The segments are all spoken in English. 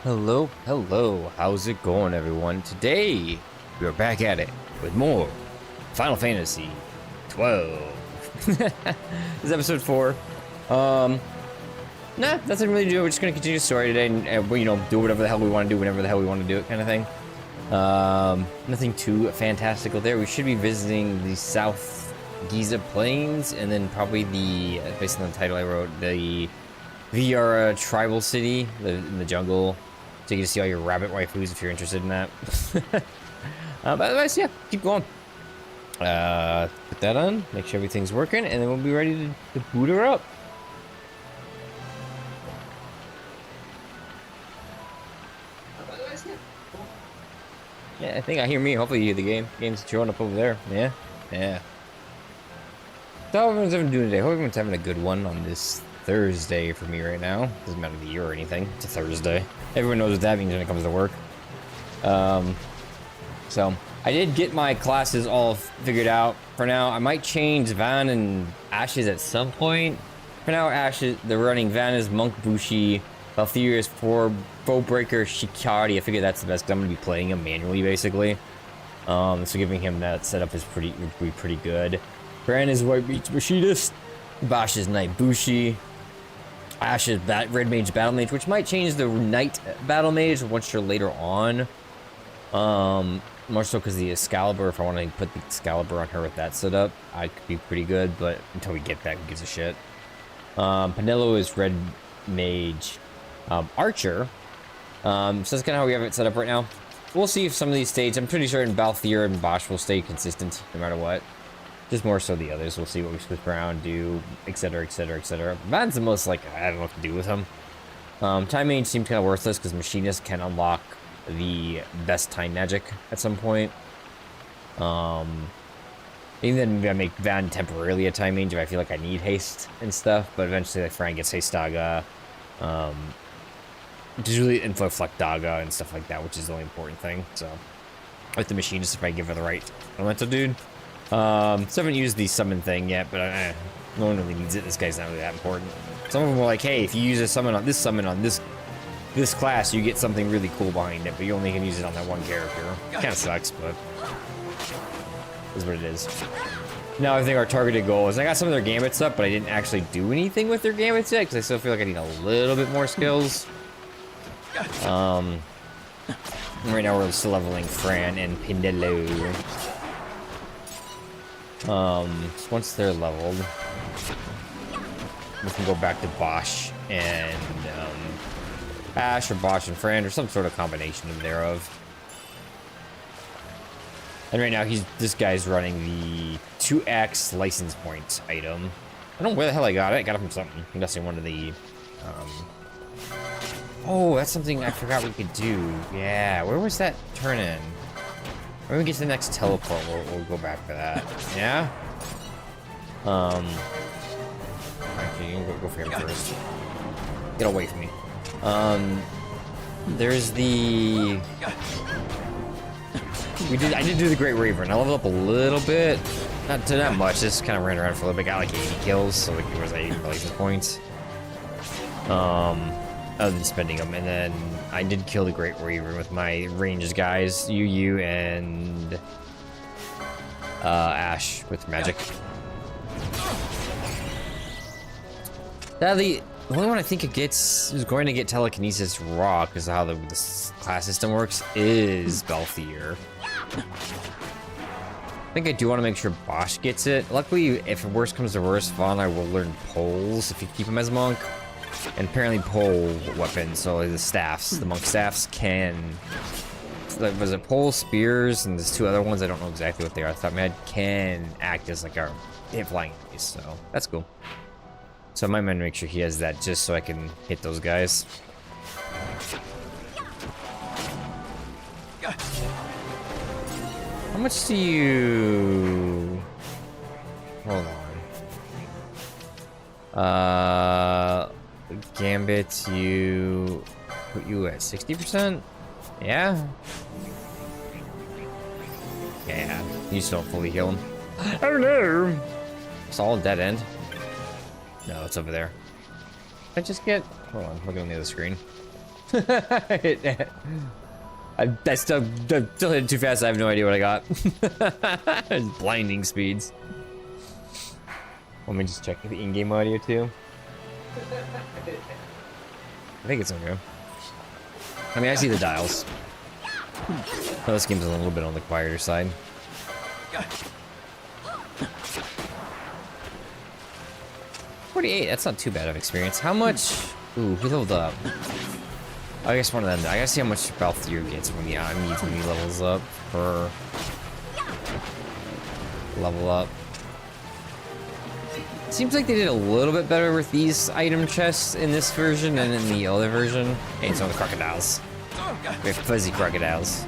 Hello, hello, how's it going everyone? Today, we're back at it with more Final Fantasy 12. This is episode 4. Nah, nothing really to do. We're just gonna continue the story today and you know, do whatever the hell we want to do whenever the hell we want to do it kind of thing. Nothing too fantastical there. We should be visiting the South Giza Plains and then probably the, based on the title I wrote, the Viera tribal city in the jungle. So you get to see all your rabbit waifus if you're interested in that. But otherwise, yeah, keep going. Put that on, make sure everything's working, and then we'll be ready to boot her up. Yeah, I think I hear me. Hopefully you hear the game. Game's showing up over there. Yeah, yeah. So how everyone's having doing today? Hope everyone's having a good one on this Thursday for me right now. Doesn't matter the year or anything. It's a Thursday. Everyone knows what that means when it comes to work. So I did get my classes all figured out. For now, I might change Van and Ashes at some point. For now, Ashes, they're running Van as Monk Bushi, Valthier is Bowbreaker Shikari. I figure that's the best because I'm going to be playing him manually, basically. So giving him that setup is would be pretty good. Bran is White Beach Machinist. Bosch is Knight Bushi. Ash is Red Mage Battle Mage, which might change the Knight Battle Mage once you're later on. More so because the Excalibur, if I want to put the Excalibur on her with that setup, I could be pretty good, but until we get that, who gives a shit. Panello is Red Mage Archer. So that's kind of how we have it set up right now. We'll see if some of these stages, I'm pretty sure in Balthier and Bosch will stay consistent no matter what. Just more so the others. We'll see what we switch around, do, etc, etc, etc. Van's the most, like, I don't know what to do with him. Time Mage seems kind of worthless because Machinist can unlock the best time magic at some point. Even then, maybe I make Van temporarily a time mage if I feel like I need haste and stuff, but eventually, like, Fran gets haste Daga. Which is really inflict Daga and stuff like that, which is the only important thing. So, with the Machinist, if I give her the right elemental dude. So I haven't used the summon thing yet, but no one really needs it. This guy's not really that important. Some of them were like, hey, if you use a summon on this class, you get something really cool behind it, but you only can use it on that one character. Kind of sucks, but is what it is. Now I think our targeted goal is I got some of their gambits up, but I didn't actually do anything with their gambits yet because I still feel like I need a little bit more skills. Right now we're still leveling Fran and Pindello. Once they're leveled, we can go back to Bosch and Ash or Bosch and Fran or some sort of combination of thereof. And right now this guy's running the 2x license point item. I don't know where the hell I got it. I got it from something. I'm guessing one of the oh, that's something I forgot we could do. Yeah, where was that turn in? When we get to the next teleport, we'll go back for that. Yeah? Actually, you can go for him first. Get away from me. There's the... I did do the Great Raver, and I leveled up a little bit. Not much, just kind of ran around for a little bit. Got like 80 kills, so like, it was 80 license points. Other than spending them, and then I did kill the Great Reaver with my ranged guys, Yu and Ash with magic. Sadly, the only one I think is going to get telekinesis raw because of how this class system works is Balthier. I think I do want to make sure Bosch gets it. Luckily, if worst comes to worst, Vaughn I will learn poles if you keep him as monk. And apparently pole weapons, so the staffs, the monk staffs can, like, was it pole, spears, and there's two other ones, I don't know exactly what they are, I thought my head can act as like our hit flying piece, so that's cool. So I might make sure he has that just so I can hit those guys. How much do you... Hold on. Gambit, you put you at 60%? Yeah? Yeah, you still don't fully heal him. Oh no! It's all dead end. No, it's over there. I just get... Hold on, look on the other screen. I still hit it too fast. I have no idea what I got. It's blinding speeds. Let me just check the in-game audio too. I think it's okay. I mean, I see the dials. Oh, this game's a little bit on the quieter side. 48, that's not too bad of experience. How much? Ooh, who leveled up? I guess one of them. I gotta see how much health you gets when he levels up per level up. Seems like they did a little bit better with these item chests in this version than in the other version. Hey, it's on the crocodiles. We have fuzzy crocodiles.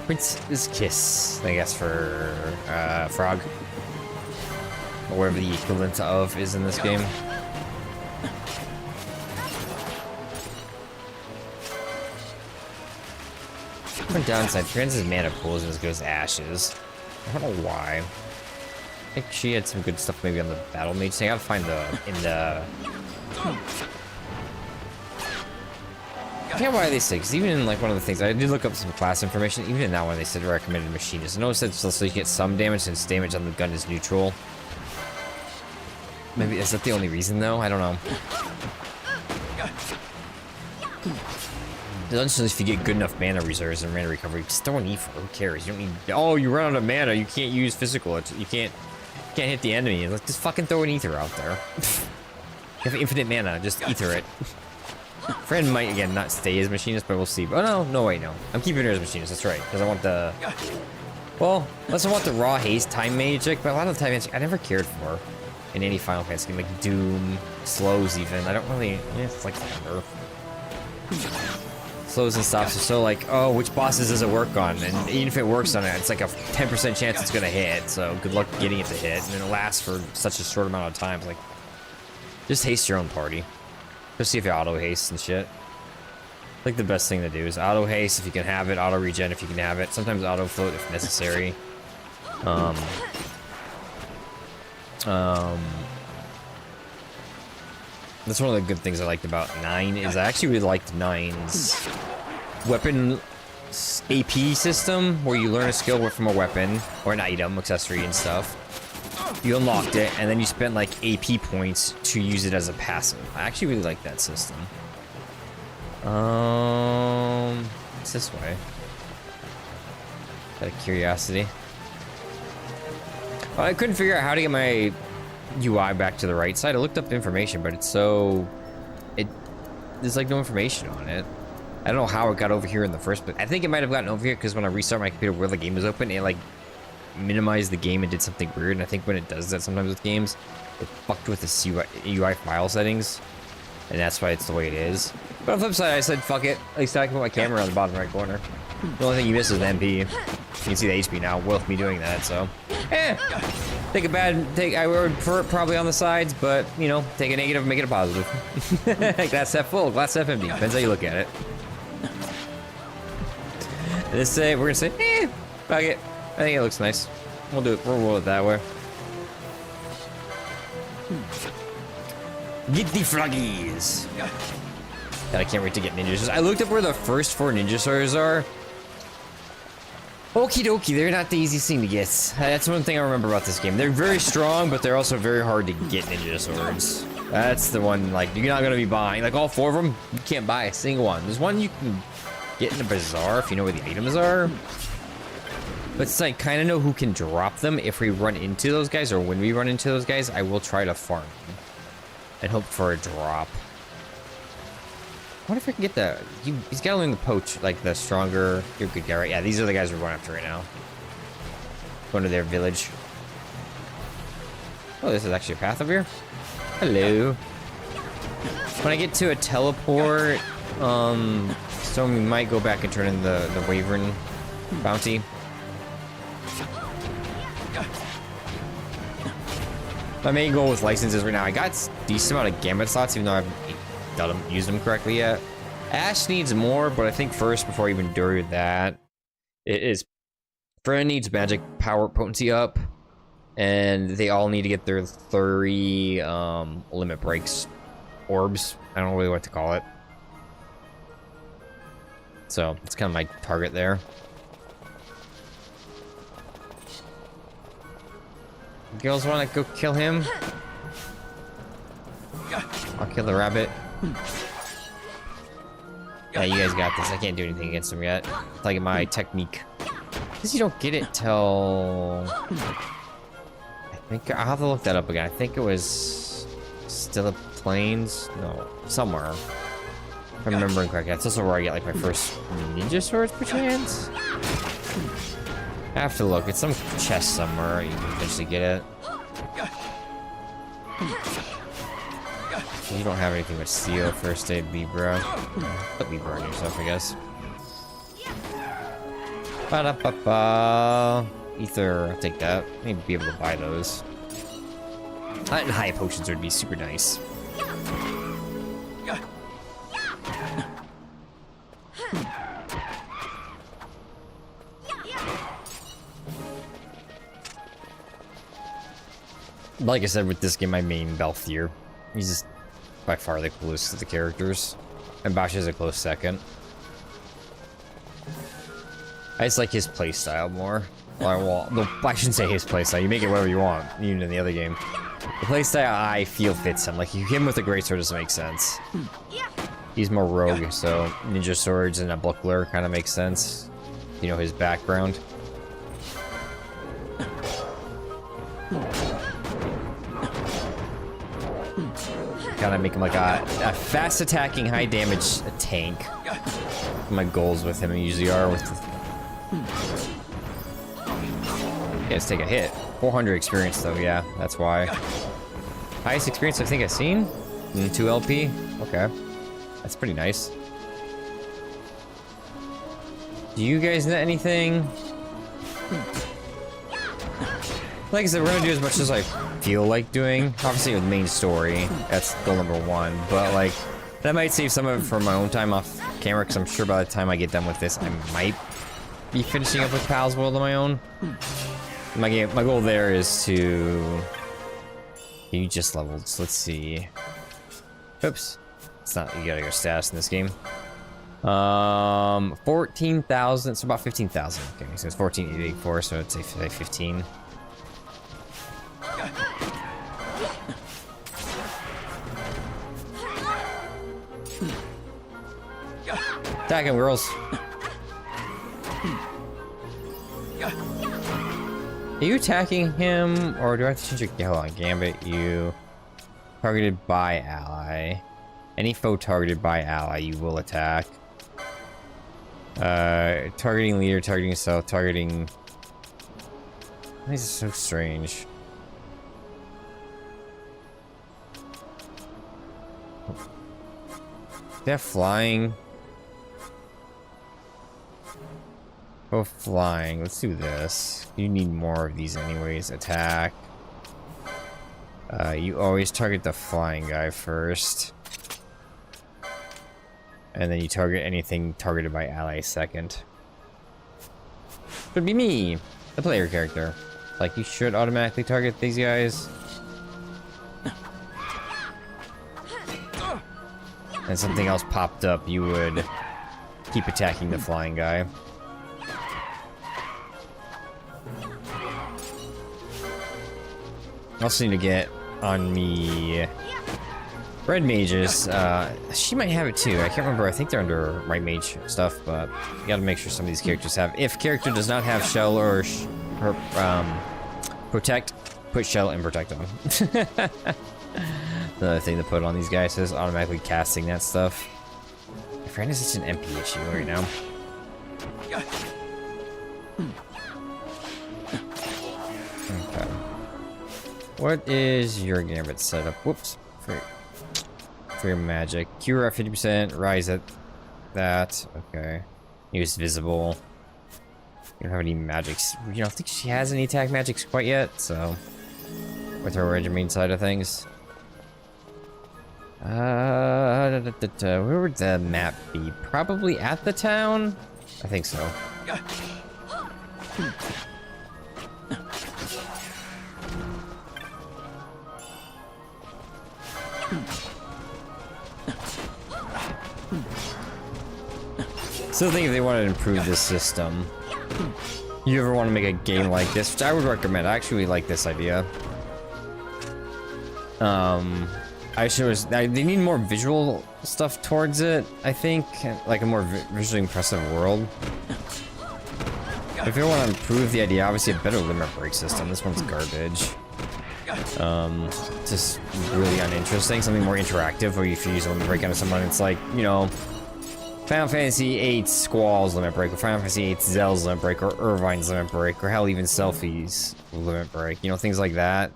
Prince's Kiss, I guess, for Frog. Or whatever the equivalent of is in this game. One downside, Francis' mana pool isn't as good as Ash's. I don't know why. I think she had some good stuff maybe on the Battle Mage thing. I gotta find I forget why they said, because even in like one of the things, I did look up some class information, even in that one they said recommended machinist. I noticed that so you get some damage since damage on the gun is neutral. Maybe, is that the only reason though? I don't know. Essentially, if you get good enough mana reserves and mana recovery, just throw an Ep4, who cares? You don't need, oh, you run out of mana, you can't use physical, you can't hit the enemy. Like, just fucking throw an ether out there. You have infinite mana, just ether it. Friend might, again, not stay as machinist, but we'll see. Oh, no, wait, no. I'm keeping her as machinist, that's right. Because I want the... Well, unless I want the raw haste time magic, but a lot of the time magic I never cared for in any Final Fantasy game, like Doom, slows even. I don't really... it's like nerf. Slows and stops are so like, oh, which bosses does it work on? And even if it works on it, it's like a 10% chance it's gonna hit, so good luck getting it to hit. And it lasts for such a short amount of time. Like, just haste your own party. Just see if you auto haste and shit. I think the best thing to do is auto haste if you can have it, auto regen if you can have it. Sometimes auto float if necessary. That's one of the good things I liked about 9 is I actually really liked 9's weapon AP system, where you learn a skill from a weapon or an item, accessory and stuff. You unlocked it, and then you spent like AP points to use it as a passive. I actually really like that system. It's this way. Out of curiosity. Well, I couldn't figure out how to get my UI back to the right side. I looked up information, but it's so... there's like no information on it. I don't know how it got over here in the first place. I think it might have gotten over here because when I restart my computer where the game is open, it like minimized the game and did something weird. And I think when it does that sometimes with games, it fucked with the UI file settings. And that's why it's the way it is. But on the flip side, I said, fuck it. At least I can put my camera on the bottom right corner. The only thing you miss is the MP. You can see the HP now with me doing that, so. I would prefer it probably on the sides, but, you know, take a negative and make it a positive. Glass half full, glass half empty. Depends how you look at it. We're gonna say, fuck it. I think it looks nice. We'll do it. We'll roll it that way. Get the froggies. God, I can't wait to get ninja swords. I looked up where the first 4 ninja swords are. Okie dokie, they're not the easiest thing to get. That's one thing I remember about this game. They're very strong, but they're also very hard to get ninja swords. That's the one, like, you're not gonna be buying. Like, all 4 of them, you can't buy a single one. There's one you can get in a bazaar if you know where the items are. But it's like, kind of know who can drop them if we run into those guys, or when we run into those guys, I will try to farm them and hope for a drop. I wonder if I can get the... He's got to learn the poach, like the stronger... You're a good guy, right? Yeah, these are the guys we're going after right now. Going to their village. Oh, this is actually a path over here. Hello. When I get to a teleport, so we might go back and turn in the Wyvern bounty. My main goal with licenses right now, I got a decent amount of gambit slots, even though I haven't used them correctly yet. Ash needs more, but I think first, before I even do that, Fran needs magic power potency up, and they all need to get their 30 limit breaks orbs. I don't know really what to call it. So it's kind of my target there. Girls want to go kill him? I'll kill the rabbit. Yeah, you guys got this. I can't do anything against him yet. It's like my technique. Because you don't get it till... I think... I'll have to look that up again. I think it was... Still a Plains? No. Somewhere. If I'm remembering correctly. That's also where I get like my first ninja swords, perchance? I have to look. It's some chest somewhere. You can eventually get it. You don't have anything with steel, first aid, Libra. Put Libra on yourself, I guess. Ba-da-ba-ba. Ether, I'll take that. Maybe be able to buy those. And high potions would be super nice. Like I said, with this game, I main Balthier. He's just by far the coolest of the characters. And Bash is a close second. I just like his playstyle more. Well, I shouldn't say his playstyle. You make it whatever you want, even in the other game. The playstyle I feel fits him. Like, you hit him with a greatsword doesn't make sense. He's more rogue, so ninja swords and a buckler kind of makes sense. You know, his background. Kind of make him like a fast attacking, high damage tank. My goals with him usually are with the... Yeah, let's take a hit. 400 experience though, yeah, that's why. Highest experience I think I've seen? 2 LP? Okay. That's pretty nice. Do you guys know anything? Like I said, we're gonna do as much as I feel like doing. Obviously with main story, that's goal number 1. But like, that might save some of it for my own time off camera, because I'm sure by the time I get done with this, I might be finishing up with Pal's World on my own. My goal there is to... You just leveled, so let's see. Oops. It's not, you gotta go status in this game. 14,000, so about 15,000. Okay, so it's 14,884, so it's say 15. Attack him, girls. Are you attacking him, or do I have to change your... Yeah, hold on, Gambit, you... Targeted by ally. Any foe targeted by ally, you will attack. Targeting leader, targeting yourself, targeting... This is so strange. They're flying. Go flying. Let's do this. You need more of these anyways. Attack. You always target the flying guy first. And then you target anything targeted by ally second. Should be me, the player character. Like, you should automatically target these guys. And something else popped up, you would keep attacking the flying guy. I also need to get on me red mages. She might have it too. I can't remember. I think they're under right mage stuff, but you gotta make sure some of these characters have. If character does not have shell or protect, put shell and protect on. Another thing to put on these guys is automatically casting that stuff. My friend is such an MP issue right now. Okay. What is your Gambit setup? Whoops. For your magic. Cure at 50%, rise at that. Okay. Use visible. You don't have any magics. You don't think she has any attack magics quite yet, so. With her regiment side of things. Where would the map be? Probably at the town? I think so. still think if they want to improve this system, you ever want to make a game like this, which I would recommend. I actually like this idea. They need more visual stuff towards it, I think, like a more visually impressive world. If you want to improve the idea, obviously a better limit break system. This one's garbage. Just really uninteresting. Something more interactive, where if you use a limit break on someone, it's like, you know, Final Fantasy VIII Squall's limit break, or Final Fantasy VIII Zell's limit break, or Irvine's limit break, or hell, even Selfie's limit break. You know, things like that.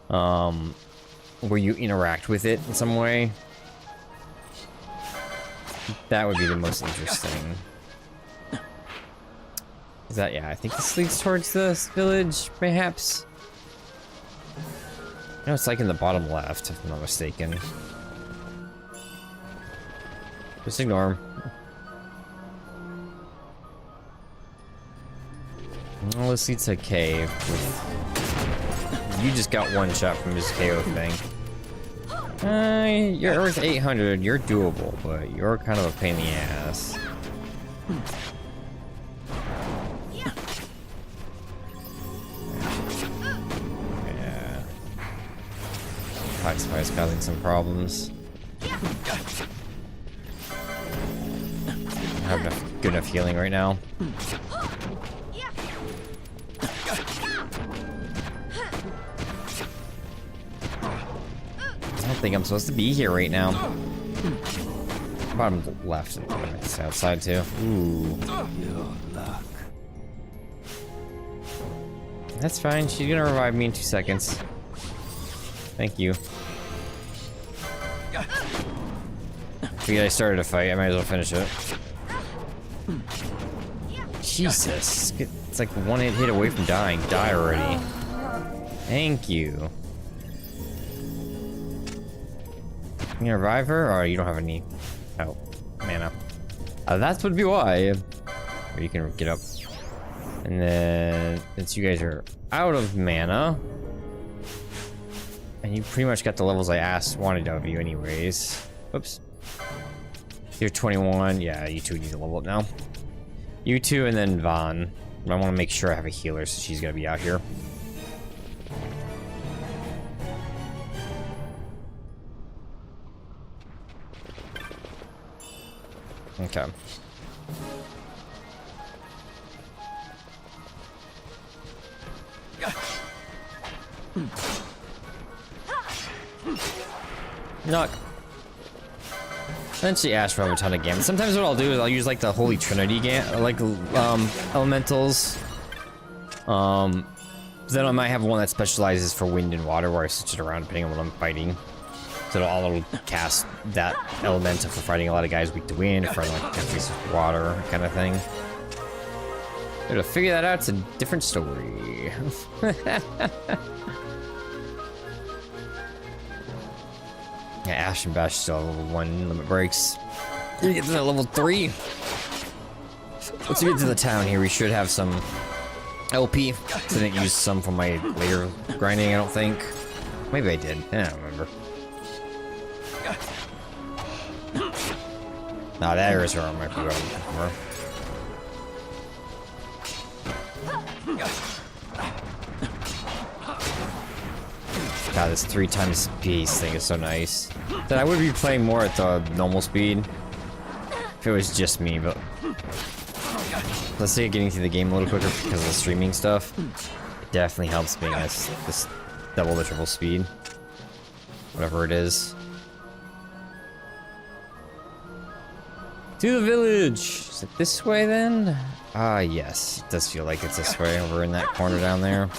Where you interact with it in some way. That would be the most interesting. Is that, yeah, I think this leads towards this village, perhaps. No, it's like in the bottom left, if I'm not mistaken. Just ignore him. Well, this leads to a cave. You just got one shot from his KO thing. You're worth 800. You're doable, but you're kind of a pain in the ass. Yeah. Hot Spice causing some problems. I have enough, good enough healing right now. I don't think I'm supposed to be here right now. Bottom left. It's outside too. Ooh. That's fine. She's gonna revive me in 2 seconds. Thank you. Figured I started a fight. I might as well finish it. Jesus. It's like one hit away from dying. Die already. Thank you. Can you revive her, or you don't have any mana? That would be why. Or you can get up. And then, since you guys are out of mana, and you pretty much got the levels I wanted of you anyways. Oops. You're 21. Yeah, you two need to level up now. You two, and then Vaughn. I want to make sure I have a healer, so she's gonna be out here. Okay. Knock. Eventually Ash will have a ton of gambits. Sometimes what I'll do is I'll use like the Holy Trinity elementals. Then I might have one that specializes for wind and water, where I switch it around depending on what I'm fighting. So it'll cast that elemental for fighting a lot of guys weak to wind, for like countries with water kind of thing. But to figure that out, it's a different story. Yeah, Ash and Bash still have level 1 limit breaks. You get to that level 3. Once we get to the town here, we should have some LP. I didn't use some from my later grinding, I don't think. Maybe I did. I don't remember. Nah, that is where I might be going for. God, this 3 times pace thing is so nice. Then I would be playing more at the normal speed if it was just me, but let's say getting through the game a little quicker because of the streaming stuff. It definitely helps being at this double or triple speed, whatever it is. To the village. Is it this way then? Ah, yes. It does feel like it's this way over in that corner down there.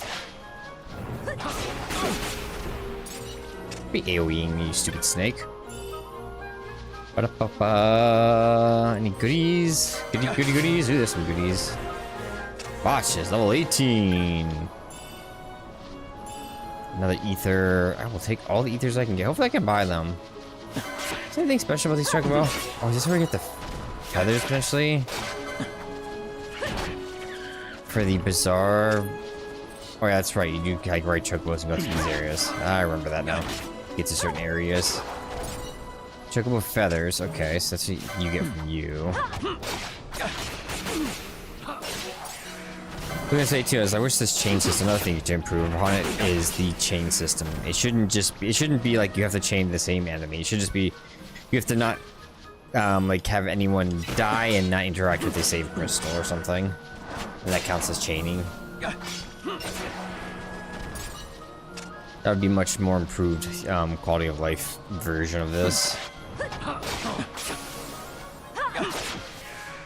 Be AoEing me, you stupid snake. Ba-da-ba-ba. Any goodies? Goodies? Ooh, there's some goodies. Botches, level 18. Another ether. I will take all the ethers I can get. Hopefully I can buy them. Is there anything special about these Chocobo? Oh, is this where we get the feathers potentially? For the bizarre... Oh yeah, that's right. You do like ride Chocobos and go through these areas. I remember that now. Get to certain areas. Chocobo feathers. Okay, so that's what you get from you. I'm gonna say too is I wish this chain system, another thing to improve upon it is the chain system. It shouldn't be like you have to chain the same enemy. It should just be you have to not like have anyone die and not interact with the save crystal or something. And that counts as chaining. That would be much more improved quality of life version of this.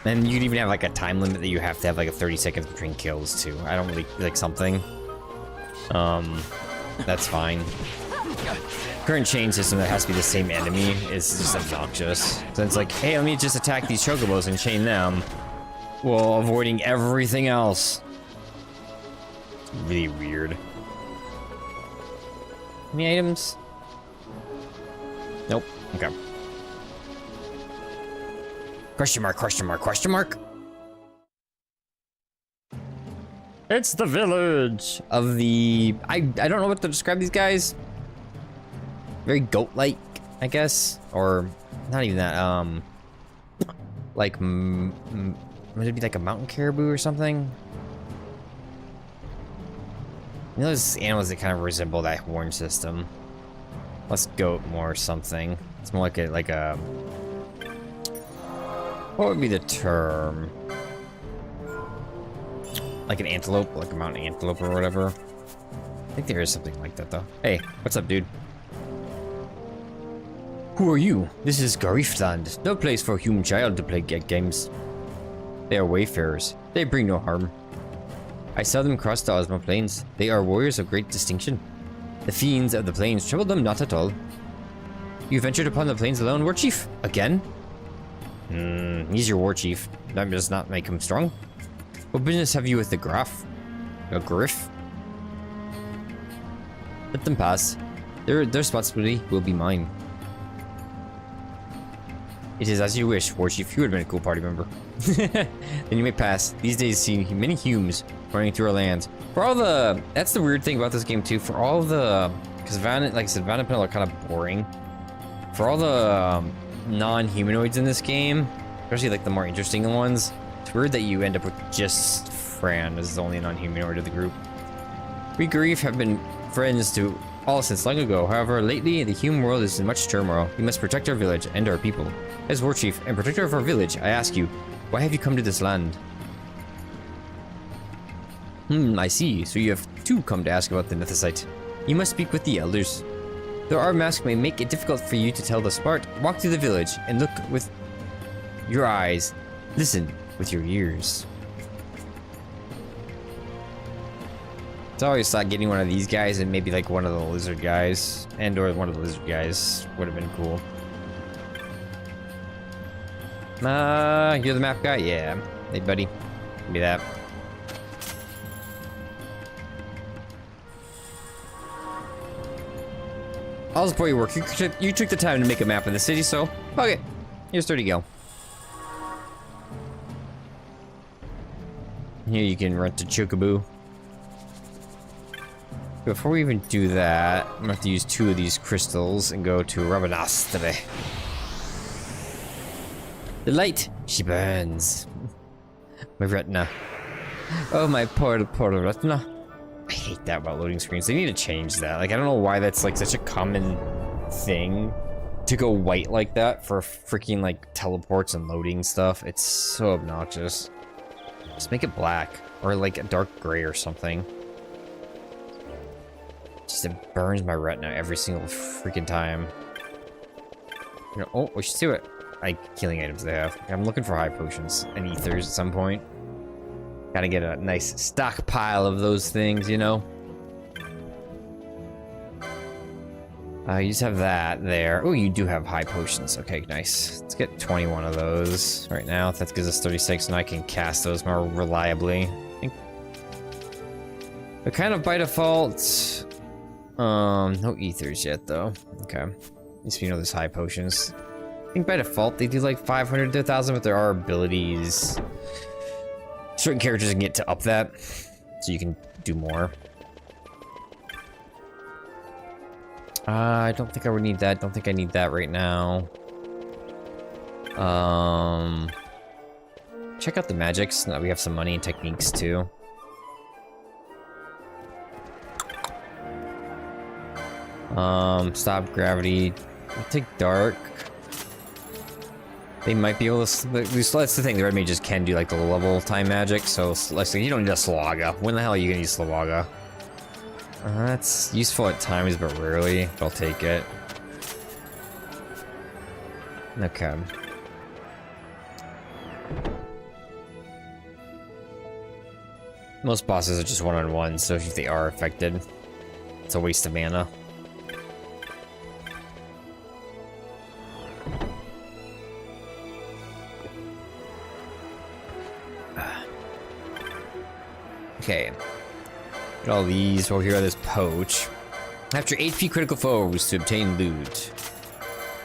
And you could even have like a time limit that you have to have like a 30 seconds between kills too. I don't really like something. That's fine. Current chain system that has to be the same enemy is just obnoxious. So it's like, hey, let me just attack these chocobos and chain them while avoiding everything else. It's really weird. Any items? Nope. Okay. Question mark, question mark, question mark. It's the village of the... I don't know what to describe these guys. Very goat-like, I guess. Or not even that. Like, would it be like a mountain caribou or something? You know those animals that kind of resemble that horn system. Less goat, more something. It's more like a what would be the term? Like an antelope, like a mountain antelope or whatever. I think there is something like that though. Hey, what's up, dude? Who are you? This is Garifland, no place for a human child to play games. They are wayfarers. They bring no harm. I saw them cross the Ozma Plains. They are warriors of great distinction. The fiends of the plains trouble them not at all. You ventured upon the plains alone, war chief? Again? He's your war chief. That does not make him strong. What business have you with the Graf? A Griff? Let them pass. Their responsibility will be mine. It is as you wish, war chief. You would have been a cool party member. Then you may pass. These days see many humes running through our lands. For all the... That's the weird thing about this game too. For all the... Because like I said, Van and Penel are kind of boring. For all the non-humanoids in this game, especially like the more interesting ones, it's weird that you end up with just Fran as the only non-humanoid of the group. We Grief have been friends to all since long ago. However, lately the human world is in much turmoil. We must protect our village and our people. As war chief and protector of our village, I ask you, why have you come to this land? I see. So you have two come to ask about the Nethicite. You must speak with the elders. Though our mask may make it difficult for you to tell the part, walk through the village and look with your eyes. Listen with your ears. It's always thought getting one of these guys and maybe like one of the lizard guys, and or one of the lizard guys would have been cool. You're the map guy? Yeah. Hey, buddy. Give me that. I'll support your work. You took the time to make a map of the city, so okay. Here's 30 go. Here you can rent a Chocobo. Before we even do that, I'm gonna have to use 2 of these crystals and go to Rabanastre. The light, she burns. My retina. Oh, my poor retina. I hate that about loading screens. They need to change that. Like, I don't know why that's like such a common thing to go white like that for freaking like teleports and loading stuff. It's so obnoxious. Just make it black or like a dark gray or something. Just it burns my retina every single freaking time. You know, oh, we should do it. Killing items they have. I'm looking for high potions and ethers at some point. Gotta get a nice stockpile of those things, you know? You just have that there. Oh, you do have high potions. Okay, nice. Let's get 21 of those right now. That gives us 36, and I can cast those more reliably. I think. But kind of by default. No ethers yet, though. Okay. At least we know there's high potions. I think by default they do like 500 to 1,000, but there are abilities. Certain characters can get to up that, so you can do more. I don't think I would need that. Don't think I need that right now. check out the magics. Now we have some money and techniques too. Stop gravity. We'll take dark. They might be able to. That's the thing. The red mages can do like the low level time magic. So let's say you don't need a Slaga. When the hell are you gonna use Slaga? That's useful at times, but rarely. But I'll take it. Okay. Most bosses are just one-on-one, so if they are affected, it's a waste of mana. Okay. Get all these. Well, here are this poach. After HP critical foes to obtain loot.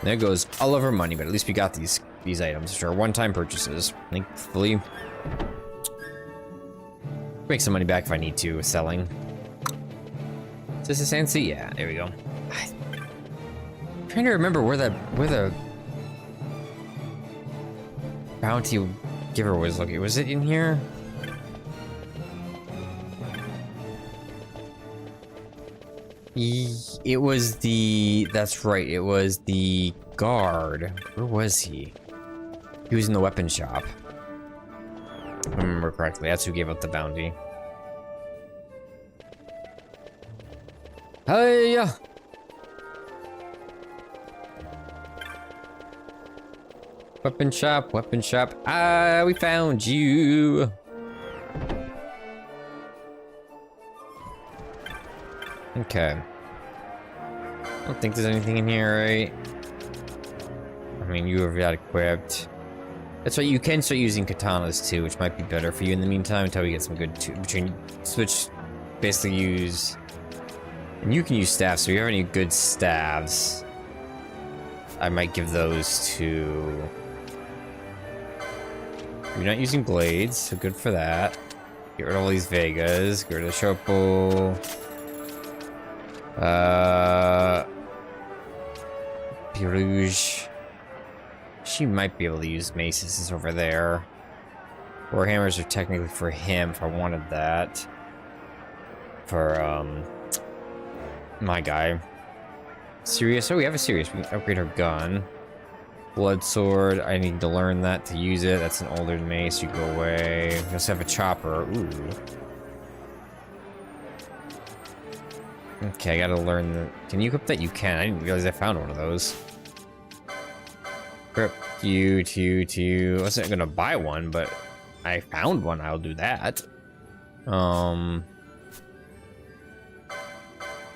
There goes all of our money, but at least we got these items, which are one-time purchases. Thankfully. Make some money back if I need to with selling. Is this a Sansi? Yeah, there we go. I'm trying to remember where the bounty giver was located. Was it in here? It was the... That's right, it was the guard. Where was he? He was in the weapon shop. If I remember correctly, that's who gave up the bounty. Hey! Weapon shop, weapon shop. Ah, we found you! Okay. I don't think there's anything in here, right? I mean, you have that equipped. That's right, you can start using katanas too, which might be better for you in the meantime until we get some good switch, basically use... And you can use staffs, so if you have any good staves, I might give those to... You're not using blades, so good for that. Get rid of all these Vegas, get rid of the Shopo. Pirouge. She might be able to use maces. Is over there. Warhammers are technically for him if I wanted that. For, my guy. Serious? Oh, we have a Serious. We can upgrade her gun. Blood Sword. I need to learn that to use it. That's an older mace. You go away. We also have a chopper. Ooh. Okay, I gotta learn the... Can you equip that? You can. I didn't realize I found one of those. Equip you. I wasn't gonna buy one, but I found one. I'll do that.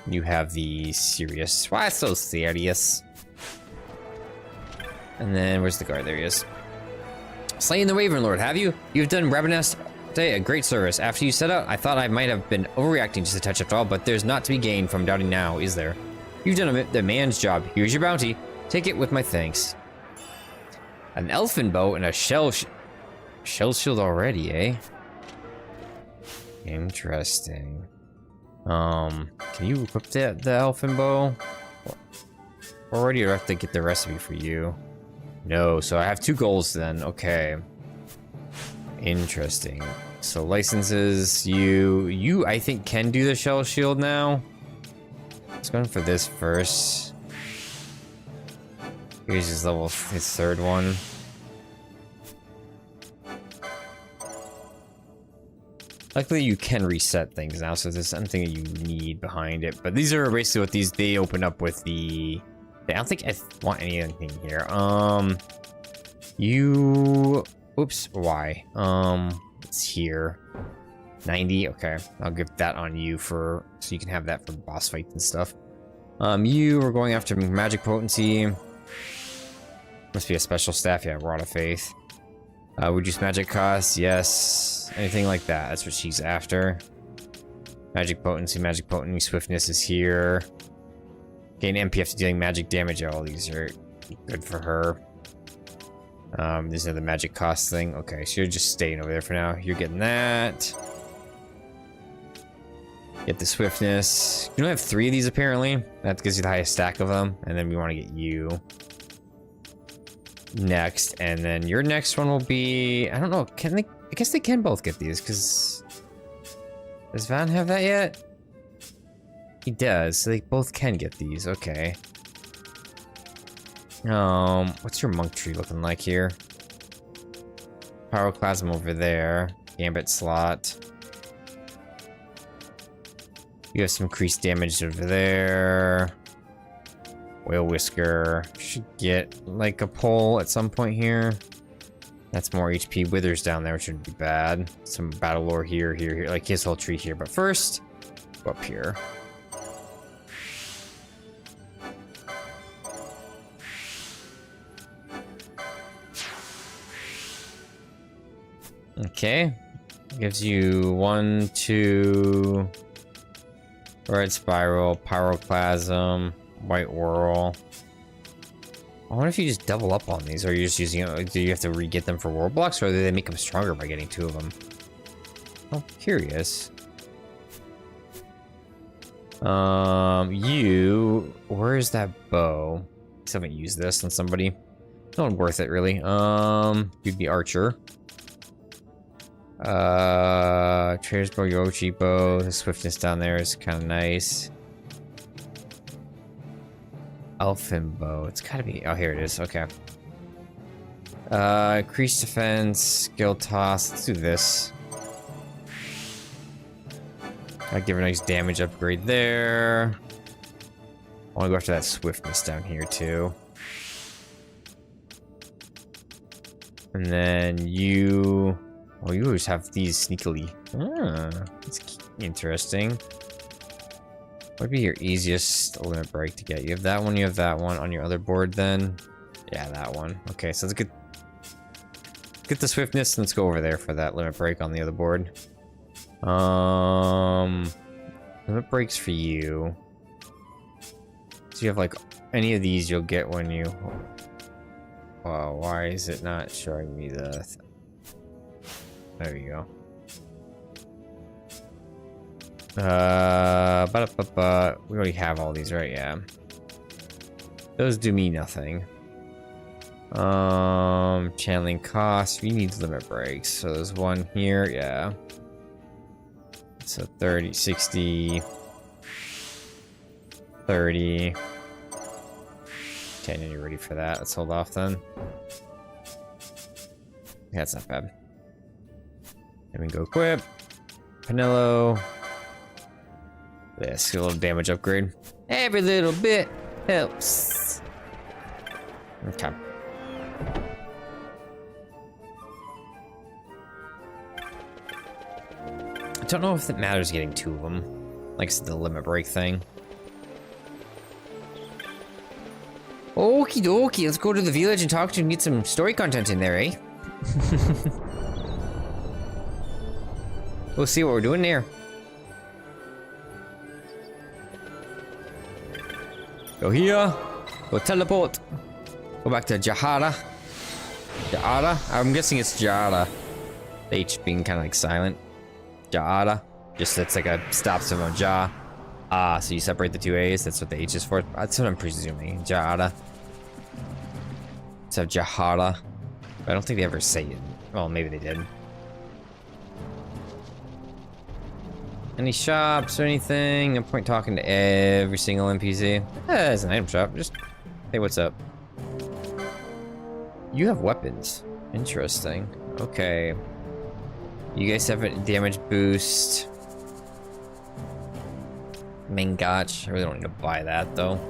You have the Serious. Why so serious? And then, where's the guard? There he is. Slaying the Wyvern Lord, have you? You've done Ravenous Day a great service. After you set out, I thought I might have been overreacting just a touch after all, but there's not to be gained from doubting now, is there? You've done the man's job. Here's your bounty. Take it with my thanks. An elfin bow and a shell shield already, eh? Interesting. Can you equip the elfin bow? Already, or do I have to get the recipe for you? No, so I have 2 goals then. Okay. Interesting. So licenses, you I think can do the shell shield now. Let's go for this first. Here's his level, his 3rd one. Luckily you can reset things now, so there's something that you need behind it. But these are basically what they open up with the... I don't think I want anything here. Oops, why? It's here. 90, okay. I'll give that on you so you can have that for boss fights and stuff. You are going after magic potency. Must be a special staff, yeah, Rod of Faith. Reduce magic costs, yes. Anything like that, that's what she's after. Magic potency, swiftness is here. Gain MP after dealing magic damage. All these are good for her. These are the magic cost thing. Okay, so you're just staying over there for now. You're getting that. Get the swiftness. You only have 3 of these apparently. That gives you the highest stack of them. And then we want to get you. next, and then your next one will be, I don't know, can they, I guess they can both get these, because does Van have that yet? He does, so they both can get these, okay. What's your monk tree looking like here? Pyroclasm over there, Gambit slot. You have some increased damage over there. Whale Whisker. Should get like a pole at some point here. That's more HP. Withers down there, which shouldn't be bad. Some battle lore here, here, like his whole tree here. But first, go up here. Okay. Gives you 1, 2... Red Spiral, Pyroclasm, White Whirl. I wonder if you just double up on these, or you're just using it. Do you have to re-get them for world blocks, or do they make them stronger by getting 2 of them? Oh, curious. Where is that bow? I just haven't used this on somebody. Not worth it, really. You'd be Archer. Trader's Bow, Yoshi Bow. The swiftness down there is kind of nice. Elfin Bow. It's gotta be. Oh, here it is. Okay. Increased defense, skill toss. Let's do this. I give a nice damage upgrade there. I want to go after that swiftness down here too. And then you. Oh, you always have these sneakily. Ah, that's interesting. What would be your easiest limit break to get? You have that one, you have that one on your other board then? Yeah, that one. Okay, so let's get the swiftness and let's go over there for that limit break on the other board. Limit breaks for you. So you have like any of these you'll get when you... Oh, why is it not showing me the... There you go. We already have all these, right? Yeah. Those do me nothing. Channeling cost. We need limit breaks. So there's one here. Yeah. So 30, 60, 30. Okay, now you're ready for that. Let's hold off then. Yeah, that's not bad. And we go equip. Panello. This, a little damage upgrade. Every little bit helps. Okay. I don't know if it matters getting 2 of them. Like the limit break thing. Okie dokie, let's go to the village and talk to you and get some story content in there, eh? We'll see what we're doing there. Go here. Go teleport. Go back to Jahara. Jahara? I'm guessing it's Jahara. The H being kind of like silent. Jahara. Just that's like a stop symbol on Jah. Ah, so you separate the 2 A's. That's what the H is for. That's what I'm presuming. Jahara. So Jahara. I don't think they ever say it. Well, maybe they did. Any shops or anything? No point talking to every single NPC. It's an item shop. Just, hey, what's up? You have weapons. Interesting. Okay. You guys have a damage boost. Mangach. I really don't need to buy that, though.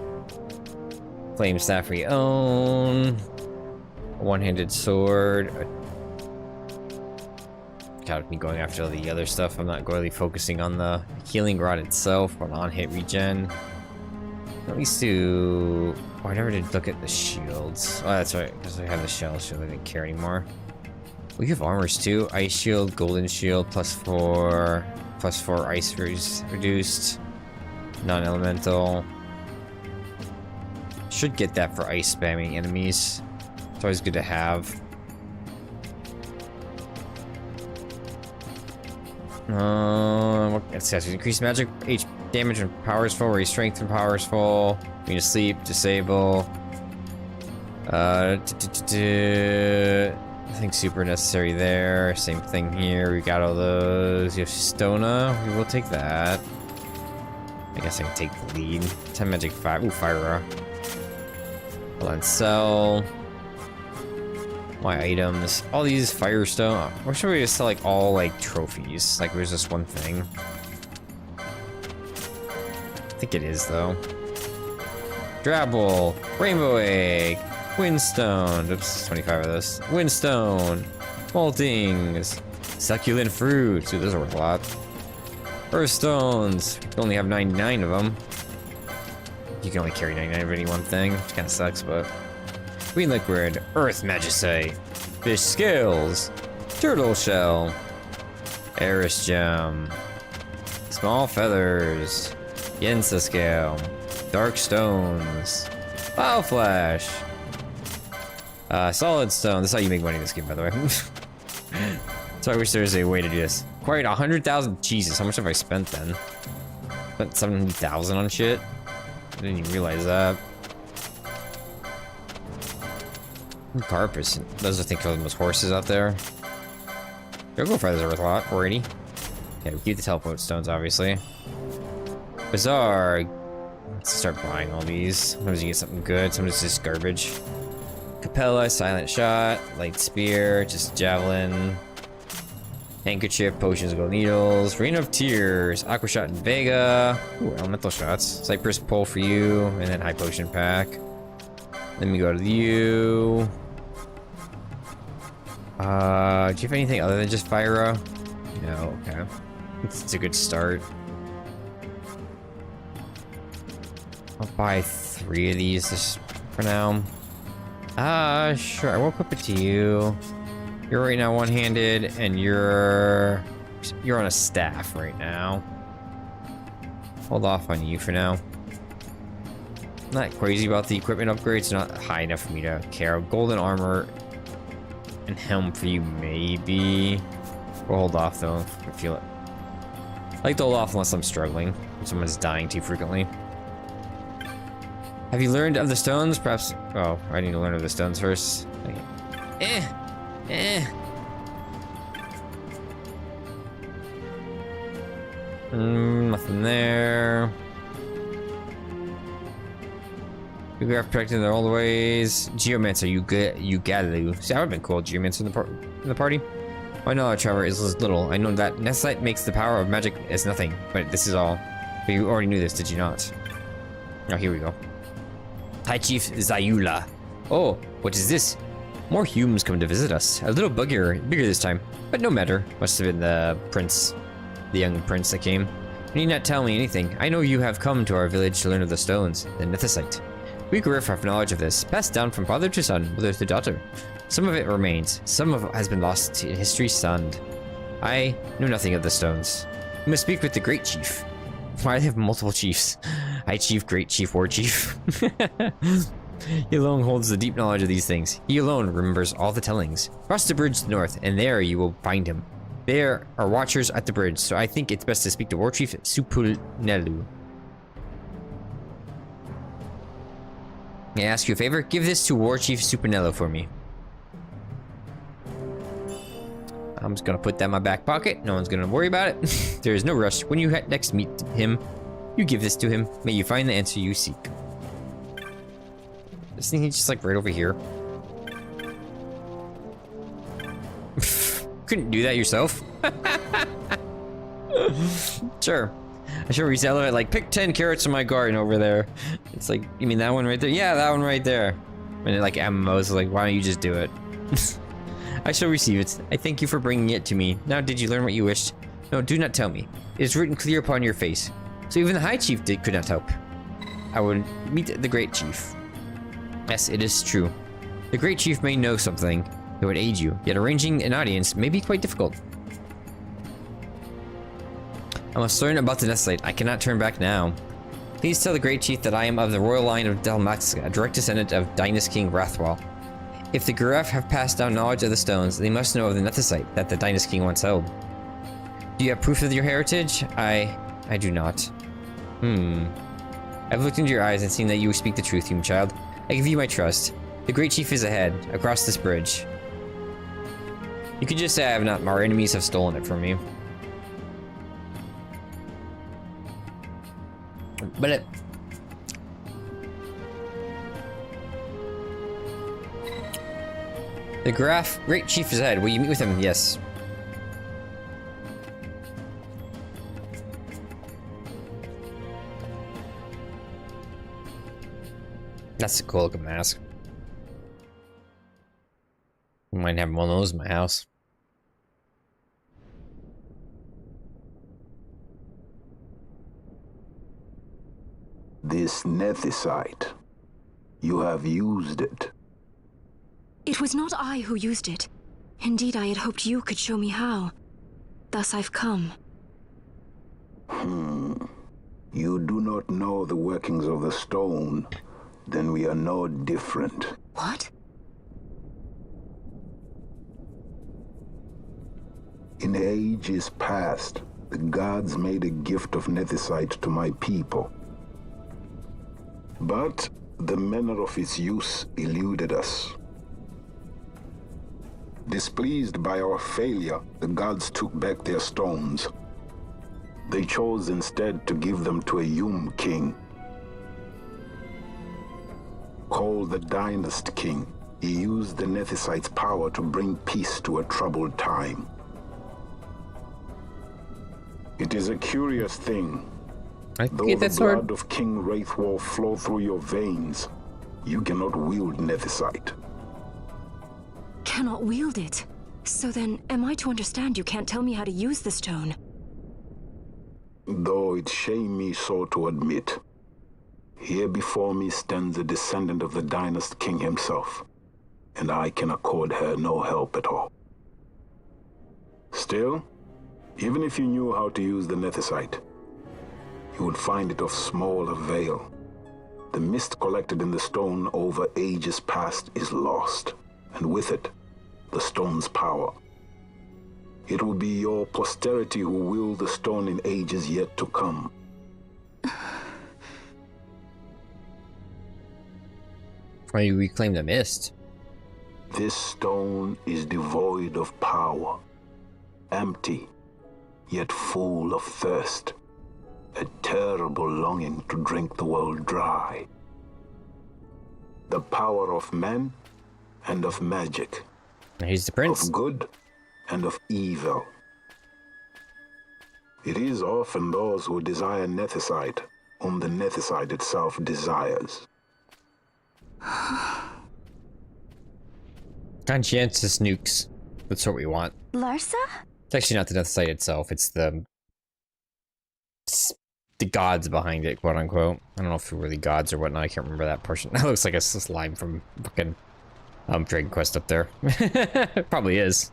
Flame staff we own. A one-handed sword. Without me going after all the other stuff, I'm not really focusing on the healing rod itself, but on hit regen. At least do... Oh, I never did look at the shields. Oh, that's right, because I have the shell shield, I didn't care anymore. We have armors too. Ice shield, golden shield, +4 ice reduced. Non-elemental. Should get that for ice spamming enemies. It's always good to have. It says increased magic H damage when power is full, raise strength when power is full, immune to sleep, disable. Nothing super necessary there. Same thing here. We got all those. You have Stona. We will take that. I guess I can take the lead. 10 magic 5. Ooh, Viera. Hold on, sell. My items. All these Firestone. Or should we just sell like all like trophies? Like there's just one thing. I think it is though. Drabble. Rainbow Egg. Windstone. Oops, 25 of this. Windstone. Moltings. Succulent fruits. Ooh, those are worth a lot. Earthstones. We only have 99 of them. You can only carry 99 of any one thing, which kind of sucks, but... Green liquid. Earth magicite. Fish scales. Turtle shell. Eris gem. Small feathers. Yensa scale. Dark stones. Bio flash. Solid stone. That's how you make money in this game, by the way. So I wish there was a way to do this. Quite 100,000. Jesus, how much have I spent then? Spent 70,000 on shit. I didn't even realize that. Carpus. Those I think are the most horses out there. Go feathers are worth a lot. 480. Yeah, we keep the teleport stones, obviously. Bazaar. Let's start buying all these. Sometimes you get something good. Sometimes it's just garbage. Capella, silent shot, light spear, just javelin. Handkerchief, potions, gold needles, rain of tears, aqua shot and Vega. Ooh, elemental shots. Cypress pole for you, and then high potion pack. Let me go to you. Do you have anything other than just Viera? No, okay. It's a good start. I'll buy 3 of these just for now. Sure, I will equip it to you. You're right now one-handed, and you're on a staff right now. Hold off on you for now. Not crazy about the equipment upgrades, not high enough for me to care. Golden armor and helm for you, maybe. We'll hold off though, if I feel it. I like to hold off unless I'm struggling, if someone's dying too frequently. Have you learned of the stones? Perhaps. Oh, I need to learn of the stones first. Nothing there. You got protected in all the ways. Geomancer, you Galu. See, that would've been cool. Geomancer in the party. My knowledge, however, is little. I know that Nethite makes the power of magic as nothing, but this is all. But you already knew this, did you not? Oh, here we go. High Chief Zayula. Oh, what is this? More humans come to visit us. A little bigger this time, but no matter. Must have been the prince, the young prince that came. You need not tell me anything. I know you have come to our village to learn of the stones, the Nethicite. We Griff have knowledge of this, passed down from father to son, mother to daughter. Some of it remains, some of it has been lost in history sunned. I know nothing of the stones. You must speak with the great chief. Why do they have multiple chiefs? High Chief, Great Chief, War Chief. He alone holds the deep knowledge of these things. He alone remembers all the tellings. Cross the bridge to the north, and there you will find him. There are watchers at the bridge, so I think it's best to speak to War Chief Supulnelu. May I ask you a favor? Give this to War Chief Supernello for me. I'm just gonna put that in my back pocket. No one's gonna worry about it. There is no rush. When you next meet him, you give this to him. May you find the answer you seek. This thing is just like right over here. Couldn't do that yourself. Sure. I should resell it like, pick 10 carrots in my garden over there. It's like, you mean that one right there? Yeah, that one right there. And it, like MMOs, like, why don't you just do it? I shall receive it. I thank you for bringing it to me. Now, did you learn what you wished? No, do not tell me. It is written clear upon your face. So even the High Chief could not help. I would meet the Great Chief. Yes, it is true. The Great Chief may know something that would aid you, yet arranging an audience may be quite difficult. I must learn about the Nethicite. I cannot turn back now. Please tell the Great Chief that I am of the royal line of Dalmatica, a direct descendant of Dynast King Wrathwall. If the Garef have passed down knowledge of the stones, they must know of the Nethicite that the Dynast King once held. Do you have proof of your heritage? I do not. I've looked into your eyes and seen that you speak the truth, human child. I give you my trust. The Great Chief is ahead, across this bridge. You could just say I have not. Our enemies have stolen it from me. But it... The Great Chief is ahead. Will you meet with him? Yes. That's a cool looking mask. I might have one of those in my house. This nethicite. You have used it. It was not I who used it. Indeed, I had hoped you could show me how. Thus I've come. You do not know the workings of the stone. Then we are no different. What? In ages past, the gods made a gift of nethicite to my people. But the manner of its use eluded us. Displeased by our failure, the gods took back their stones. They chose instead to give them to a Yum king. Called the Dynast King, he used the nethicite's power to bring peace to a troubled time. It is a curious thing. Though the blood of King Wraithwolf flow through your veins, you cannot wield nethicite. Cannot wield it? So then, am I to understand you can't tell me how to use the stone? Though it shame me so to admit, here before me stands a descendant of the Dynast King himself, and I can accord her no help at all. Still, even if you knew how to use the nethicite, you would find it of small avail. The mist collected in the stone over ages past is lost, and with it, the stone's power. It will be your posterity who wield the stone in ages yet to come. Why you reclaim the mist? This stone is devoid of power, empty, yet full of thirst. A terrible longing to drink the world dry. The power of men and of magic. He's the prince. Of good and of evil. It is often those who desire nethicite whom the nethicite itself desires. Conscientious nukes. That's what we want. Larsa? It's actually not the nethicite itself, it's the gods behind it, quote unquote. I don't know if they're really gods or whatnot. I can't remember that portion. That looks like a slime from fucking Dragon Quest up there. Probably is.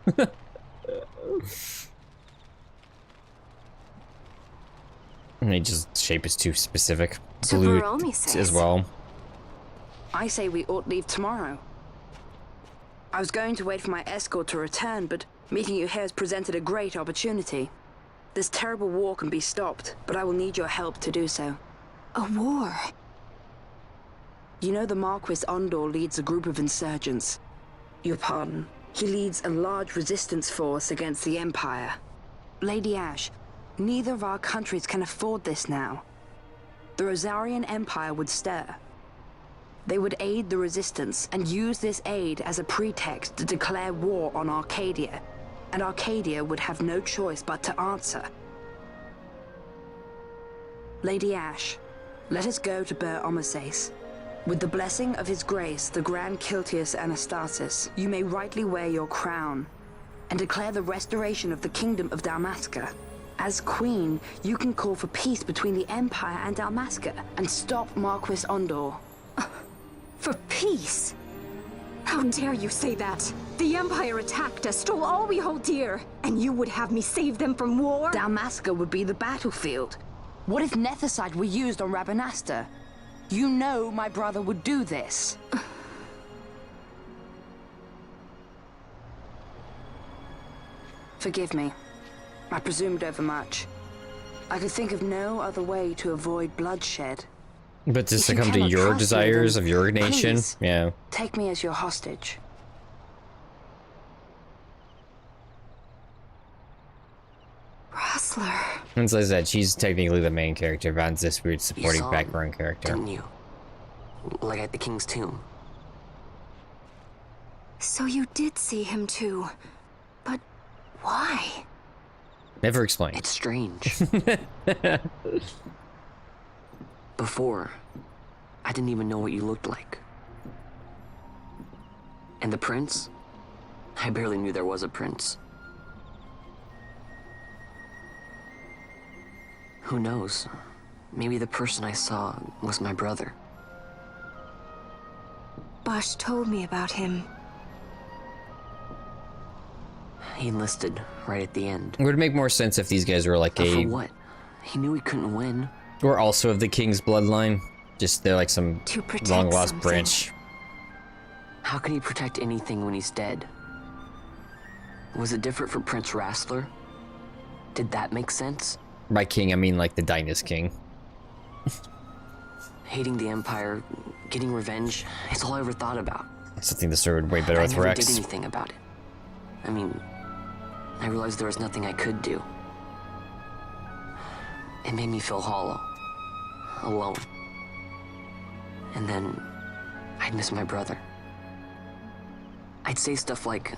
And just shape is too specific. Blue as well. I say we ought leave tomorrow. I was going to wait for my escort to return, but meeting you here has presented a great opportunity. This terrible war can be stopped, but I will need your help to do so. A war? You know the Marquis Ondor leads a group of insurgents. Your pardon. He leads a large resistance force against the Empire. Lady Ash, neither of our countries can afford this now. The Rosarian Empire would stir. They would aid the resistance and use this aid as a pretext to declare war on Arcadia, and Arcadia would have no choice but to answer. Lady Ash, let us go to Ber Omasace. With the blessing of His Grace, the Grand Kiltius Anastasis, you may rightly wear your crown and declare the restoration of the Kingdom of Dalmasca. As Queen, you can call for peace between the Empire and Dalmasca and stop Marquis Ondor. For peace? How dare you say that? The Empire attacked us, stole all we hold dear, and you would have me save them from war? Dalmasca would be the battlefield. What if nethicite were used on Rabanasta? You know my brother would do this. Forgive me. I presumed overmuch. I could think of no other way to avoid bloodshed. But to If you succumb to cannot your trust me, desires then of your nation? please, Yeah. take me as your hostage. Rustler. And so I said, she's technically the main character. Van's this weird You supporting saw him, background character. didn't you? Like at the king's tomb. So you did see him too. But why? Never explained. It's strange. Before, I didn't even know what you looked like. And the prince? I barely knew there was a prince. Who knows? Maybe the person I saw was my brother. Bosch told me about him. He enlisted right at the end. It would make more sense if these guys were like But a... for what? He knew he couldn't win. Or also of the king's bloodline. Just they're like some To protect long-lost something. branch. How can he protect anything when he's dead? Was it different for Prince Rastler? Did that make sense? By king, I mean like the Dynast king. Hating the Empire, getting revenge, it's all I ever thought about. I think the story would way better I with never Rex. did anything about it. I mean, I realized there was nothing I could do. It made me feel hollow, alone. And then I'd miss my brother. I'd say stuff like,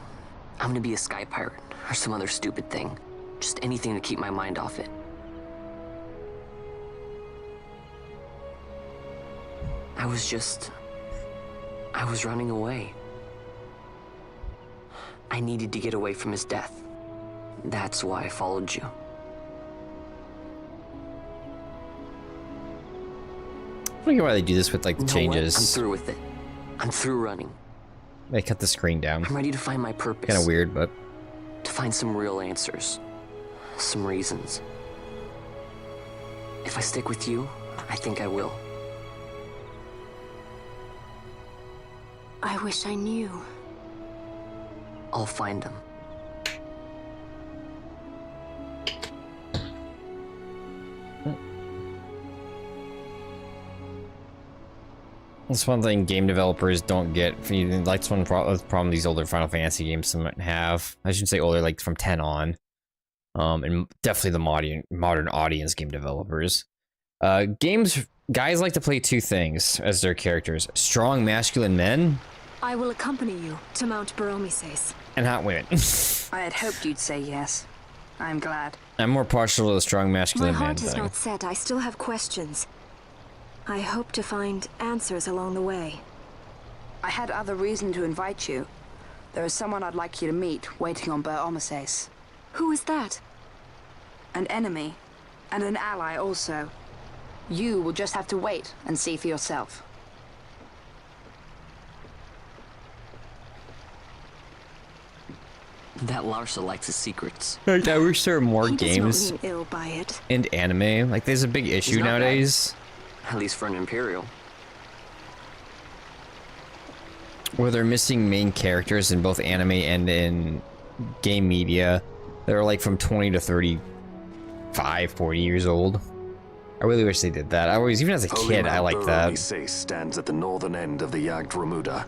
I'm gonna be a sky pirate, or some other stupid thing. Just anything to keep my mind off it. I was running away. I needed to get away from his death. That's why I followed you. I don't get why they do this with like the You know what? I'm changes. through with it. I'm through running. They cut the screen down. I'm ready to find my purpose. Kind of weird, but To find some real answers. Some reasons. If I stick with you, I think I will. I wish I knew. I'll find them. that's one thing game developers don't get. That's one problem these older Final Fantasy games might have. I should say older, like from 10 on. And definitely the modern audience game developers. Guys like to play two things as their characters: strong masculine men I will accompany you to Mount Baromises. and hot women. I had hoped you'd say yes. I'm glad. I'm more partial to the strong My masculine man heart is thing. not set. I still have questions. I hope to find answers along the way. I had other reason to invite you. There is someone I'd like you to meet waiting on Baromises. Who is that? An enemy, and an ally also. You will just have to wait and see for yourself. That Larsa likes his secrets. I wish there were more He games does not mean ill by it. and anime. Like, there's a big issue not bad. nowadays At least for an Imperial. where they're missing main characters in both anime and in game media. They're like from 20 to 35, 40 years old. I really wish they did that. Even as a kid, I liked that. Baromises stands at the northern end of the Yacht Remuda.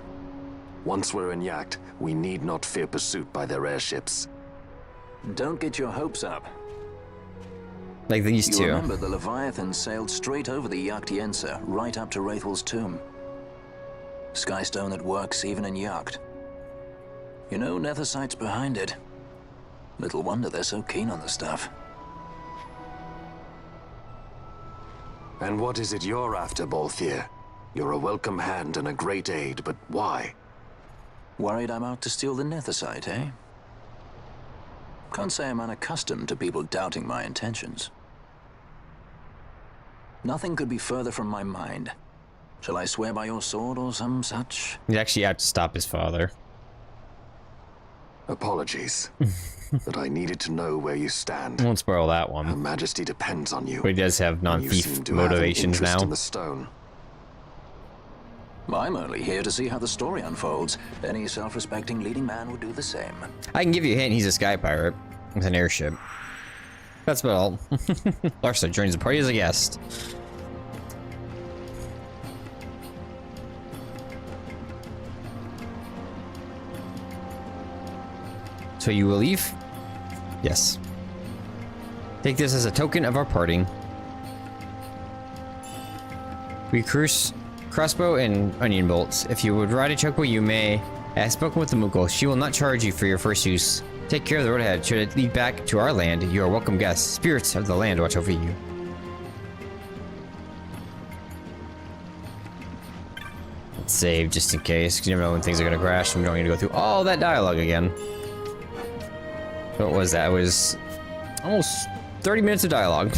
Once we're in Yacht, we need not fear pursuit by their airships. Don't get your hopes up. Like these You two. remember the Leviathan sailed straight over the Yacht Yensa, right up to Wraithel's tomb. Skystone that works even in Yacht. You know, Nethersight's behind it. Little wonder they're so keen on the stuff. And what is it you're after, Balthier? You're a welcome hand and a great aid, but why? Worried I'm out to steal the Nethersight, eh? Can't say I'm unaccustomed to people doubting my intentions. Nothing could be further from my mind. Shall I swear by your sword or some such? He's actually out to stop his father. Apologies. But I needed to know where you stand. I won't spoil that Her one. Majesty depends on you. But he does have and you seem non-thief to have an motivations interest now. in the stone. I'm only here to see how the story unfolds. Any self-respecting leading man would do the same. I can give you a hint, he's a sky pirate with an airship. That's about all. Larsa joins the party as a guest. So you will leave? Yes. Take this as a token of our parting. We crossbow and onion bolts. If you would ride a chocobo, you may. I have spoken with the Mukul. She will not charge you for your first use. Take care of the road ahead. Should it lead back to our land, you are welcome guests. Spirits of the land watch over you. Let's save just in case, because you never know when things are going to crash and we don't need to go through all that dialogue again. What was that? It was almost 30 minutes of dialogue.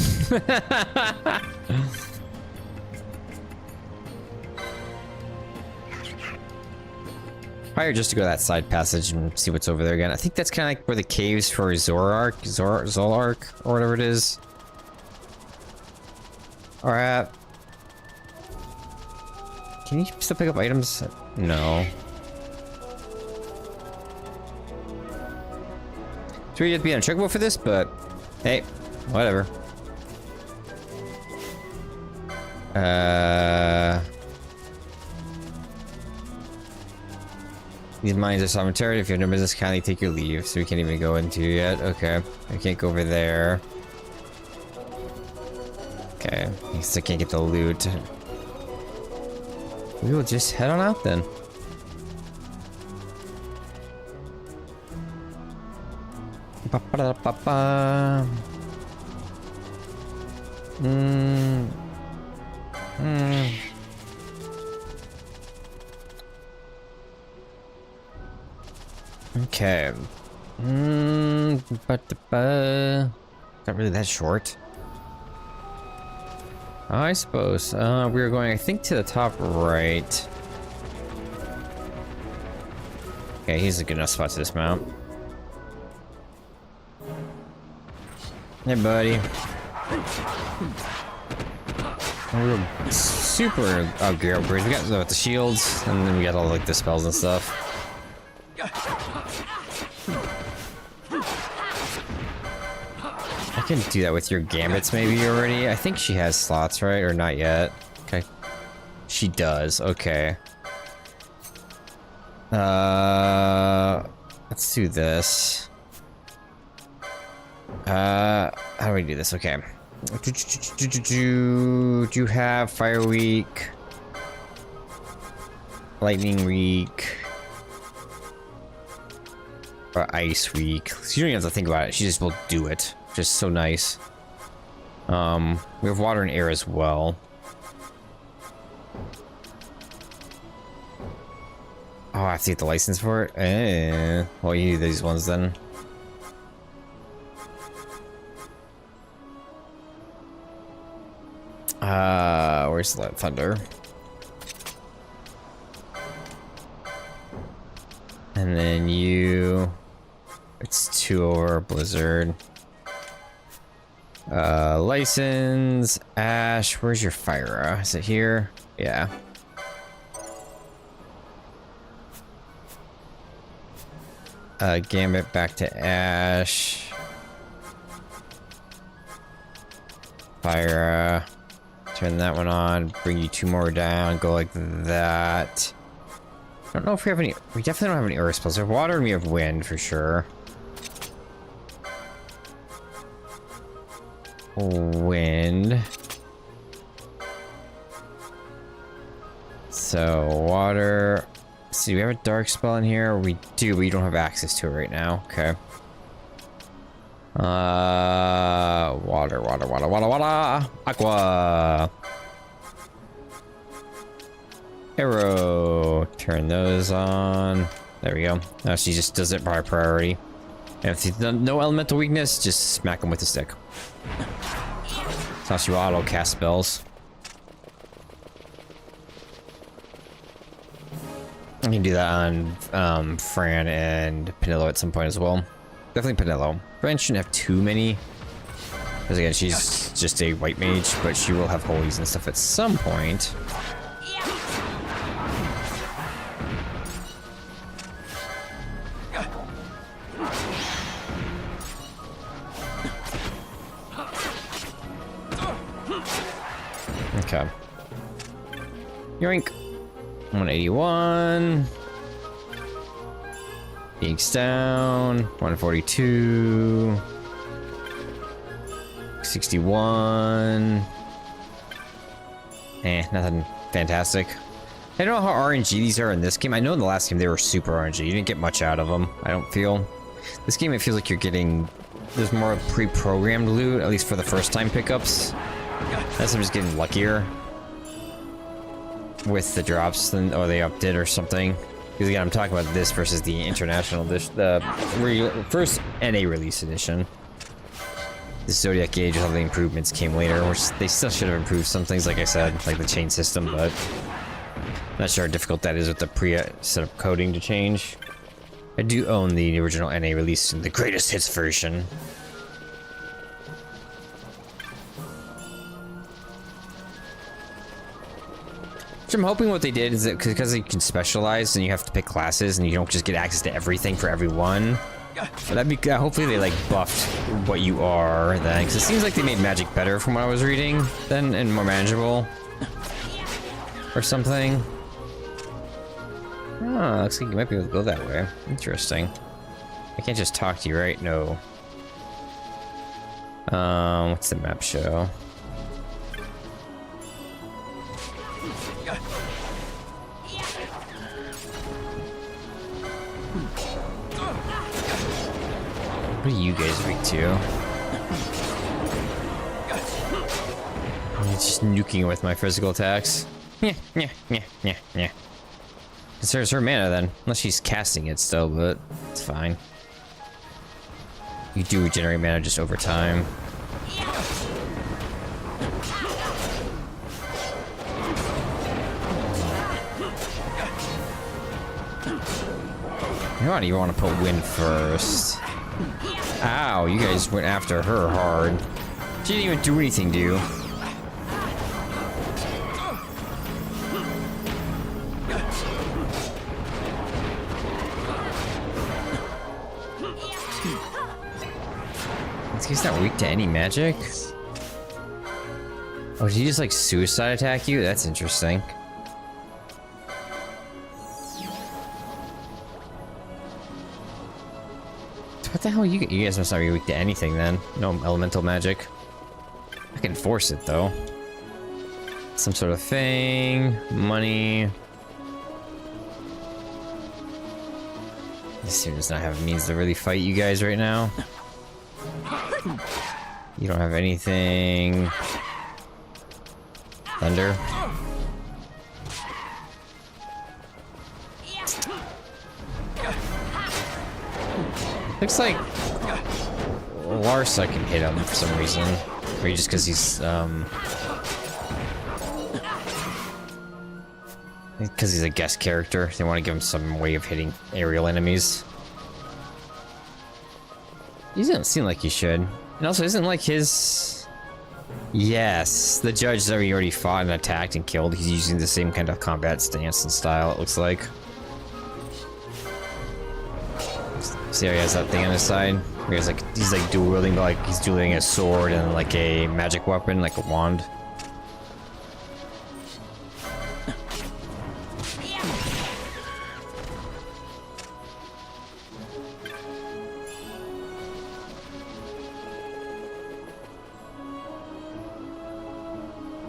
Probably just to go that side passage and see what's over there again. I think that's kind of like where the caves for Zolark, or whatever it is. Alright. Can you still pick up items? No. So you have to be on a chocobo for this, but hey, whatever. These mines are sovereign territory. If you have no business, kindly take your leave. So we can't even go into yet. Okay. I can't go over there. Okay. I guess I can't get the loot. We will just head on out then. Ba-ba-da-ba-ba. Okay. Not really that short. I suppose. We were going, I think, to the top right. Okay, he's a good enough spot to dismount. Hey, buddy. We're super gear upgrades. We got the shields, and then we got all like the spells and stuff. I can do that with your gambits maybe already. I think she has slots, right? Or not yet. Okay. She does. Okay. Let's do this. How do we do this? Okay. Do you have Fire Week? Lightning Week? Or Ice Week? So you don't even have to think about it. She just will do it. Just so nice. We have water and air as well. Oh, I have to get the license for it? Well, you do these ones then. Where's the thunder? And then you... It's 2 over blizzard. License, Ash, where's your fire? Is it here? Yeah. Gambit back to Ash. Fire, turn that one on, bring you 2 more down, go like that. I don't know if we have any, we definitely don't have any earth spells. We have water and we have wind for sure. Wind. So water. See, we have a dark spell in here. We do, but you don't have access to it right now. Okay. Water. Aqua. Arrow. Turn those on. There we go. Now she just does it by priority. And if there's no elemental weakness, just smack him with the stick. That's how she will auto cast spells. I can do that on Fran and Penillo at some point as well. Definitely Penillo. Fran shouldn't have too many. Because again, she's just a white mage, but she will have holies and stuff at some point. Okay. Yoink. 181. Inks down. 142. 61. Nothing fantastic. I don't know how RNG these are in this game. I know in the last game they were super RNG. You didn't get much out of them, I don't feel. This game, it feels like you're getting... There's more pre-programmed loot, at least for the first time pickups. Unless I'm just getting luckier with the drops, than, or they upped it or something. Because again, I'm talking about this versus the international, the first NA release edition. The Zodiac gauge with all the improvements came later, which they still should have improved some things, like I said, like the chain system, but I'm not sure how difficult that is with the pre-set up coding to change. I do own the original NA release in the greatest hits version. Which I'm hoping what they did is that because you can specialize and you have to pick classes and you don't just get access to everything for everyone. That'd be hopefully they like buffed what you are then, because it seems like they made magic better from what I was reading then and more manageable or something. Oh, looks like you might be able to go that way. Interesting. I can't just talk to you, right? No. What's the map show? What are you guys weak to? I'm just nuking with my physical attacks. Yeah. Considers her mana then, unless she's casting it still, but it's fine. You do regenerate mana just over time. You know what? You want to put Wind first. Ow, you guys went after her hard. She didn't even do anything to you. He's not weak to any magic? Oh, did he just like suicide attack you? That's interesting. What the hell? You guys must not be weak to anything then. No elemental magic. I can force it though. Some sort of thing. Money. This dude does not have a means to really fight you guys right now. You don't have anything. Thunder. Looks like Larsa can hit him for some reason. Maybe just because he's a guest character. They want to give him some way of hitting aerial enemies. He doesn't seem like he should. And also, isn't like his... Yes, the judge that he already fought and attacked and killed, he's using the same kind of combat stance and style, it looks like. See how he has that thing on his side? Where he's like dual wielding, but like he's dueling a sword and like a magic weapon, like a wand.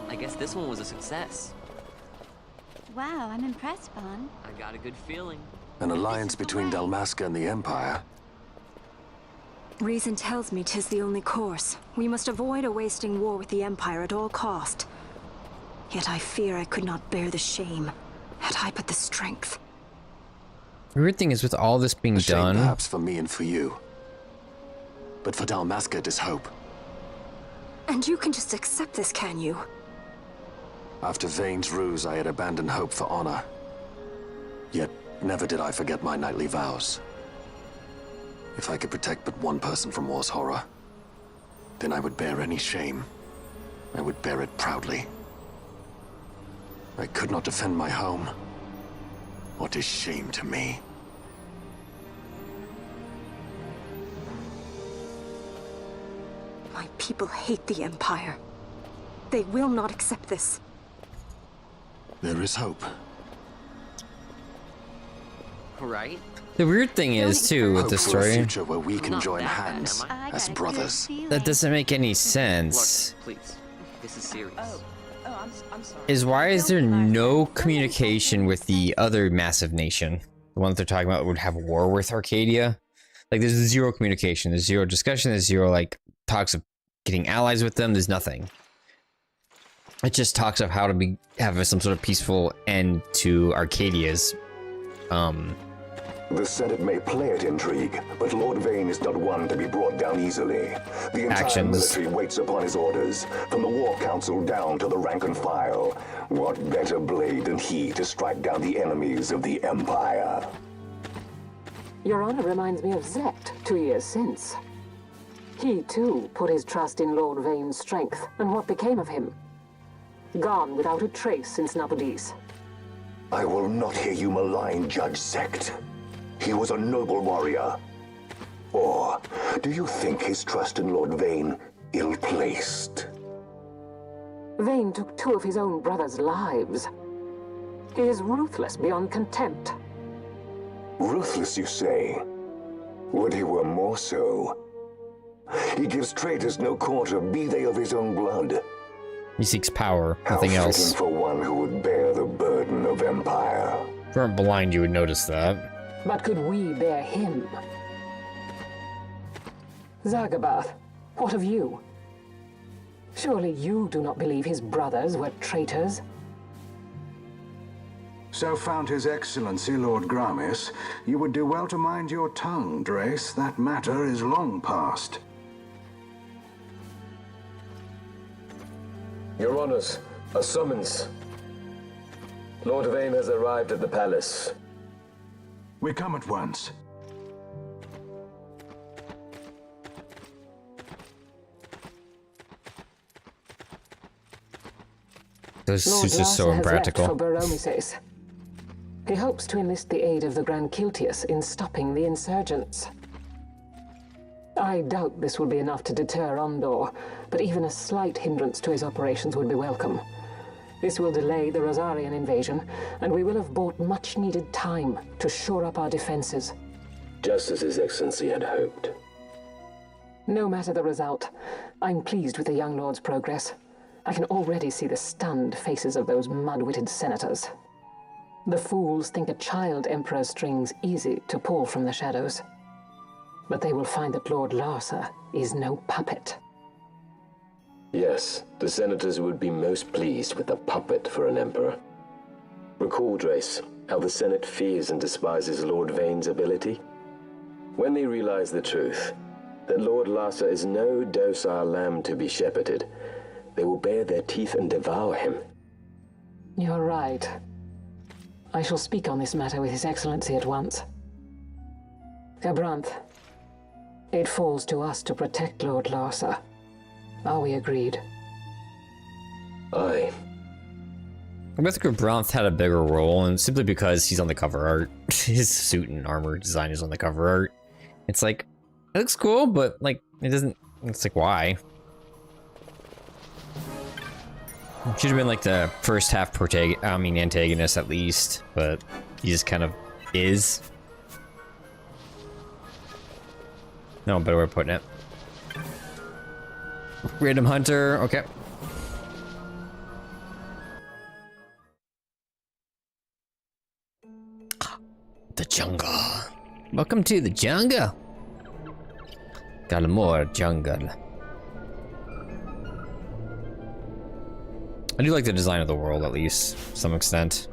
I guess this one was a success. Wow, I'm impressed, Vaughn. I got a good feeling. An alliance between Dalmasca and the Empire. Reason tells me 'tis the only course. We must avoid a wasting war with the Empire at all cost. Yet I fear I could not bear the shame, had I but the strength. The weird thing is with all this being A shame done... perhaps for me and for you. But for Dalmasca it is hope. And you can just accept this, can you? After Vane's ruse, I had abandoned hope for honor. Yet, never did I forget my knightly vows. If I could protect but one person from war's horror, then I would bear any shame. I would bear it proudly. I could not defend my home. What is shame to me? My people hate the Empire. They will not accept this. There is hope. Right? The weird thing is too with Hope the for a story, future where we can Not join that bad, hands am I? as brothers. that doesn't make any sense. Lord, please. This is serious. I'm sorry. Is why is there no communication with the other massive nation? The one that they're talking about would have war with Arcadia. Like there's zero communication, there's zero discussion, there's zero like talks of getting allies with them, there's nothing. It just talks of how to have some sort of peaceful end to Arcadia's The Senate may play at intrigue, but Lord Vane is not one to be brought down easily. The entire Actions. military waits upon his orders, from the War Council down to the rank and file. What better blade than he to strike down the enemies of the Empire? Your Honor reminds me of Zect 2 years since. He, too, put his trust in Lord Vane's strength, and what became of him? Gone without a trace since Nabudis. I will not hear you malign Judge Zect. He was a noble warrior. Or do you think his trust in Lord Vane ill-placed? Vane took 2 of his own brothers' lives. He is ruthless beyond contempt. Ruthless, you say? Would he were more so. He gives traitors no quarter, be they of his own blood. he seeks power, How nothing fitting else. for one who would bear the burden of empire. If you weren't blind, you would notice that. But could we bear him? Zagabath, what of you? Surely you do not believe his brothers were traitors? So found His Excellency Lord Gramis, you would do well to mind your tongue, Drace. That matter is long past. Your Honors, a summons. Lord Vane has arrived at the palace. We come at once. Those Lord suits are so Larsa has left impractical. for Baromises. He hopes to enlist the aid of the Grand Kiltius in stopping the insurgents. I doubt this will be enough to deter Ondor, but even a slight hindrance to his operations would be welcome. This will delay the Rosarian invasion, and we will have bought much-needed time to shore up our defenses. Just as His Excellency had hoped. No matter the result, I'm pleased with the young lord's progress. I can already see the stunned faces of those mud-witted senators. The fools think a child emperor's strings easy to pull from the shadows. But they will find that Lord Larsa is no puppet. Yes, the senators would be most pleased with a puppet for an emperor. Recall, Drace, how the Senate fears and despises Lord Vane's ability. When they realize the truth, that Lord Larsa is no docile lamb to be shepherded, they will bare their teeth and devour him. You're right. I shall speak on this matter with His Excellency at once. Gabranth, it falls to us to protect Lord Larsa. Are we agreed? Aye. I bet Gabranth had a bigger role, and simply because he's on the cover art. His suit and armor design is on the cover art. It's like, it looks cool, but like, it doesn't, it's like, why? Should have been like the first half antagonist at least, but he just kind of is. No better way of putting it. Random hunter, okay. The jungle. Welcome to the jungle. Got more jungle. I do like the design of the world, at least, to some extent.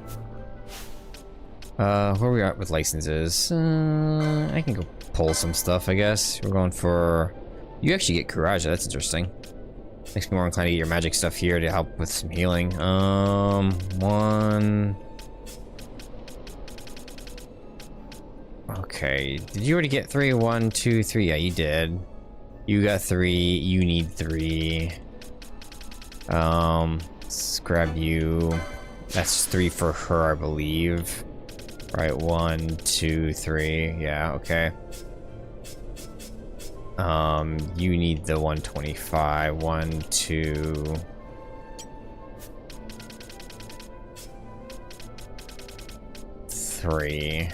Where are we at with licenses? I can go pull some stuff, I guess. We're going for... You actually get Courage, that's interesting. Makes me more inclined to get your magic stuff here to help with some healing. One... Okay, did you already get 3? 1, 2, 3, yeah, you did. You got 3, you need 3. Let's grab you. That's 3 for her, I believe. Right, 1, 2, 3. Yeah, okay. You need the 125. 1, 2. Three.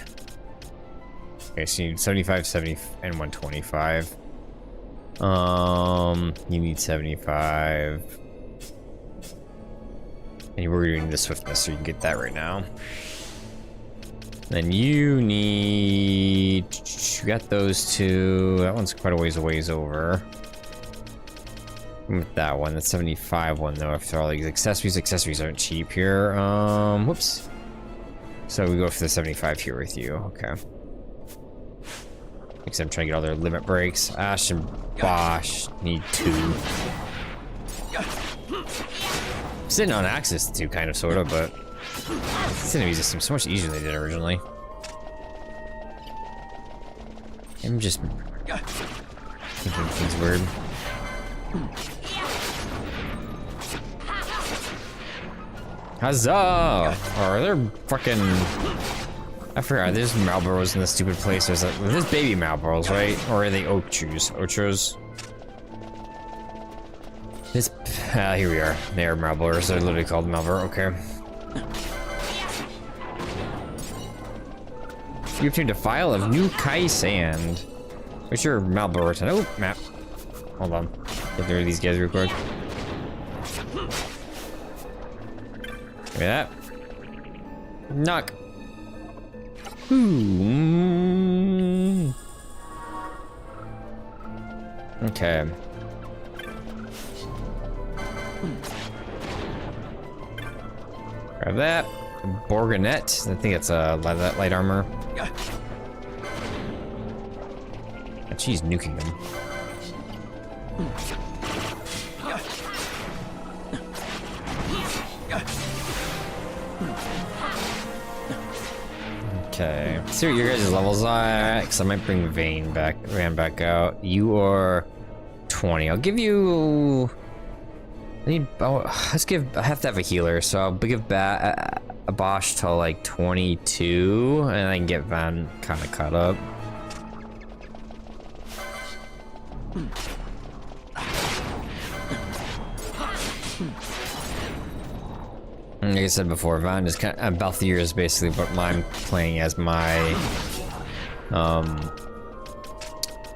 Okay, so you need 75, 70, and 125. You need 75. And we're doing the swiftness, so you can get that right now. Then you need... You got those two. That one's quite a ways over. With that one, the 75 one though, after all these accessories. Accessories aren't cheap here. Whoops. So we go for the 75 here with you. Okay. Because I'm trying to get all their limit breaks. Ash and Bosch need 2. Sitting on access to kind of, sort of, but this enemy system so much easier than they did originally. I'm just thinking things weird. Huzzah! Or they're fucking... I forgot, there's Malboros in this stupid place. There's baby Malboros, right? Or are they Ochos? Ochos? This... here we are. They are Malboros. They're literally called Malboro. Okay. You obtained a file of new Kai sand. What's your Malboro? Oh, map. Hold on. Get rid of these guys real quick. Give me that. Knock. Ooh. Okay. Grab that. Borgonet. I think it's light armor. And she's nuking them. Okay. Let's see what your guys' levels are, because I might bring Vayne back out. You are 20. I'll give you... I have to have a healer, so I'll give a Bosch to like 22, and I can get Van kind of caught up. Like I said before, Van is kind of Balthier is basically what I'm playing as my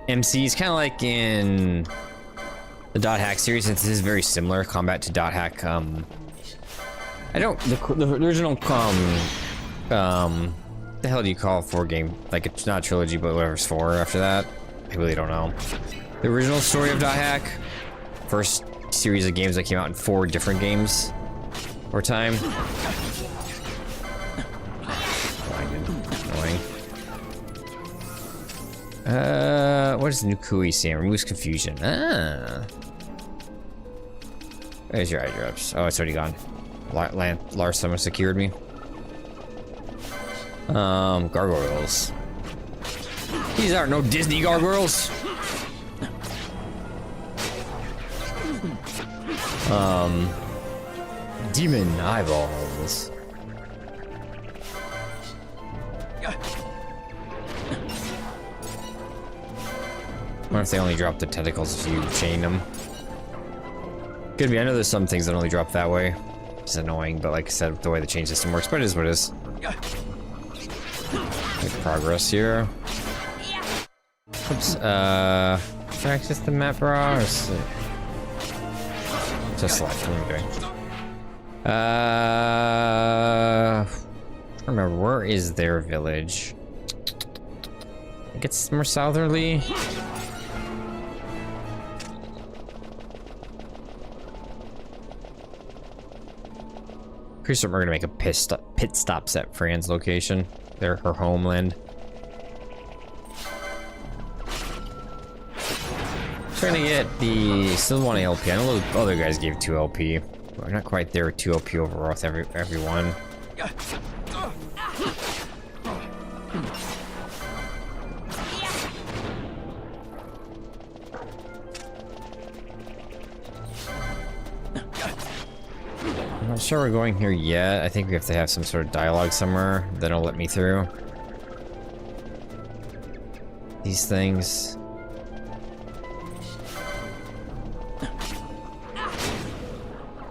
MC. It's kind of like in the Dot Hack series, since this is very similar combat to Dot Hack. The original the hell do you call 4 game? Like, it's not a trilogy, but whatever's 4 after that. I really don't know. The original story of Dot Hack, first series of games that came out in 4 different games over time. Annoying. What is the new Kui saying? Removes confusion. Ah. Where's your eye drops? Oh, it's already gone. Lars someone secured me. Gargoyles. These aren't no Disney gargoyles. Demon eyeballs. I wonder if they only drop the tentacles if you chain them. Could be. I know there's some things that only drop that way. It's annoying, but like I said, the way the chain system works, but it is what it is. Make progress here. Oops. Access the map, bro. Or just select. What am I doing? I don't remember, where is their village? I think it's more southerly. Pretty certain we're gonna make a pit stops at Fran's location. Her homeland. Trying to get the still 1 LP. I know the other guys gave 2 LP. We're not quite there with 2 LP overall with everyone. I'm not sure we're going here yet. I think we have to have some sort of dialogue somewhere that'll let me through these things.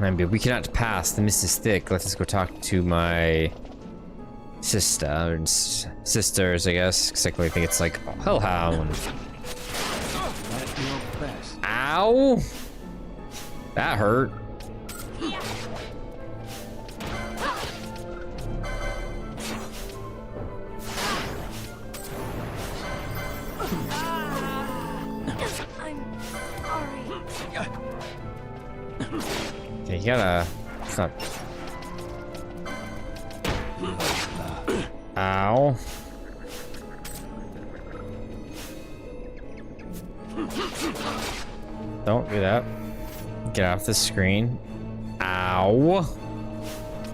Maybe we cannot pass. The mist is thick. Let's go talk to my sisters, I guess. Cause I think it's like hellhound. Ow! That hurt. Okay, you gotta. It's not. Ow. Don't do that. Get off the screen. Ow.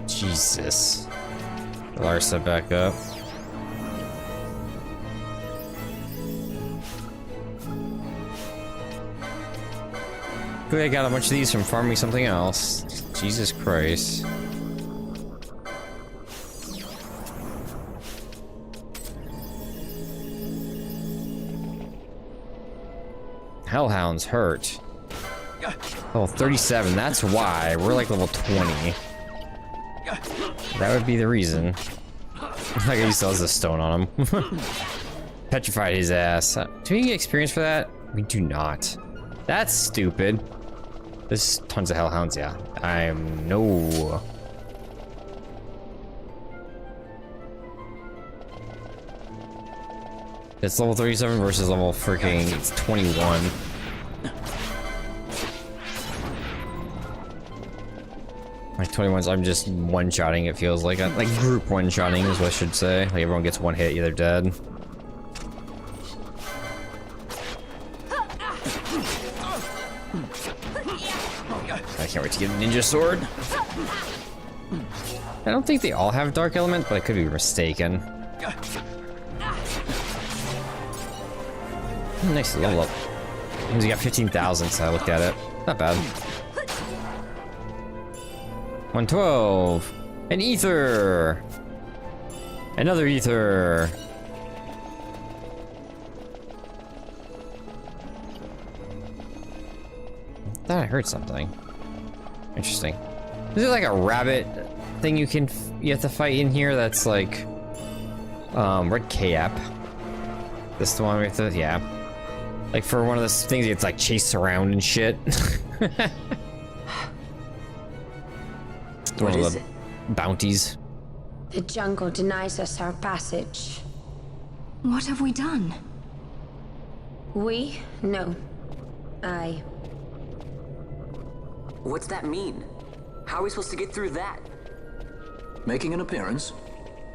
Jesus. Larsa back up. Good, I got a bunch of these from farming something else. Jesus Christ. Hellhounds hurt. Level 37, that's why. We're like level 20. That would be the reason. Like he still has a stone on him. Petrified his ass. Do we get experience for that? We do not. That's stupid. There's tons of hellhounds, yeah. I'm no. It's level 37 versus level freaking 21. Like 21's, I'm just one-shotting, it feels like. Like group one-shotting is what I should say. Like everyone gets one hit, either dead. I can't wait to get a ninja sword. I don't think they all have dark element, but I could be mistaken. Nice level up. He's got 15,000, so I looked at it. Not bad. 112. An ether. Another ether. I thought I heard something. Interesting. Is there like a rabbit thing you have to fight in here that's like red K-App? This the one we have to, yeah. Like for one of those things it's like chased around and shit. One of the bounties. The jungle denies us our passage. What have we done? We? No. I. What's that mean? How are we supposed to get through that? Making an appearance?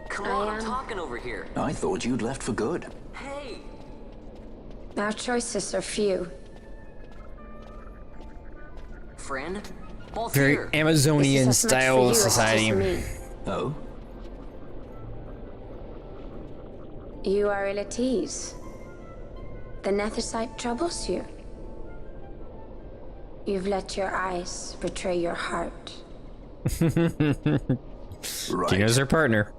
Come on, I'm talking over here. I thought you'd left for good. Hey! Our choices are few. Friend? Both Very here. Amazonian style society. Oh? You are ill at ease. The Nethersite troubles you. You've let your eyes betray your heart. Right. Tina's her partner.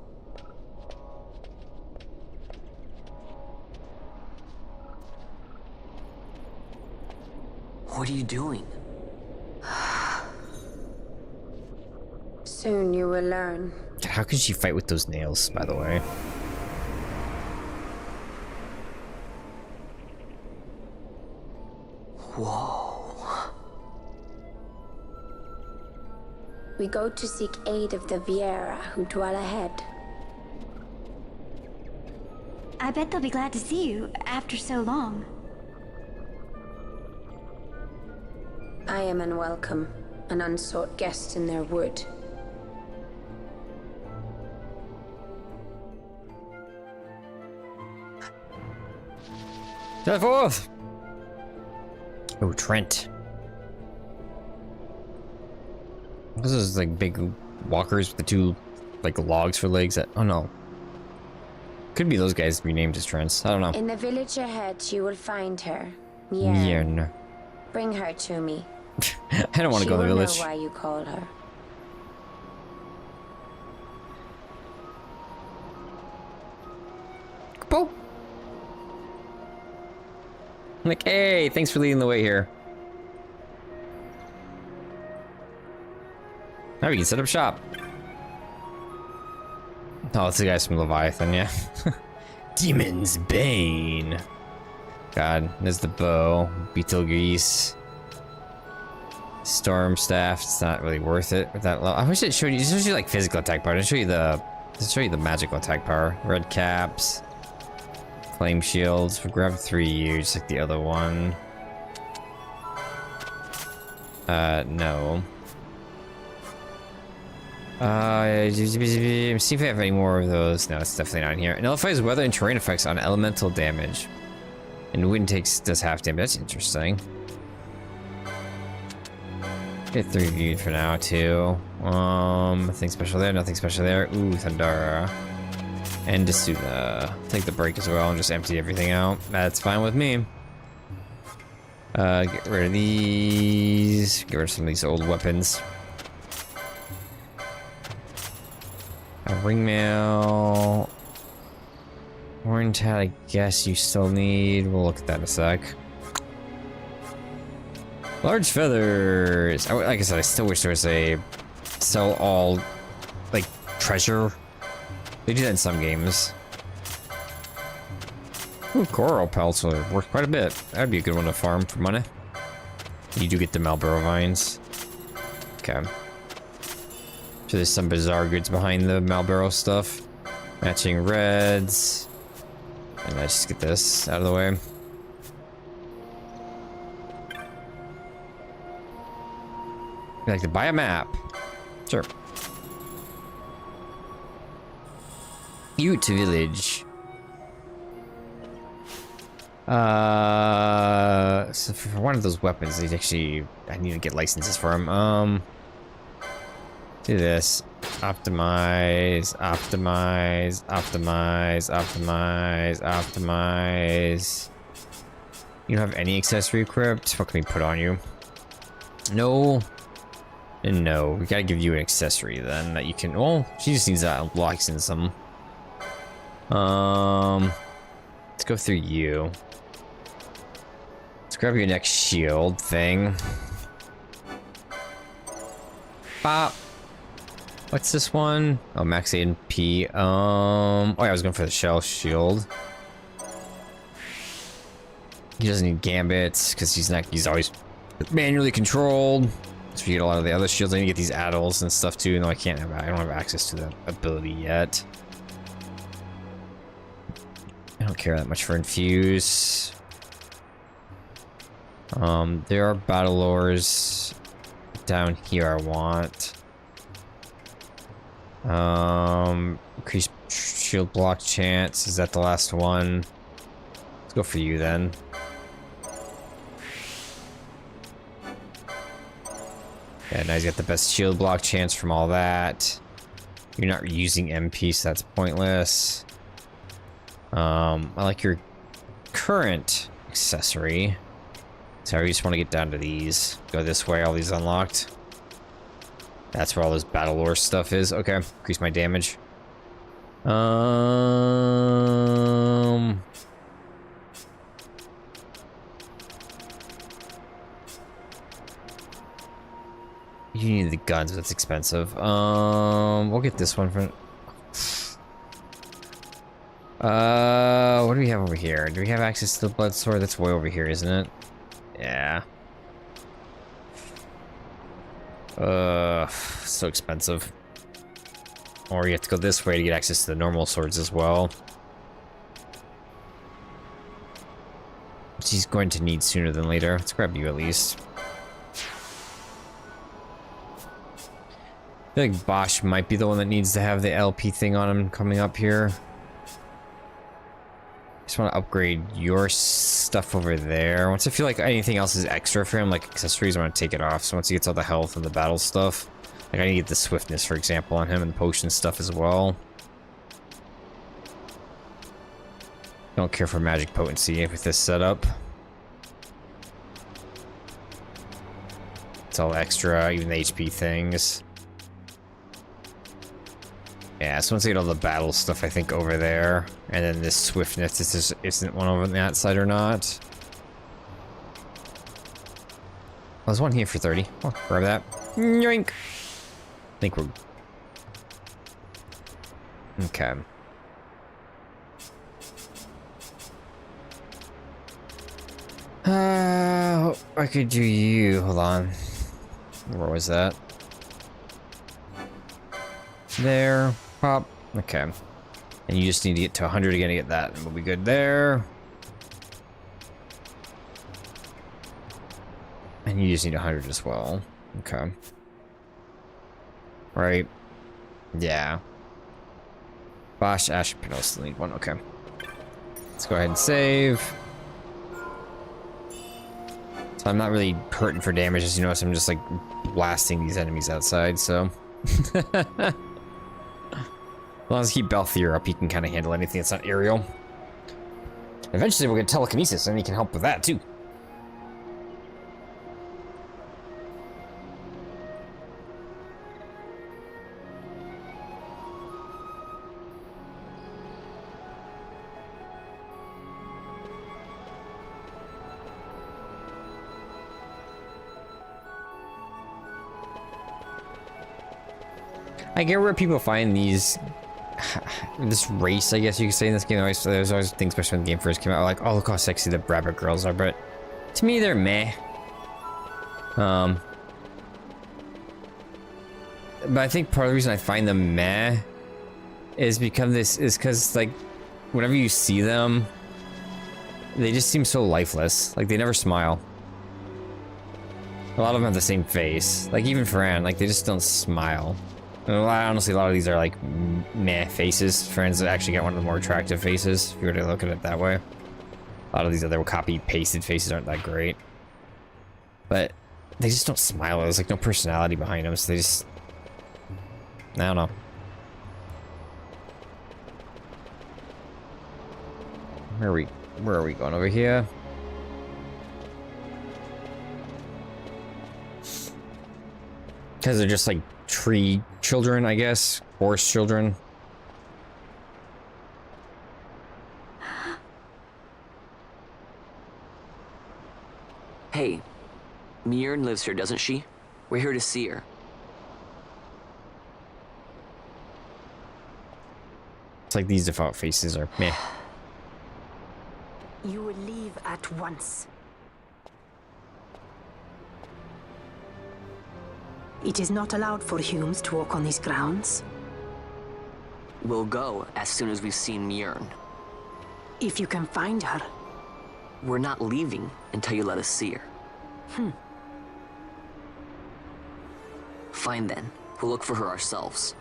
What are you doing? Soon you will learn. How could she fight with those nails, by the way? Whoa. We go to seek aid of the Viera who dwell ahead. I bet they'll be glad to see you after so long. I am unwelcome, an unsought guest in their wood. Set forth! Oh, Trent. This is like big walkers with the two like logs for legs. Oh no. Could be those guys renamed as Trents. I don't know. In the village ahead, you will find her. Yeah. No. Bring her to me. I don't want to go to the village. She will know why you call her. Boop. Like, hey, thanks for leading the way here. Now we can set up shop. Oh, it's the guys from Leviathan, yeah. Demon's Bane. God, there's the bow. Betelgeuse. Storm staff. It's not really worth it with that level. I wish it showed you. It shows you like physical attack power. It show you the magical attack power. Red caps. Flame shields. We'll grab 3 just like the other one. No. See if I have any more of those. No, it's definitely not in here. It nullifies weather and terrain effects on elemental damage. And wind does half damage. That's interesting. Get 3 viewed for now, too. Nothing special there, nothing special there. Ooh, Thundara. And Dasuda. Take the break as well and just empty everything out. That's fine with me. Get rid of these. Get rid of some of these old weapons. A ringmail. Horn tat, I guess you still need. We'll look at that in a sec. Large feathers. Like I said, I still wish there was a sell all, like, treasure. They do that in some games. Ooh, coral pelts are worth quite a bit. That'd be a good one to farm for money. You do get the Malboro vines. Okay. So there's some bizarre goods behind the Malboro stuff. Matching reds. And let's just get this out of the way. You'd like to buy a map? Sure. Ute Village. So for one of those weapons, I need to get licenses for them. Do this. Optimize, optimize, optimize, optimize, optimize. You don't have any accessory equipped? What can we put on you? No. And no. We gotta give you an accessory then that you can. Well, she just needs that unlocks in some. Let's go through you. Let's grab your next shield thing. Bop. What's this one? Oh, max AMP. Oh yeah, I was going for the shell shield. He doesn't need gambits because he's always manually controlled. So you get a lot of the other shields. I need to get these addles and stuff too. No, I don't have access to that ability yet. I don't care that much for infuse. There are battle lores down here I want. Increase shield block chance. Is that the last one? Let's go for you then. Yeah, now he's got the best shield block chance from all that. You're not using MP, so that's pointless. I like your current accessory. So I just want to get down to these. Go this way, all these unlocked. That's where all this battle lore stuff is. Okay, increase my damage. You need the guns, that's expensive. We'll get this one for. What do we have over here? Do we have access to the blood sword? That's way over here, isn't it? Yeah. So expensive. Or you have to go this way to get access to the normal swords as well. Which he's going to need sooner than later. Let's grab you at least. I feel like Bosch might be the one that needs to have the LP thing on him coming up here. Just want to upgrade your stuff over there. Once I feel like anything else is extra for him, like accessories, I want to take it off. So once he gets all the health and the battle stuff, like I need to get the swiftness, for example, on him and the potion stuff as well. Don't care for magic potency with this setup. It's all extra, even the HP things. Yeah, so once I get all the battle stuff, I think, over there, and then this swiftness, this isn't one over on that side or not. Oh, there's one here for 30. Oh, grab that. Yoink! I think we're... Okay. I could do you. Hold on. Where was that? There. Pop. Okay. And you just need to get to 100 again to get that. And we'll be good there. And you just need 100 as well. Okay. Right. Yeah. Bosch, Ash, and Pinot still need one. Okay. Let's go ahead and save. So I'm not really hurting for damage, as you notice. I'm just like blasting these enemies outside, so. As long as I keep Balthier up, he can kind of handle anything that's not aerial. Eventually we'll get telekinesis, and he can help with that too. I get where people find these, this race, I guess you could say, in this game. There's always things, especially when the game first came out, like, oh, look how sexy the rabbit girls are, but to me, they're meh. But I think part of the reason I find them meh is because, like, whenever you see them, they just seem so lifeless. Like, they never smile. A lot of them have the same face. Like, even Fran, like, they just don't smile. Honestly, a lot of these are like meh faces. Friends actually got one of the more attractive faces, if you were to look at it that way. A lot of these other copy-pasted faces aren't that great. But they just don't smile. There's like no personality behind them, so they just... I don't know. Where are we going over here? Because they're just like tree children, I guess. Forest children. Hey, Mjorn lives here, doesn't she? We're here to see her. It's like these default faces are meh. You will leave at once. It is not allowed for humans to walk on these grounds. We'll go as soon as we've seen Mjorn. If you can find her. We're not leaving until you let us see her. Fine then. We'll look for her ourselves.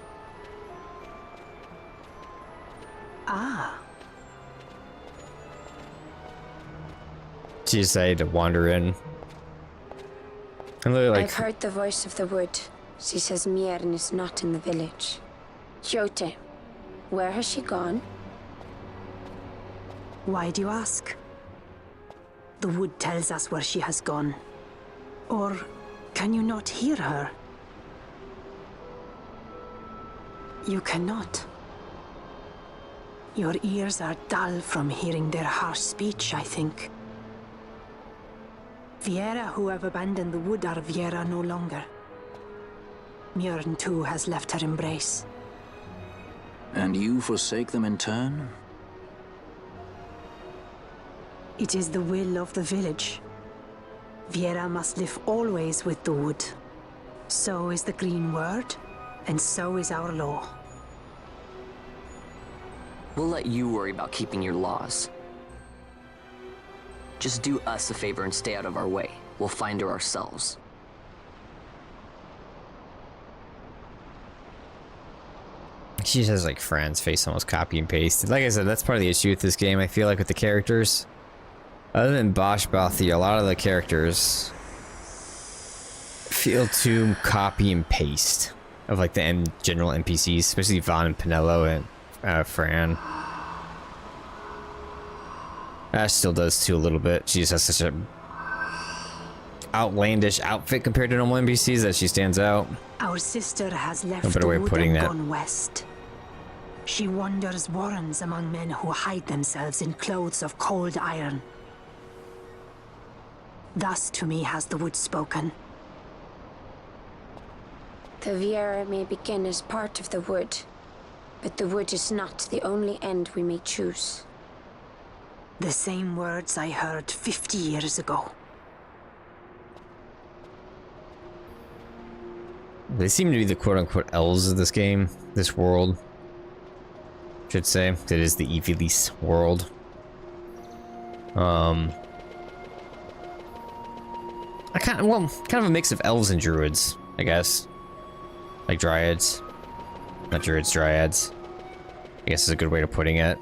Ah. She decided to wander in. And like, I've heard the voice of the wood. She says Mjorn is not in the village. Jote, where has she gone? Why do you ask? The wood tells us where she has gone. Or can you not hear her? You cannot. Your ears are dull from hearing their harsh speech, I think. Viera, who have abandoned the wood, are Viera no longer. Mjorn, too, has left her embrace. And you forsake them in turn? It is the will of the village. Viera must live always with the wood. So is the green word, and so is our law. We'll let you worry about keeping your laws. Just do us a favor and stay out of our way. We'll find her ourselves. She just has like Fran's face almost copy and pasted. Like I said, that's part of the issue with this game, I feel like, with the characters. Other than Bosch Balthier, a lot of the characters feel too copy and paste of like the general NPCs, especially Vaughn and Pinello and Fran. Ash still does too a little bit. She just has such a outlandish outfit compared to normal NPCs that she stands out. Our sister has left No better way of putting that. gone west. She wanders warrens among men who hide themselves in clothes of cold iron. Thus to me has the wood spoken. The Viera may begin as part of the wood, But the wood is not the only end we may choose. The same words I heard 50 years ago. They seem to be the quote-unquote elves of this game, this world. Should say that is the Evilis world. I kind of a mix of elves and druids, I guess. Like dryads. Not druids, dryads. I guess is a good way of putting it.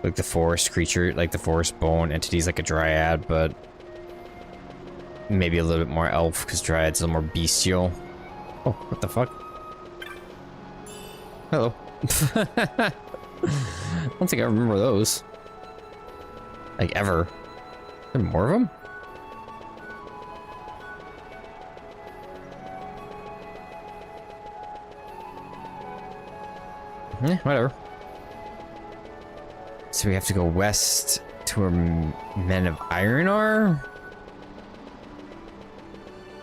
Like the forest creature, like the forest bone entities, like a dryad, but maybe a little bit more elf, because dryad's a little more bestial. Oh, what the fuck? Hello. I don't think I remember those. Like, ever. Are there more of them? Whatever. So we have to go west to where Men of Iron are?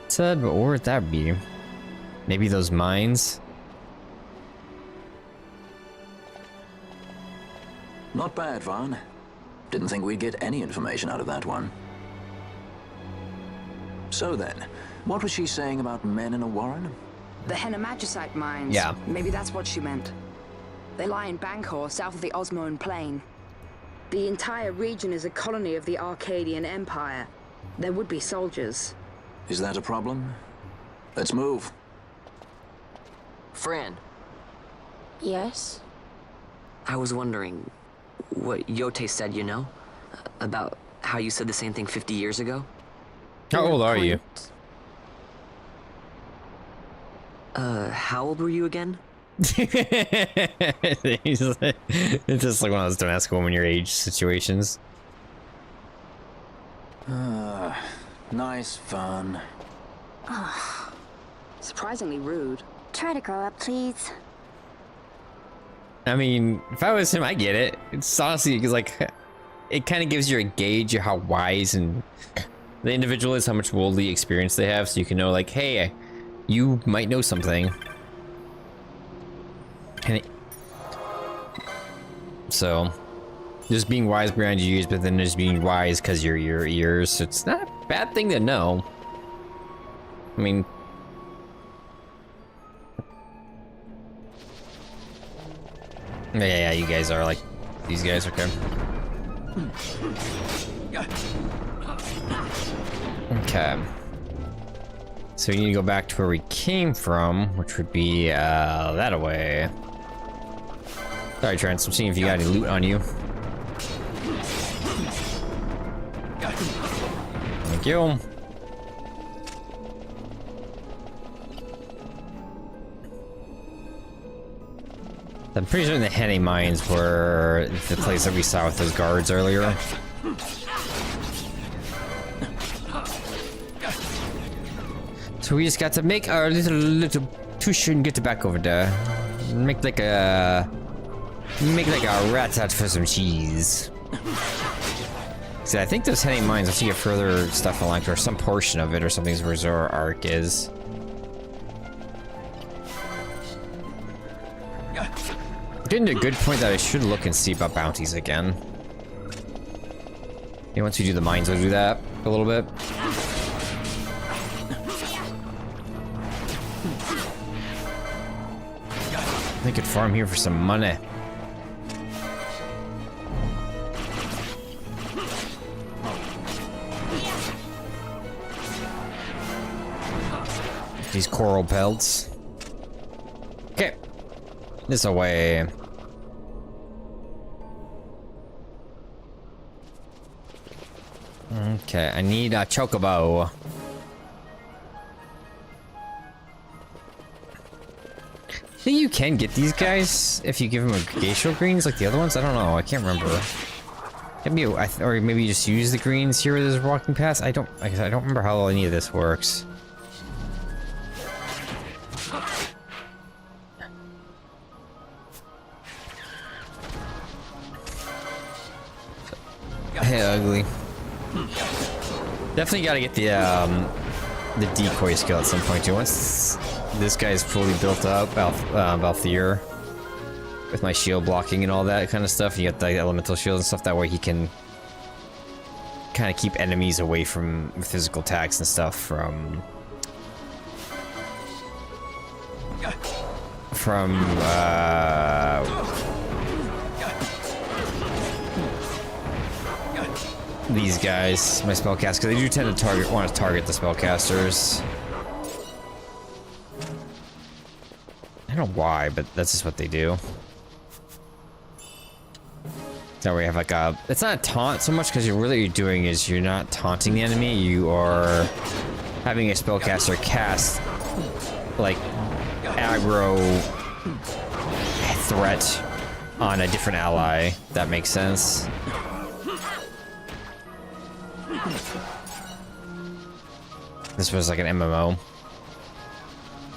Said, but where would that be? Maybe those mines? Not bad, Vaughn. Didn't think we'd get any information out of that one. So then, what was she saying about men in a warren? The Henna-Magicite mines. Yeah. Maybe that's what she meant. They lie in Bangkor, south of the Osmoan Plain. The entire region is a colony of the Arcadian Empire. There would be soldiers. Is that a problem? Let's move. Fran, Yes? I was wondering what Yote said, you know? About how you said the same thing 50 years ago? How old are you? How old were you again? It's just like one of those don't ask a woman your age situations. Nice fun. Surprisingly rude. Try to grow up, please. I mean, if I was him, I get it. It's honestly, because like, it kind of gives you a gauge of how wise and the individual is, how much worldly experience they have, so you can know, like, hey, you might know something. And so, just being wise behind your ears, but then just being wise because you're your ears. So it's not a bad thing to know. I mean, yeah, you guys are like these guys, okay? Okay. So we need to go back to where we came from, which would be that away. Sorry, Trent, I'm seeing if you got any loot on you. Thank you. I'm pretty sure the Henny mines were the place that we saw with those guards earlier. So we just got to make our little tush and get back over there. Make like a rat out for some cheese. See, I think those Henny mines, once you get further stuff along, or some portion of it, or something's where Zora Arc is. Getting to a good point that I should look and see about bounties again. Yeah, once we do the mines, we'll do that a little bit. I could farm here for some money. These coral pelts. Okay. This away. Okay, I need a chocobo. I think you can get these guys if you give them a glacial greens like the other ones. I don't know. I can't remember. Maybe, or maybe you just use the greens here as walking past. I don't remember how any of this works. Hey, ugly. Definitely got to get the decoy skill at some point too. Once this guy's fully built up, Balthier. with my shield blocking and all that kind of stuff. You got the elemental shield and stuff. That way he can kind of keep enemies away from physical attacks and stuff from these guys, my spellcasters, because they do tend to want to target the spellcasters. I don't know why, but that's just what they do. That way you have like a... It's not a taunt so much, because you're doing is you're not taunting the enemy, you are having a spellcaster cast like aggro threat on a different ally. That makes sense. This was like an MMO.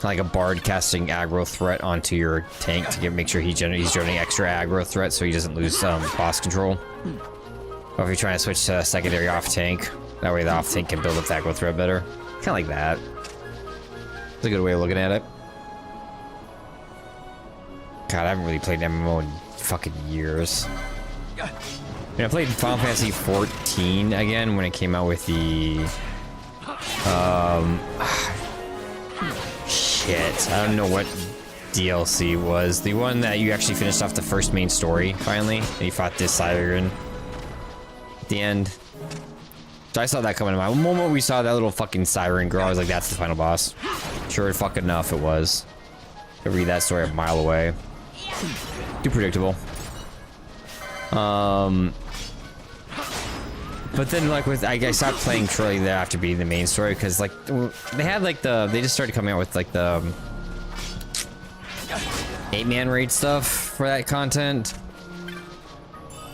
Like a bard casting aggro threat onto your tank to make sure he's generating extra aggro threat so he doesn't lose boss control. Or if you're trying to switch to a secondary off tank, that way the off tank can build up the aggro threat better. Kind of like that. It's a good way of looking at it. God, I haven't really played an MMO in fucking years. I mean, I played Final Fantasy 14 again when it came out with the... shit, I don't know what DLC was. The one that you actually finished off the first main story, finally. And you fought this Siren at the end. So I saw that coming in my... The moment we saw that little fucking Siren girl, I was like, that's the final boss. Sure fucking enough, it was. I could read that story a mile away. Too predictable. But then, like, I stopped playing shortly thereafter being the main story, because, like, they had, like, they just started coming out with, like, the 8-man raid stuff for that content.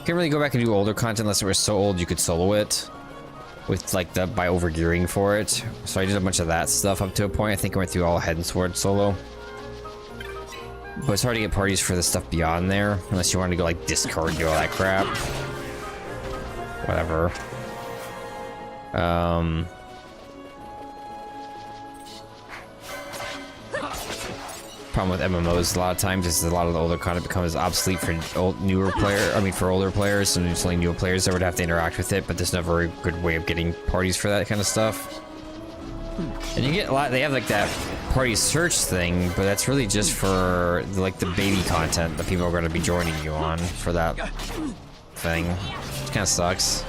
Can't really go back and do older content unless it was so old you could solo it with, like, by overgearing for it. So I did a bunch of that stuff up to a point. I think I went through all Head and Sword solo. But it's hard to get parties for the stuff beyond there, unless you want to go, like, Discord and do all that crap. Whatever. Problem with MMOs a lot of times is a lot of the older content becomes obsolete for for older players, and it's only newer players that would have to interact with it, but there's never a good way of getting parties for that kind of stuff. And you get a lot, they have like that party search thing, but that's really just for like the baby content that people are going to be joining you on for that thing. Which kind of sucks.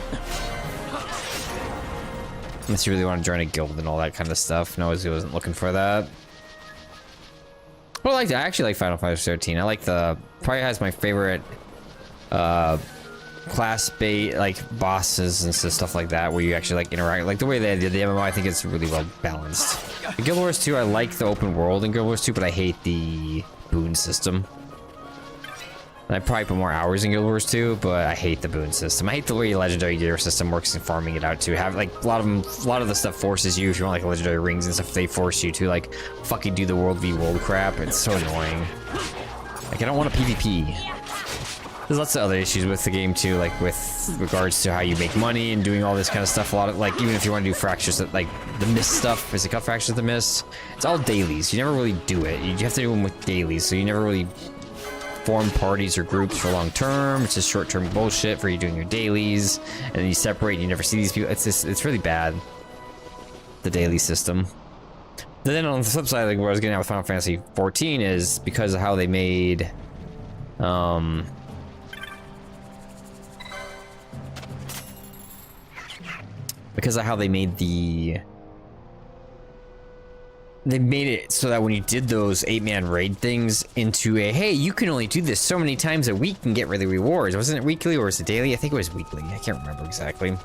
Unless you really want to join a guild and all that kind of stuff. No, I wasn't looking for that. Well, I actually like Final Fantasy 13. I like probably has my favorite class bait, like bosses and stuff like that, where you actually like interact. Like the way they did the MMO, I think it's really well balanced. In Guild Wars 2, I like the open world in Guild Wars 2, but I hate the boon system. And I probably put more hours in Guild Wars 2, but I hate the boon system. I hate the way legendary gear system works in farming it out too. Have like a lot of the stuff forces you, if you want like legendary rings and stuff, they force you to like fucking do the world v world crap. It's so annoying. Like I don't want a PvP. There's lots of other issues with the game too, like with regards to how you make money and doing all this kind of stuff. A lot of like, even if you want to do fractures, like the mist stuff, is it called fractures of the mist? It's all dailies. You never really do it. You have to do them with dailies, so you never really form parties or groups for long term. It's just short term bullshit for you doing your dailies, and then you separate and you never see these people. It's really bad, the daily system. But then on the flip side, like what I was getting at with Final Fantasy 14 is because of how they made they made it so that when you did those 8-man raid things into a, hey, you can only do this so many times a week and get really rewards. Wasn't it weekly or was it daily? I think it was weekly. I can't remember exactly.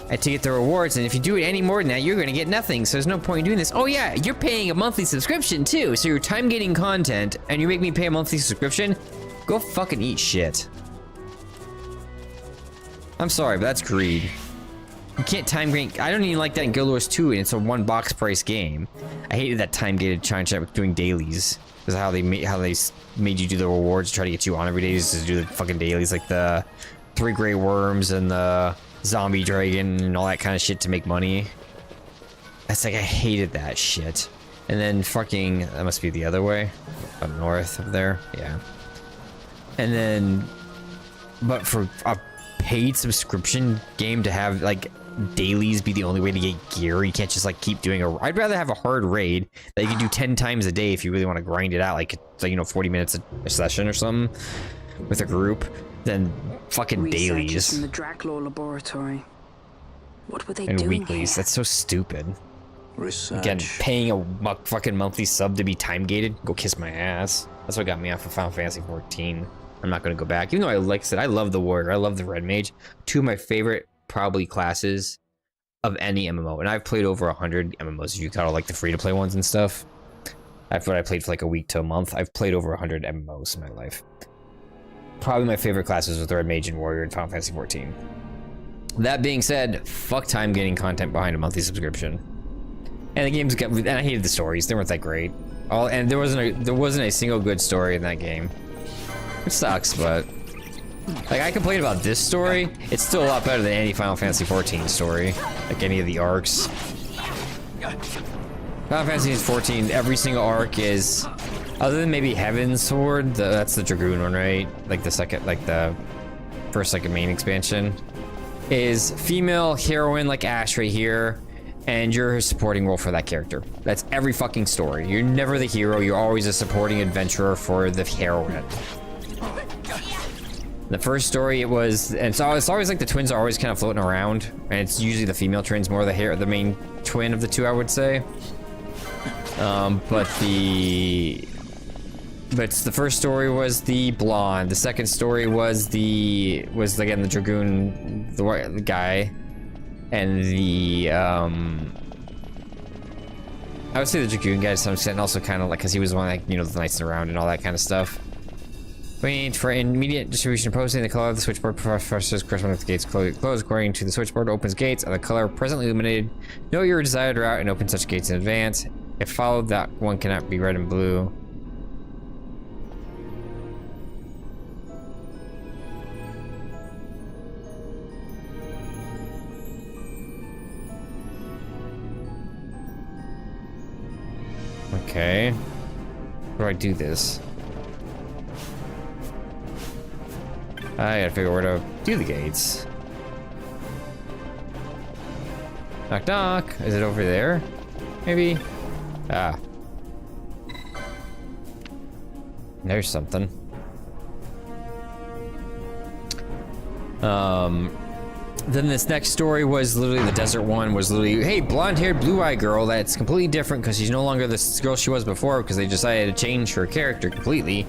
To get the rewards, and if you do it any more than that, you're gonna get nothing, so there's no point in doing this. Oh yeah, you're paying a monthly subscription too, so you're time-gating content, and you make me pay a monthly subscription? Go fucking eat shit. I'm sorry, but that's greed. You can't time-gate. I don't even like that in Guild Wars 2, and it's a one-box price game. I hated that time-gated challenge with doing dailies. Because how they made you do the rewards, try to get you on every day, just to do the fucking dailies, like the 3 Grey Worms and the Zombie Dragon and all that kind of shit to make money. That's like, I hated that shit. And then fucking, that must be the other way, up north, up there, yeah. And then, but for a paid subscription game to have like dailies be the only way to get gear, you can't just like keep doing I'd rather have a hard raid that you can do 10 times a day if you really want to grind it out, like 40 minutes a session or something with a group, than fucking dailies. In the Draclaw laboratory. What were they and doing weeklies. here? That's so stupid. Research. Again, paying a fucking monthly sub to be time gated. Go kiss my ass. That's what got me off of Final Fantasy 14. I'm not going to go back. Even though like I said, I love the warrior. I love the red mage. Two of my favorite probably classes of any MMO. And I've played over 100 MMOs. If you count all like the free to play ones and stuff. I played for like a week to a month. I've played over 100 MMOs in my life. Probably my favorite classes was the red mage and warrior in Final Fantasy 14. That being said, fuck time getting content behind a monthly subscription. And the games got, and I hated the stories. They weren't that great. And there wasn't a single good story in that game. It sucks, but like I complain about this story, it's still a lot better than any Final Fantasy 14 story. Like any of the arcs. Final Fantasy 14, every single arc is, other than maybe Heaven's Sword, that's the Dragoon one, right? Like the second, like the first, like a main expansion, is female heroine like Ash right here, and you're a supporting role for that character. That's every fucking story. You're never the hero, you're always a supporting adventurer for the heroine. The first story, it was, and so it's always like the twins are always kind of floating around, and it's usually the female twins more the main twin of the two, I would say. But the first story was the blonde. The second story was again the Dragoon, the guy, and the I would say the Dragoon guy to some extent, and also kind of like because he was the one like the knights around and all that kind of stuff. Wait for immediate distribution posting. The color of the switchboard professors corresponding with the gates closed according to the switchboard opens gates and the color presently illuminated. Know your desired route and open such gates in advance. If followed, that one cannot be red and blue. Okay. How do I do this? I gotta figure out where to do the gates. Knock knock. Is it over there? Maybe? Ah. There's something. Then this next story was literally the desert one, was literally, hey, blonde-haired, blue-eyed girl that's completely different because she's no longer the girl she was before because they decided to change her character completely.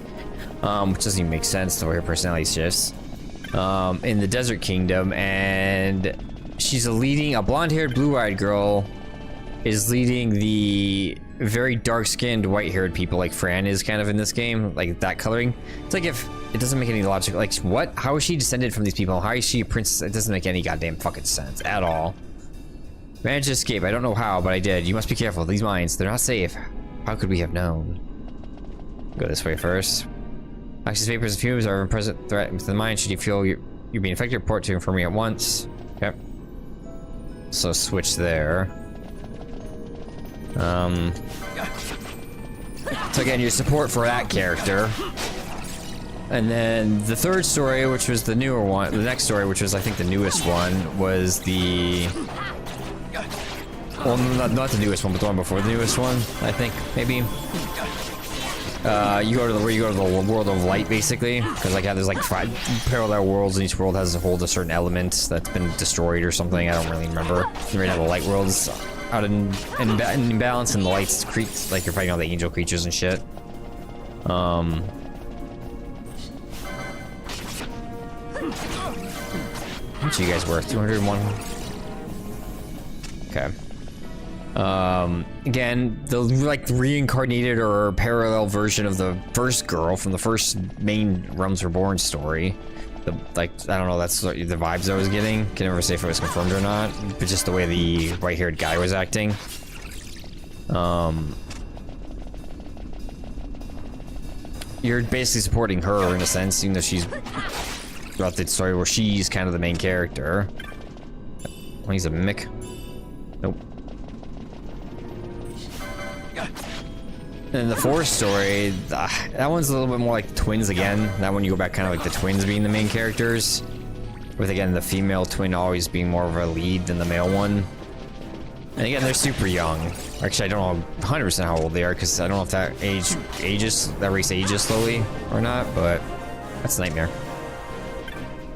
Which doesn't even make sense the way her personality shifts. In the Desert Kingdom, and she's a blonde-haired, blue-eyed girl is leading the very dark-skinned, white-haired people like Fran is kind of in this game, like that coloring. It's like if it doesn't make any logical, like what? How is she descended from these people? How is she a princess? It doesn't make any goddamn fucking sense at all. Managed to escape. I don't know how, but I did. You must be careful. These mines, they're not safe. How could we have known? Go this way first. Oxys vapors and fumes are a present threat to the mine. Should you feel you're being infected, report to infirmary at once. Okay. So switch there. So again, your support for that character. And then the third story, which was the newer one, the next story, which was I think the newest one, was the... Well, not the newest one, but the one before the newest one, I think, maybe. You go to the world of light, basically, because like there's like 5 parallel worlds, and each world has a certain element that's been destroyed or something. I don't really remember. Right now, the light world's out in balance, and the lights like you're fighting all the angel creatures and shit. How much are you guys worth? 201. Okay. Again, the like reincarnated or parallel version of the first girl from the first main Realms Reborn story. I don't know, that's the vibes I was getting. Can never say if it was confirmed or not, but just the way the white-haired guy was acting. You're basically supporting her in a sense, even though she's throughout the story where she's kind of the main character. Oh, he's a mick. Nope. And the fourth story, that one's a little bit more like twins again. That one you go back kind of like the twins being the main characters. With again, the female twin always being more of a lead than the male one. And again, they're super young. Actually, I don't know 100% how old they are because I don't know if that that race ages slowly or not, but that's a nightmare.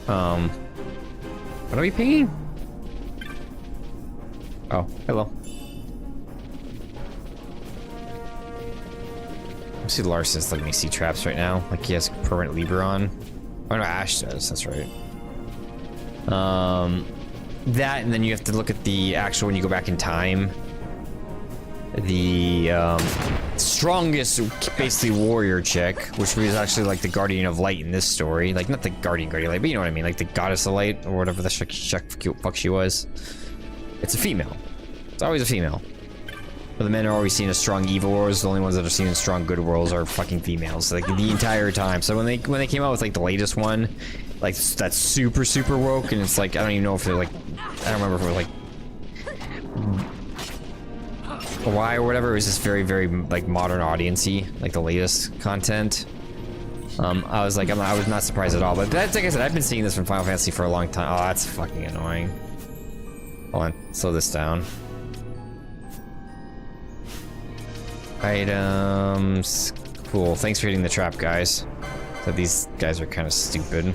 What are we pinging? Oh, hello. See, Larson's letting me see traps right now. Like he has permanent Libra on. Oh no, Ash does. That's right. That, and then you have to look at the actual when you go back in time. The strongest, basically warrior chick, which was actually like the Guardian of Light in this story. Like not the Guardian of Light, but you know what I mean, like the Goddess of Light or whatever the fuck she was. It's a female. It's always a female. But the men are always seen as strong evil worlds. The only ones that are seen as strong good worlds are fucking females, like the entire time. So when they came out with like the latest one, like that's super woke, and it's like I don't even know if they're like I don't remember if it was like why or whatever. It was just very like modern audience-y, like the latest content. I was like I was not surprised at all. But that's like I said, I've been seeing this from Final Fantasy for a long time. Oh, that's fucking annoying. Hold on, slow this down. Items. Cool. Thanks for hitting the trap, guys. So these guys are kind of stupid.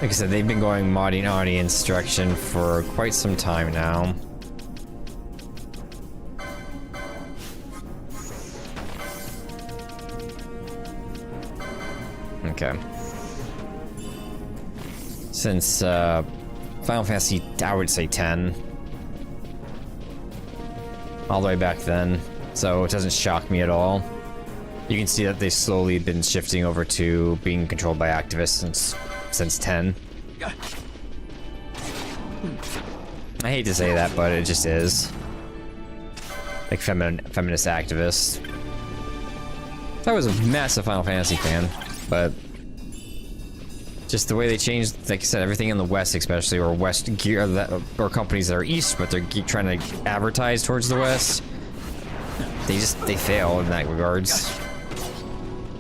Like I said, they've been going modding audience direction for quite some time now. Okay. Since Final Fantasy, I would say 10. All the way back then, so it doesn't shock me at all. You can see that they've slowly been shifting over to being controlled by activists since 10. I hate to say that, but it just is. Like feminist activists. I was a massive Final Fantasy fan, but just the way they changed, like I said, everything in the West, especially, or West gear, or companies that are East, but they're trying to advertise towards the West. They fail in that regards.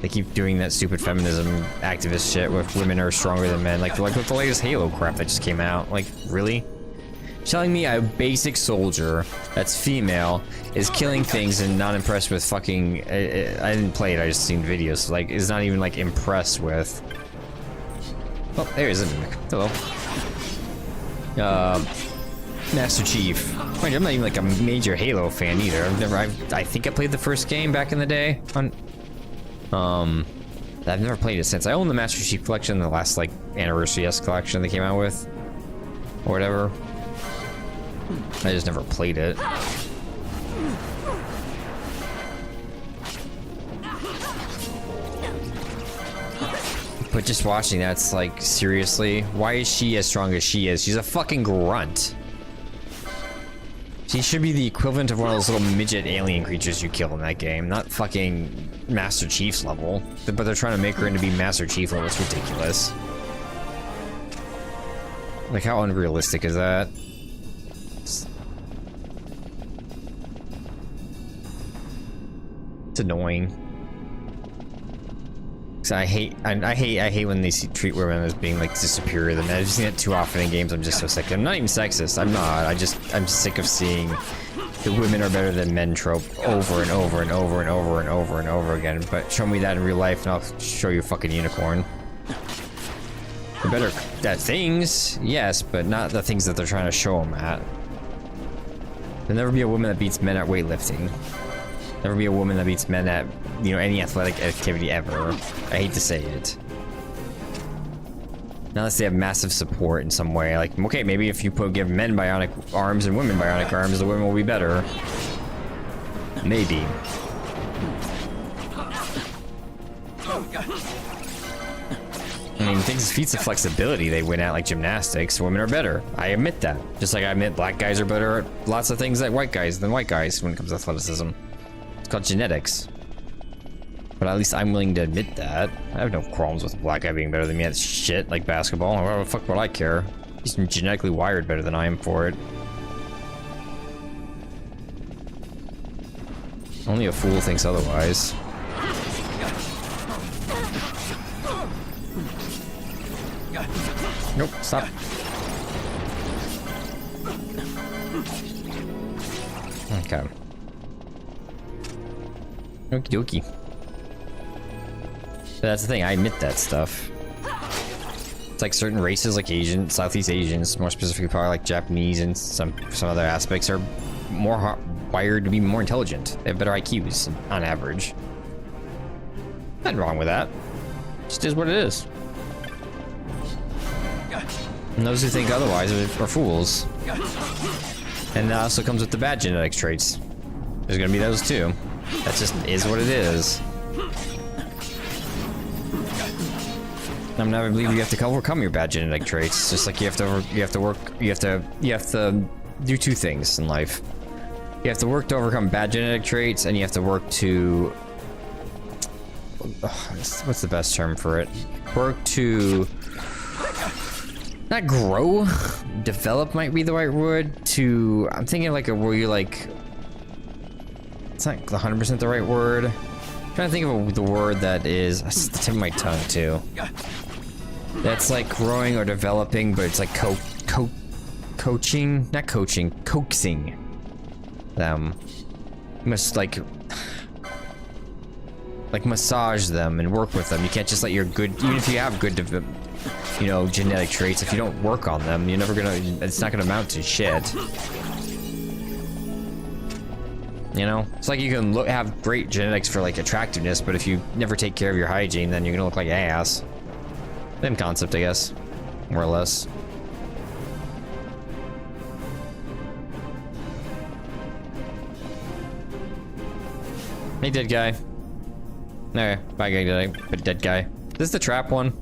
They keep doing that stupid feminism activist shit with women are stronger than men, like with the latest Halo crap that just came out. Like, really? Telling me a basic soldier that's female is killing things and not impressed with fucking. I didn't play it. I just seen videos. Like, is not even like impressed with. Oh, there is a mimic. Hello. Master Chief. Mind you, I'm not even like a major Halo fan either. I think I played the first game back in the day on. I've never played it since. I own the Master Chief collection, the last like Anniversary S collection they came out with, or whatever. I just never played it. But just watching that, it's like, seriously? Why is she as strong as she is? She's a fucking grunt. She should be the equivalent of one of those little midget alien creatures you kill in that game, not fucking Master Chief's level. But they're trying to make her into be Master Chief level. It's ridiculous. Like, how unrealistic is that? It's annoying. So I hate when they treat women as being like superior than men. I've seen it too often in games. I'm just so sick. I'm not even sexist. I'm not. I'm sick of seeing the women are better than men trope over and over and over and over and over and over again. But show me that in real life and I'll show you a fucking unicorn. They're better at things, yes, but not the things that they're trying to show them at. There'll never be a woman that beats men at weightlifting. Never be a woman that beats men at, you know, any athletic activity ever. I hate to say it. Unless they have massive support in some way. Like, okay, maybe if you give men bionic arms and women bionic arms, the women will be better. Maybe. I mean, things, feats of flexibility they win at, like gymnastics, women are better. I admit that. Just like I admit black guys are better at lots of things than white guys when it comes to athleticism. It's called genetics. But at least I'm willing to admit that. I have no problems with a black guy being better than me at shit like basketball. Why the fuck would I care? He's genetically wired better than I am for it. Only a fool thinks otherwise. Nope, stop. Okay. Okie dokie. But that's the thing, I admit that stuff. It's like certain races, like Asian, Southeast Asians, more specifically probably like Japanese and some other aspects, are more wired to be more intelligent. They have better IQs on average. Nothing wrong with that. Just is what it is. And those who think otherwise are fools. And that also comes with the bad genetic traits. There's gonna be those too. That just is what it is. I'm never believe you have to overcome your bad genetic traits. It's just like you have to do two things in life. You have to work to overcome bad genetic traits, and you have to work to what's the best term for it? Work to not grow, develop might be the right word. I'm thinking like where you like. It's not 100% the right word. I'm trying to think of the word that is. It's the tip of my tongue too. That's like growing or developing, but it's like coaching, not coaching, coaxing them. You must like massage them and work with them. You can't just let your good, even if you have good, genetic traits, if you don't work on them, you're never gonna, it's not gonna amount to shit. You know? It's like you can have great genetics for like attractiveness, but if you never take care of your hygiene, then you're gonna look like ass. Same concept, I guess. More or less. Hey, dead guy. No, bye guy, dead guy. This is the trap one.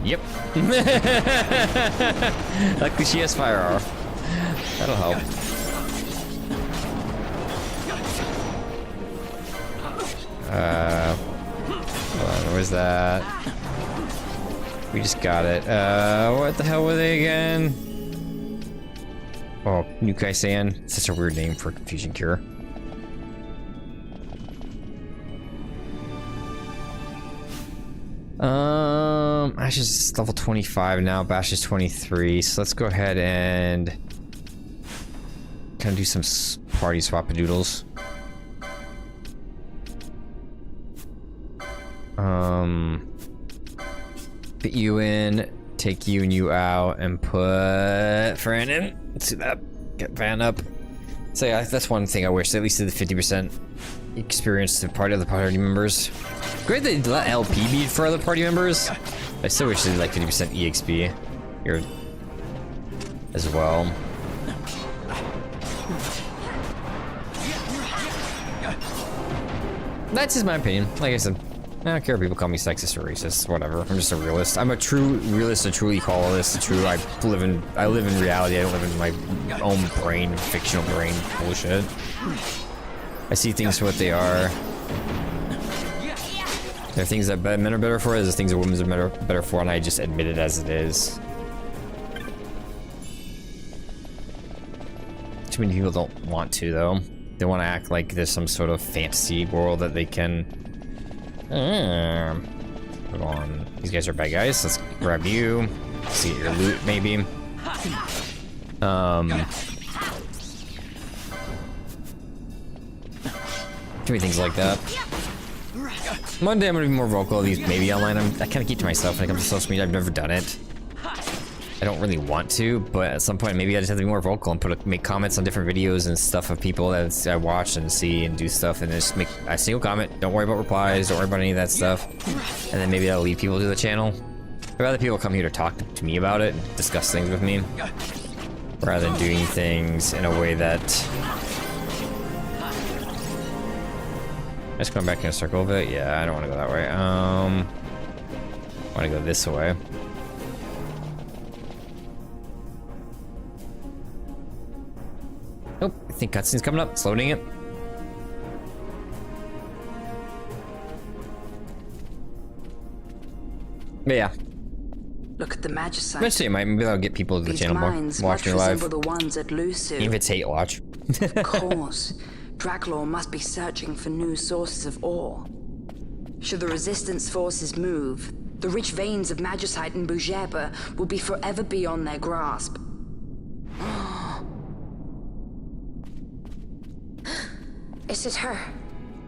Yep. Luckily she has fire armor. That'll help. Where's that? We just got it. What the hell were they again? Oh, Nukai-san. Such a weird name for Confusion Cure. Ash is level 25 now, Bash is 23, so let's go ahead and kind of do some party swap-a-doodles. Put you in, take you and you out, and put Fran in. Let's do that. Get Van up. So yeah, that's one thing I wish. They at least did the 50% experience to part of the party members. Great they let LP be for other party members. I still wish they did like 50% EXP here as well. That's just my opinion. Like I said, I don't care if people call me sexist or racist, whatever. I'm just a realist. I'm a true realist, a true ecologist, a true I live in reality. I don't live in my own brain, fictional brain bullshit. I see things for what they are. There are things that men are better for, there's things that women are better for, and I just admit it as it is. Too many people don't want to, though. They want to act like there's some sort of fantasy world that they can... Hold on. These guys are bad guys. Let's grab you. See your loot, maybe. Too many things like that. One day I'm gonna be more vocal, at least maybe online. I kind of keep to myself when it comes to social media. I've never done it. I don't really want to, but at some point maybe I just have to be more vocal and make comments on different videos and stuff of people that I watch and see and do stuff, and just make a single comment. Don't worry about replies, don't worry about any of that stuff. And then maybe that'll lead people to the channel. I'd rather people come here to talk to me about it and discuss things with me, rather than doing things in a way that... Just going back in a circle a bit? Yeah, I don't want to go that way. I want to go this way. Nope, I think cutscene's coming up. It's loading it. But yeah. Look at the Magicite. Eventually, maybe I'll get people to the These channel mines watching much live. resemble the ones at Lusu. Even if it's hate watch. Of course, Draklor must be searching for new sources of ore. Should the Resistance forces move, the rich veins of Magicite and Bujeba will be forever beyond their grasp. Is it her?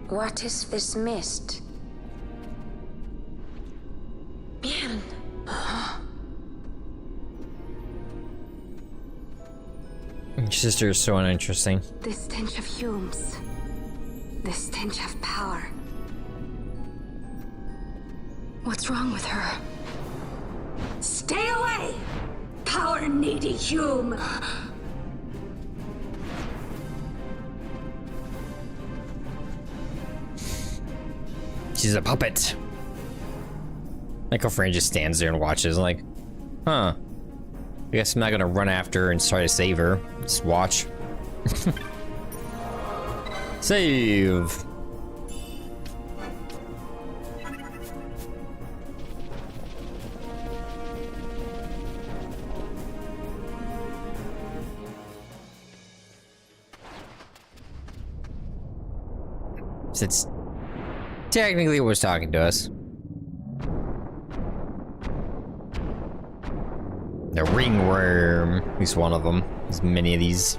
What is this mist? Man. Your sister is so uninteresting. The stench of fumes. The stench of power. What's wrong with her? Stay away! Power-needy Hume! She's a puppet. My girlfriend just stands there and watches like, huh. I guess I'm not gonna run after her and try to save her. Just watch. Save. Since technically it was talking to us. The ringworm. At least one of them. There's many of these.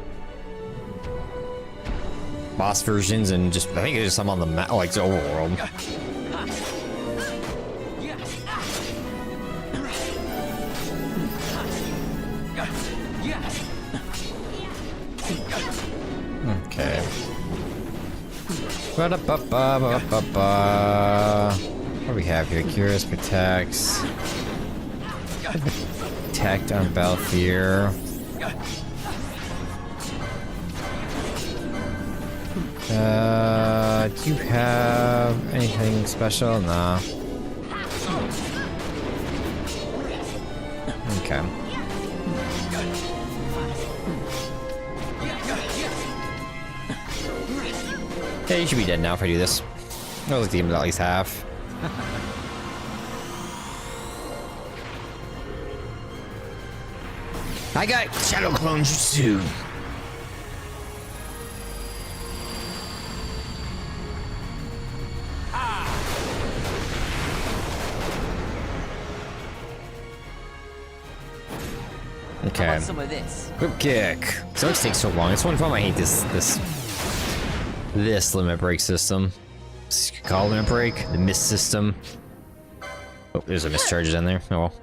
Boss versions and just, I think there's some on the map, like the overworld. Okay. Ba-da-ba-ba-ba-ba-ba. What do we have here? Curious protects. Protect on Balthier. Do you have anything special? Nah. Okay. Yeah, you should be dead now if I do this. I'll look at least half. I got Shadow Clone Jutsu. Okay. How about some of this? Whip kick. So it takes so long. It's one problem I hate this limit break system. Call limit break, the miss system. Oh, there's a mischarge in there. Oh well.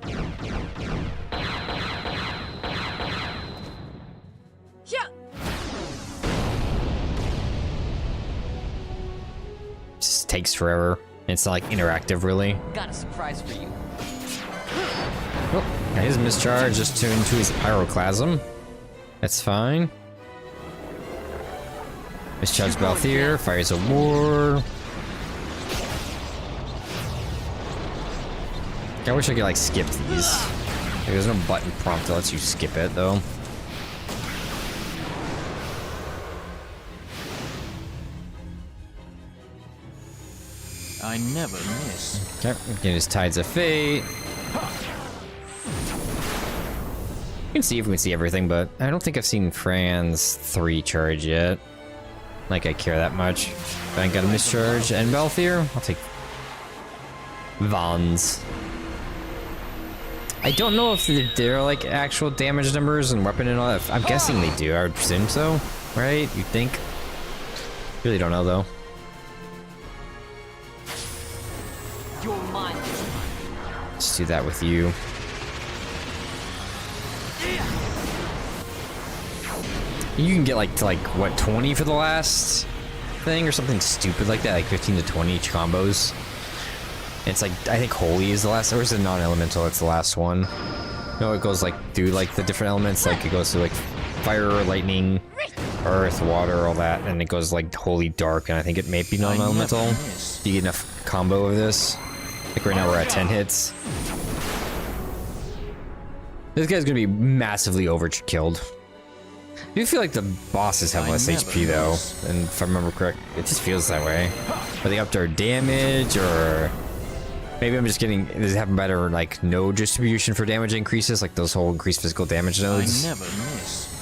Just takes forever. It's not like interactive really. Got a surprise for you. Oh, his mischarge just turned into his pyroclasm. That's fine. Mischarge Balthier, fires a war. I wish I could like skip these. Like, there's no button prompt that lets you skip it though. I never miss. Okay, get his Tides of Fate. You can see if we can see everything, but I don't think I've seen Fran's 3 charge yet. Like I care that much. If I ain't got a mischarge and Balthier, I'll take Vons. I don't know if they're like actual damage numbers and weapon and all that. I'm guessing they do. I would presume so, right? You'd think. Really don't know though. You're mine. Let's do that with you. You can get like to like what 20 for the last thing or something stupid like that, like 15 to 20 each combos. It's like I think Holy is the last, or is it non-elemental? It's the last one. No, it goes like through like the different elements. Like it goes through like fire, lightning, earth, water, all that, and it goes like Holy Dark. And I think it may be non-elemental. Do you get enough combo of this? Like right now we're at 10 hits. This guy's gonna be massively overkilled. I do feel like the bosses have less HP though, and if I remember correct, it just feels that way. Are they up to our damage or Maybe I'm just getting, does it have better, like, node distribution for damage increases? Like those whole increased physical damage nodes? I never miss.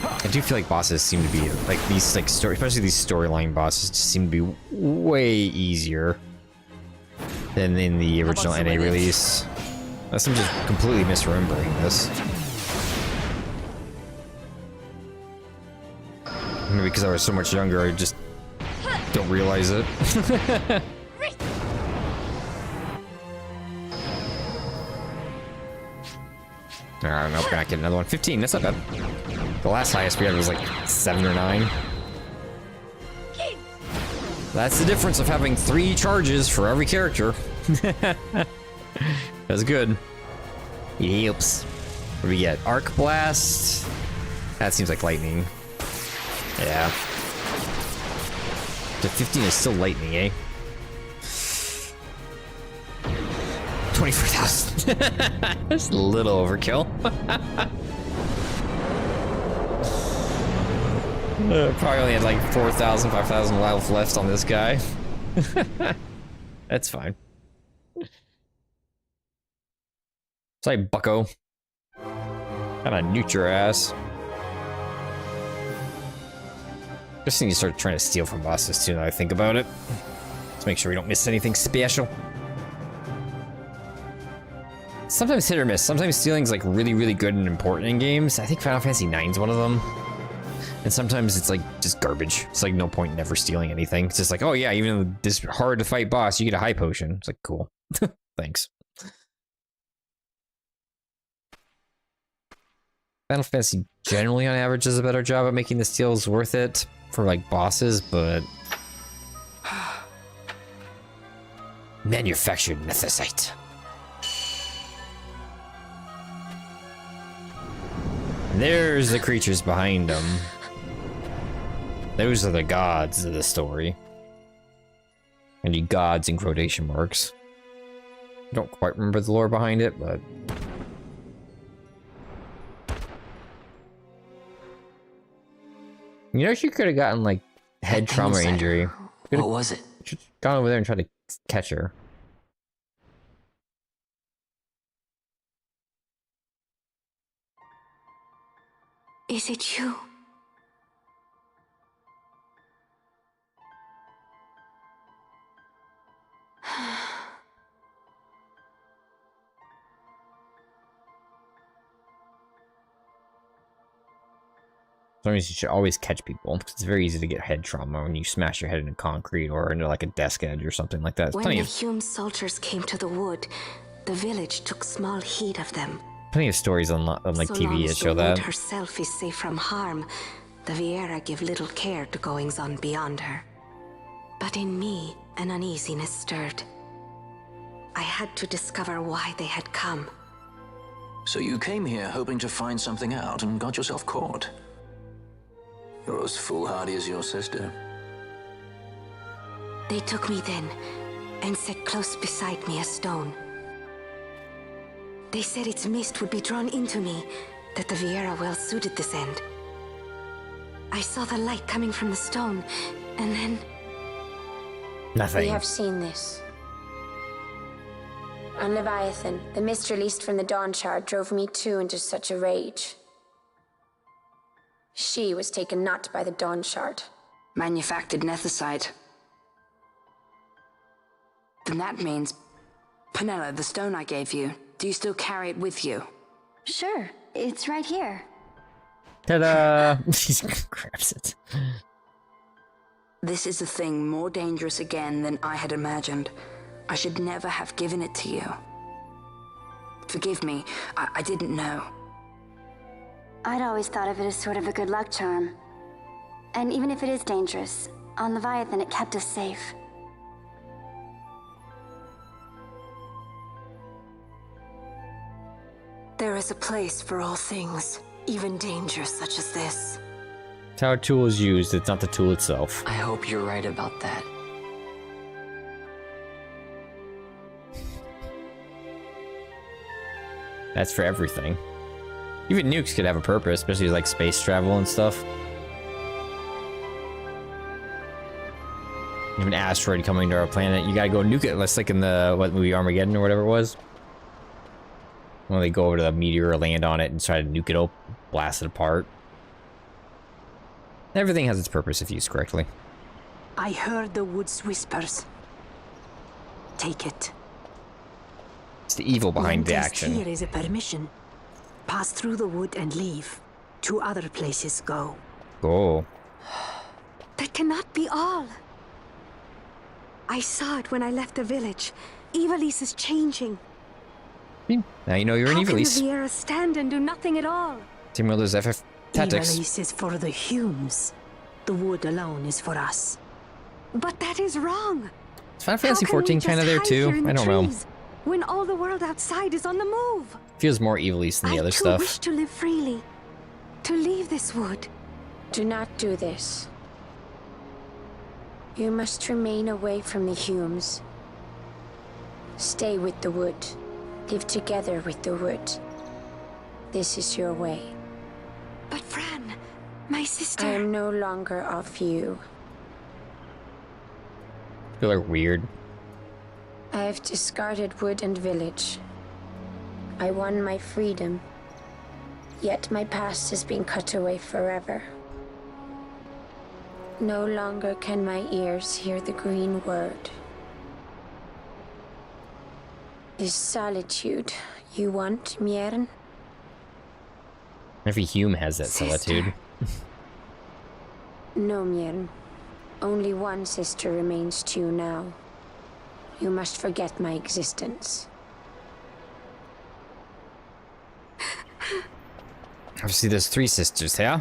I do feel like bosses seem to be, like, these, like, especially these storyline bosses just seem to be way easier than in the original NA release. Unless I'm just completely misremembering this. Maybe because I was so much younger, I just don't realize it. Nope, we're not getting another one. 15, that's not bad. The last highest we had was like 7 or 9. That's the difference of having 3 charges for every character. That's good. It helps. What do we get? Arc Blast? That seems like lightning. Yeah. The 15 is still lightning, eh? 24,000. That's a little overkill. Probably only had like 4,000, 5,000 life left on this guy. That's fine. Sorry, bucko. Kinda newt your ass. Just need to start trying to steal from bosses too, now I think about it. Let's make sure we don't miss anything special. Sometimes hit or miss. Sometimes stealing's like really, really good and important in games. I think Final Fantasy IX is one of them. And sometimes it's like just garbage. It's like no point in ever stealing anything. It's just like, oh yeah, even though this hard to fight boss, you get a high potion. It's like, cool. Thanks. Final Fantasy generally on average does a better job at making the steals worth it for like bosses, but manufactured nethicite. There's the creatures behind them. Those are the gods of the story. And the gods in quotation marks. I don't quite remember the lore behind it, but... You know, she could have gotten, like, head trauma injury. What was it? Gone over there and tried to catch her. Is it you? Sometimes you should always catch people, because it's very easy to get head trauma when you smash your head into concrete or into like a desk edge or something like that. When the Hume soldiers came to the wood, the village took small heed of them. Plenty of stories on like TV that show that. So long as the wood herself is safe from harm, the Viera give little care to goings on beyond her. But in me, an uneasiness stirred. I had to discover why they had come. So you came here hoping to find something out and got yourself caught. You're as foolhardy as your sister. They took me then and set close beside me a stone. They said its mist would be drawn into me, that the Viera well suited this end. I saw the light coming from the stone, and then... Nothing. We have seen this. On Leviathan, the mist released from the Dawn Shard drove me too into such a rage. She was taken not by the Dawn Shard. Manufactured nethicite. Then that means... Penella, the stone I gave you, do you still carry it with you? Sure, it's right here. Ta-da! He grabs it. This is a thing more dangerous again than I had imagined. I should never have given it to you. Forgive me, I didn't know. I'd always thought of it as sort of a good luck charm. And even if it is dangerous, on Leviathan it kept us safe. There is a place for all things, even danger such as this. It's how a tool is used, it's not the tool itself. I hope you're right about that. That's for everything. Even nukes could have a purpose, especially like space travel and stuff. You have an asteroid coming to our planet. You gotta go nuke it. Let's like in the, what movie, Armageddon or whatever it was. When they go over to the meteor, land on it, and try to nuke it up, blast it apart. Everything has its purpose if used correctly. I heard the wood's whispers. Take it. It's the evil behind the One test action. Here is a permission. Pass through the wood and leave. To other places go. Go. That cannot be all. I saw it when I left the village. Evilise is changing. Now you know you're an How Evilise. can the Viera stand and do nothing at all? Team Wilder's FF Tactics. Evilise is for the Humes. The wood alone is for us. But that is wrong. Is Final Fantasy How can we 14 kind of just there hide too? here in I the don't know. trees When all the world outside is on the move. Feels more Evilise than the other I too stuff. wish to live freely. To leave this wood. Do not do this. You must remain away from the Humes. Stay with the wood. Live together with the wood. This is your way. But Fran, my sister... I am no longer of you. Feel like weird. I have discarded wood and village. I won my freedom. Yet my past has been cut away forever. No longer can my ears hear the green word. Is solitude you want, Miern? Every Hume has that Sister. solitude. No, Miern. Only one sister remains to you now. You must forget my existence. Obviously there's 3 sisters, yeah?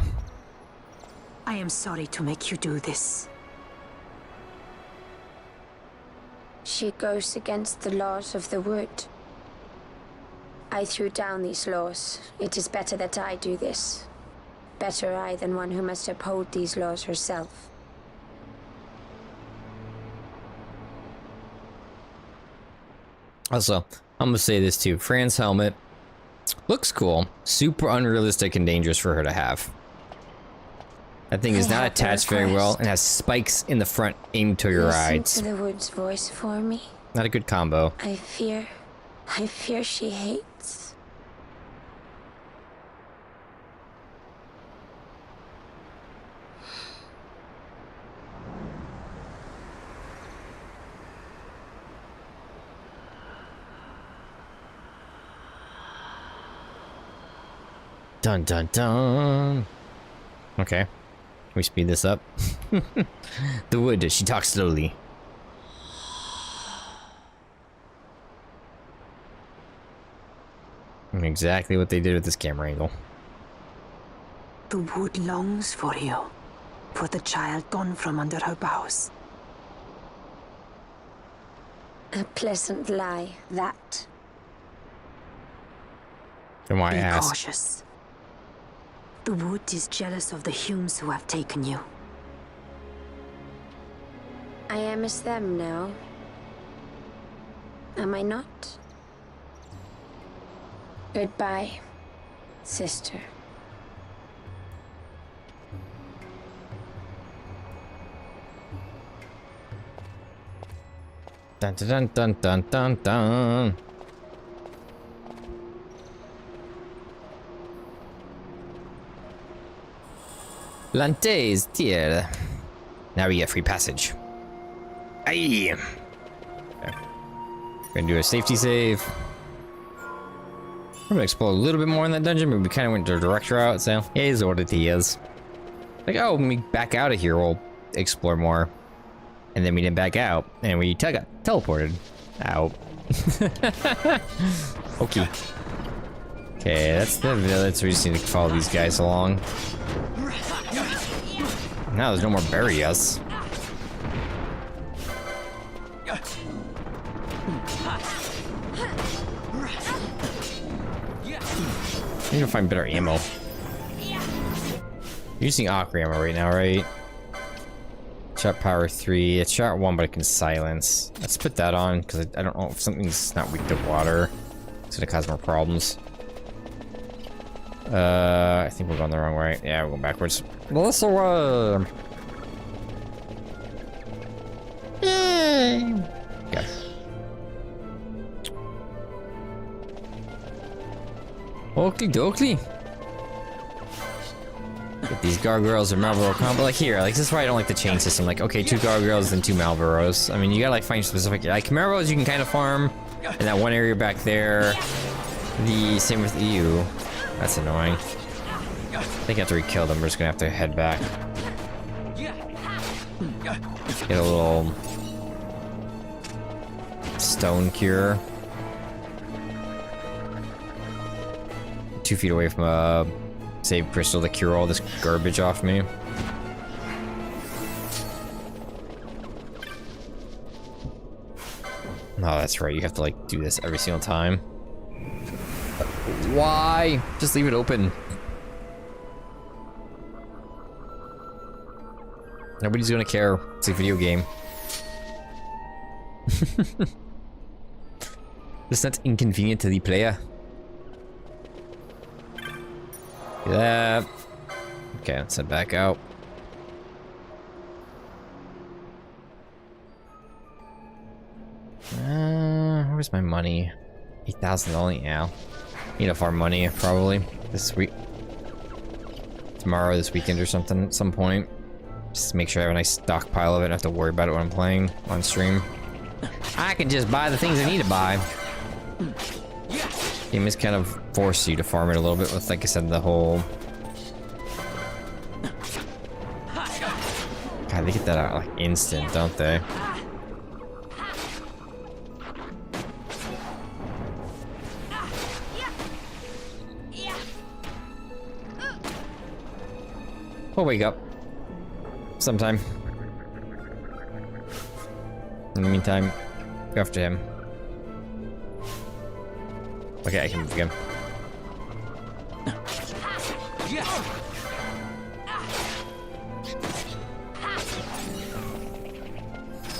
I am sorry to make you do this. She goes against the laws of the wood. I threw down these laws. It is better that I do this. Better I than one who must uphold these laws herself. Also, I'm gonna say this too. Fran's helmet looks cool. Super unrealistic and dangerous for her to have. That thing is I not have a attached very well request. and has spikes in the front aimed to your eyes. Listen to the wood's voice for me. Not a good combo. I fear she hates. Dun dun dun. Okay. Can we speed this up? The wood, she talks slowly. Exactly what they did with this camera angle. The wood longs for you. For the child gone from under her boughs. A pleasant lie, that. Then why Be ask? cautious. The wood is jealous of the Humes who have taken you. I am as them now. Am I not? Goodbye, sister. Dun dun dun dun dun dun. Lante is dear. Now we get free passage. Aye. Okay. Gonna do a safety save. I'm gonna explore a little bit more in that dungeon, but we kind of went the direct route, so it is what it is. Like, oh, when we back out of here, we'll explore more. And then we didn't back out, and we got teleported out. Okay. Okay, that's the village, so we just need to follow these guys along. Now there's no more bury us. I need to find better ammo. You're using Akri ammo right now, right? Shot power 3. It's shot 1, but it can silence. Let's put that on, because I don't know if something's not weak to water. It's gonna cause more problems. I think we're going the wrong way. Yeah, we're going backwards. Melissa, Oakley dokley. Get these gargoyles or Marlboro combo. Like here, like this is why I don't like the chain system. Like, okay, 2 gargoyles and 2 Marlboros. I mean, you gotta like find specific. Like Marlboros, you can kind of farm in that one area back there. The same with EU. That's annoying. I think I have to re-kill them. We're just gonna have to head back. Get a little stone cure. 2 feet away from a save crystal to cure all this garbage off me. Oh, that's right. You have to like do this every single time. Why? Just leave it open. Nobody's gonna care. It's a video game. It's not inconvenient to the player. Yeah. Okay, let's head back out. Where's my money? 8,000 only. Yeah. Need to farm money probably this week. Tomorrow, this weekend, or something at some point. Just to make sure I have a nice stockpile of it. I don't have to worry about it when I'm playing on stream. I can just buy the things I need to buy. Game is kind of force you to farm it a little bit with, like I said, the whole. God, they get that out like instant, don't they? We'll wake up sometime. In the meantime, go after him. Okay, I can move again.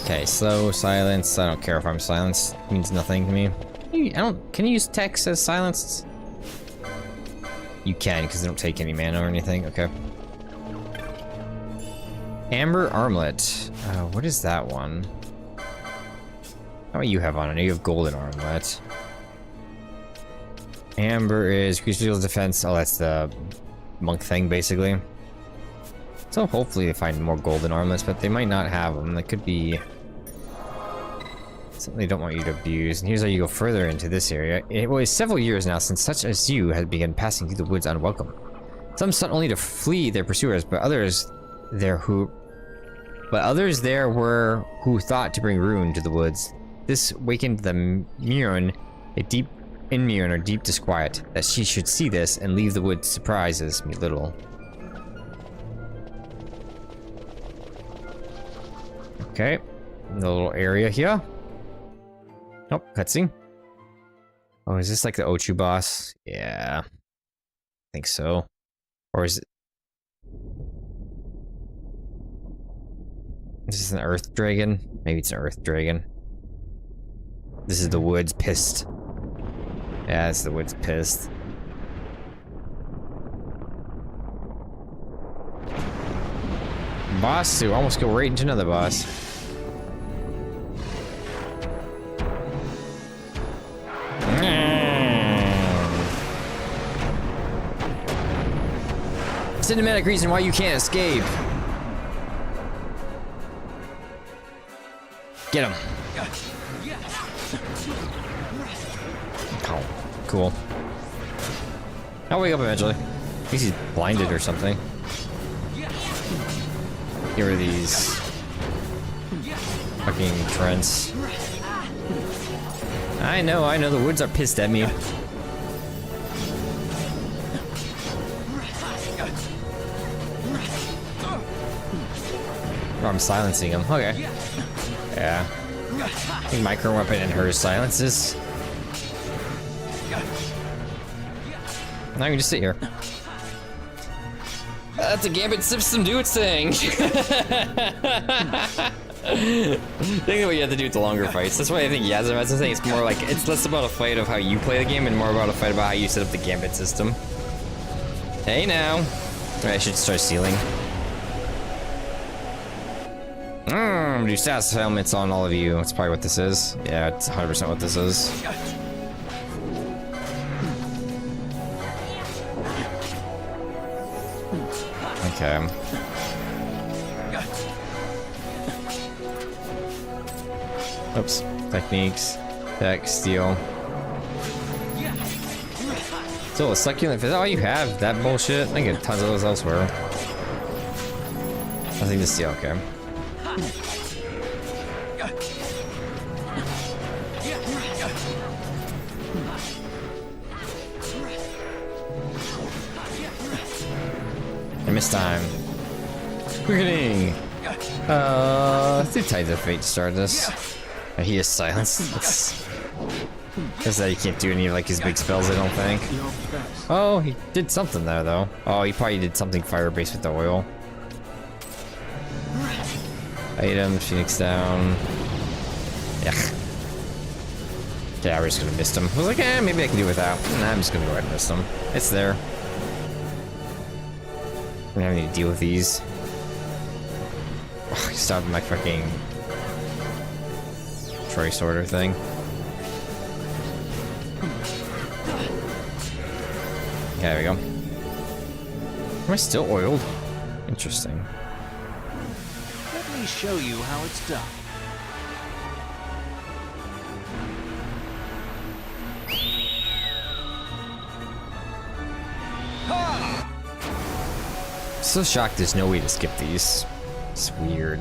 Okay, slow, silence. I don't care if I'm silenced. It means nothing to me. Can you use text as silenced? You can, because they don't take any mana or anything. Okay. Amber armlet. What is that one? How many you have on? I know you have golden armlet. Amber is crucial defense. Oh, that's the monk thing, basically. So hopefully they find more golden armlets, but they might not have them. That could be something they don't want you to abuse. And here's how you go further into this area. It was several years now since such as you had begun passing through the woods unwelcome. Some sought only to flee their pursuers, but others there were who thought to bring ruin to the woods. This wakened the Mirren, or deep disquiet, that she should see this and leave the wood surprises me little. Okay, the little area here. Oh, cutscene. Oh, is this like the Ochu boss? Yeah, I think so. Or is it? Is this an earth dragon? Maybe it's an earth dragon. This is the woods pissed. Yeah, it's the woods pissed. Boss to almost go right into another boss. Cinematic reason why you can't escape. Get him. Oh, cool. I'll wake up eventually. I think he's blinded or something. Here are these fucking trents. I know, the woods are pissed at me. Oh, I'm silencing him. Okay. Yeah. I think my current weapon and hers silences. Now I can just sit here. That's a gambit system, do its thing. I think what you have to do with the longer fights. That's why I think Yazim's saying it's more like, it's less about a fight of how you play the game and more about a fight about how you set up the gambit system. Hey now. I should start sealing. I'm gonna do status helmets on all of you. That's probably what this is. Yeah, it's 100% what this is. Okay. Oops. Techniques. Tech, steel. So a succulent, is that all you have? That bullshit? I can get tons of those elsewhere. Nothing to steal, okay. I missed time. Quickening! Too tight of fate to start this. Oh, he is silenced. That's that he can't do any of like his big spells, I don't think. Oh, he did something there though. Oh, he probably did something fire-based with the oil. Item, Phoenix down. Yuck. Okay, I was just gonna miss him. I was like, eh, maybe I can do without. Nah, I'm just gonna go ahead and miss him. It's there. I'm having to deal with these. Oh, stop my fucking choice order thing. Okay, there we go. Am I still oiled? Interesting. Let me show you how it's done. So shocked there's no way to skip these. It's weird.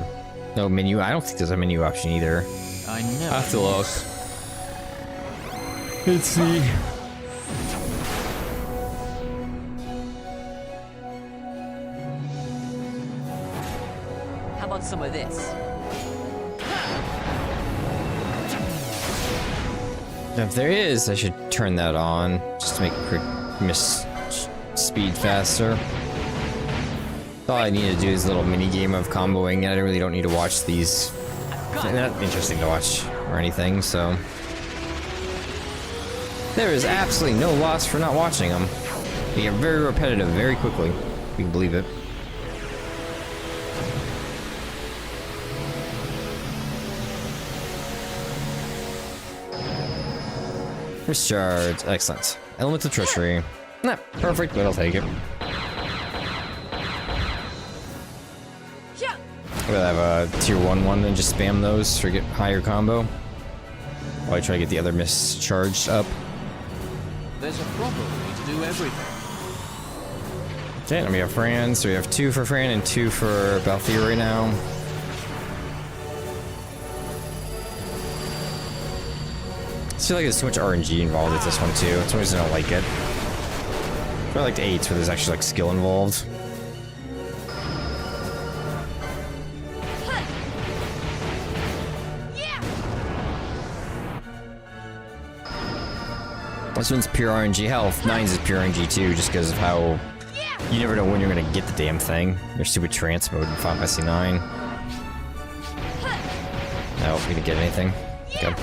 No menu. I don't think there's a menu option either. I never have to look. Let's see. How about some of this? If there is, I should turn that on just to make quick miss speed faster. All I need to do is a little mini game of comboing, and I really don't need to watch these. They're not interesting to watch or anything, so there is absolutely no loss for not watching them. They get very repetitive very quickly. If you can believe it. Discharge, excellent. Elemental treachery. Not perfect, but I'll take it. I'm gonna have a tier 1 one and just spam those to get higher combo. While I try to get the other miss charged up. There's a proper way to do everything. Okay, and we have Fran, so we have 2 for Fran and 2 for Balthier right now. I feel like there's too much RNG involved with this one too. That's one reason I don't like it. I like the 8s where there's actually like skill involved. This one's pure RNG health. 9s is pure RNG too, just because of how you never know when you're gonna get the damn thing. There's stupid trance mode in 5SC9. No, we didn't get anything. Good.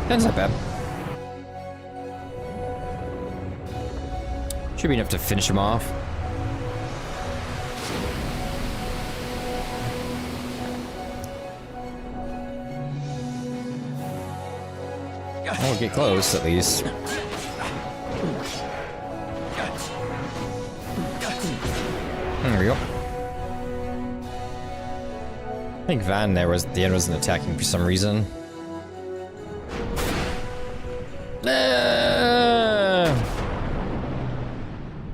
That's not bad. Should be enough to finish him off. Oh, we'll get close at least. There we go. I think Van there was at the end wasn't attacking for some reason.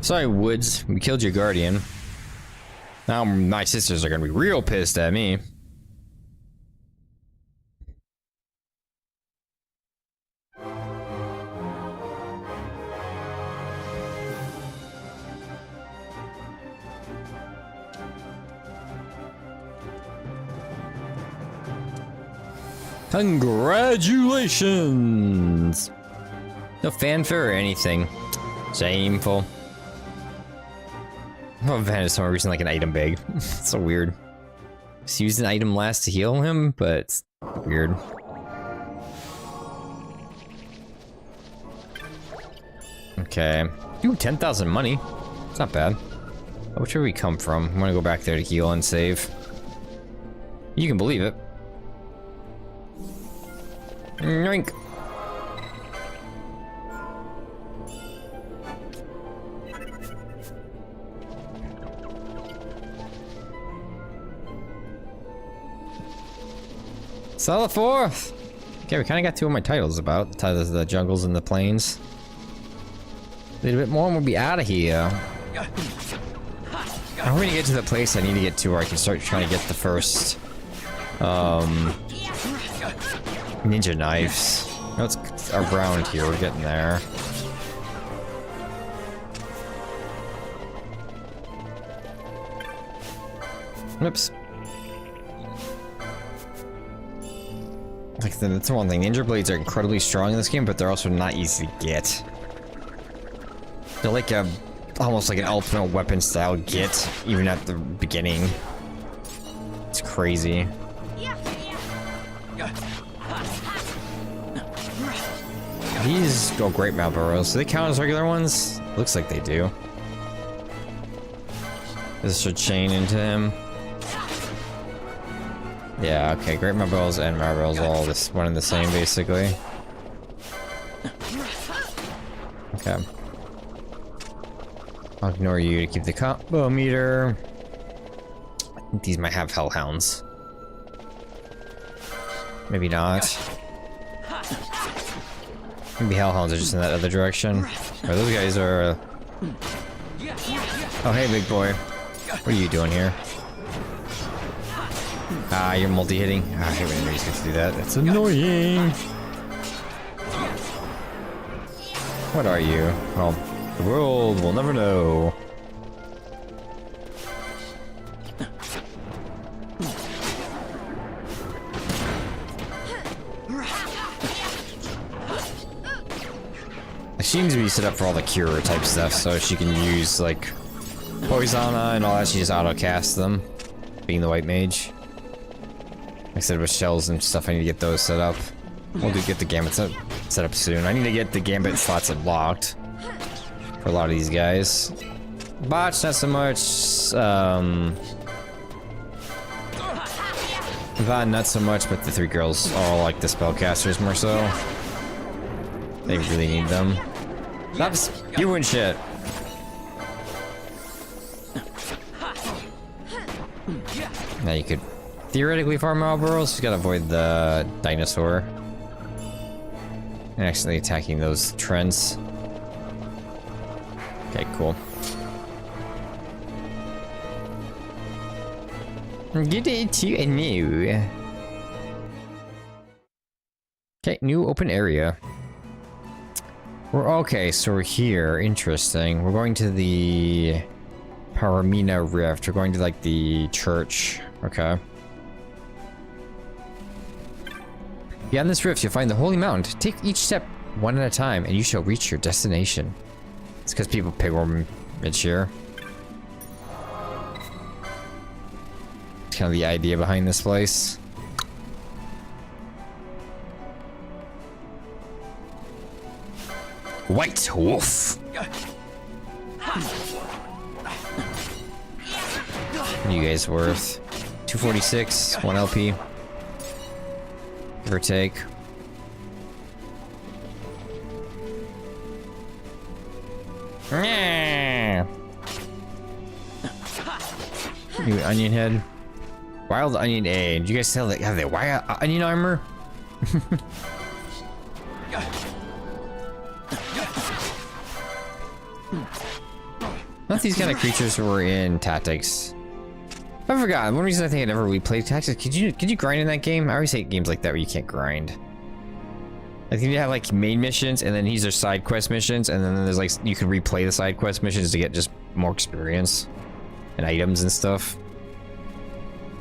Sorry, Woods. We killed your guardian. Now my sisters are gonna be real pissed at me. Congratulations! No fanfare or anything. Shameful. Oh, Van is for some reason like an item bag. It's so weird. Just used an item last to heal him, but it's weird. Okay. Ooh, 10,000 money. It's not bad. Which way we come from? I'm gonna go back there to heal and save. You can believe it. Yoink. Sell the fourth! Okay, we kind of got two of my titles about. The titles of the jungles and the plains. A little bit more and we'll be out of here. I'm going to get to the place I need to get to where I can start trying to get the first... ninja knives. No, it's around here. We're getting there. Oops. Like, that's the one thing. Ninja blades are incredibly strong in this game, but they're also not easy to get. They're like a... almost like an ultimate weapon style get, even at the beginning. It's crazy. These go great mount arrows. Do they count as regular ones? Looks like they do. This should chain into him. Yeah, okay, great marbles and marbles all this one and the same basically. Okay. I'll ignore you to keep the combo meter. I think these might have hellhounds. Maybe not. Maybe hellhounds are just in that other direction. Or those guys are... Oh, hey, big boy. What are you doing here? Ah, you're multi-hitting. Ah, I hate when enemies get to do that. That's annoying. What are you? Well, the world will never know. It seems to be set up for all the cure type stuff, so she can use like Poisana and all that. She just auto casts them, being the white mage. Like I said, with shells and stuff, I need to get those set up. We'll get the gambit set up soon. I need to get the gambit slots unlocked for a lot of these guys. Botch, not so much. Van, not so much, but the three girls are all like the spellcasters more so. They really need them. Stop spewing shit. Now you could theoretically farm Malboros, just gotta avoid the dinosaur. And accidentally attacking those trends. Okay, cool. Get it to a new. Okay, new open area. We're okay, so we're here. Interesting. We're going to the Paramina Rift. We're going to like the church. Okay. Beyond this rift, you'll find the Holy Mountain. Take each step one at a time, and you shall reach your destination. It's because people pilgrim mid-year. It's kind of the idea behind this place. White Wolf. What are you guys worth? 246, 1 LP. Give or take. You onion head. Wild onion A. Did you guys sell that? Have they wild onion armor? Not these kind of creatures were in Tactics. I forgot. One reason I think I never replayed Tactics. Could you grind in that game? I always hate games like that where you can't grind. I think you have like main missions, and then these are side quest missions, and then there's like you can replay the side quest missions to get just more experience and items and stuff.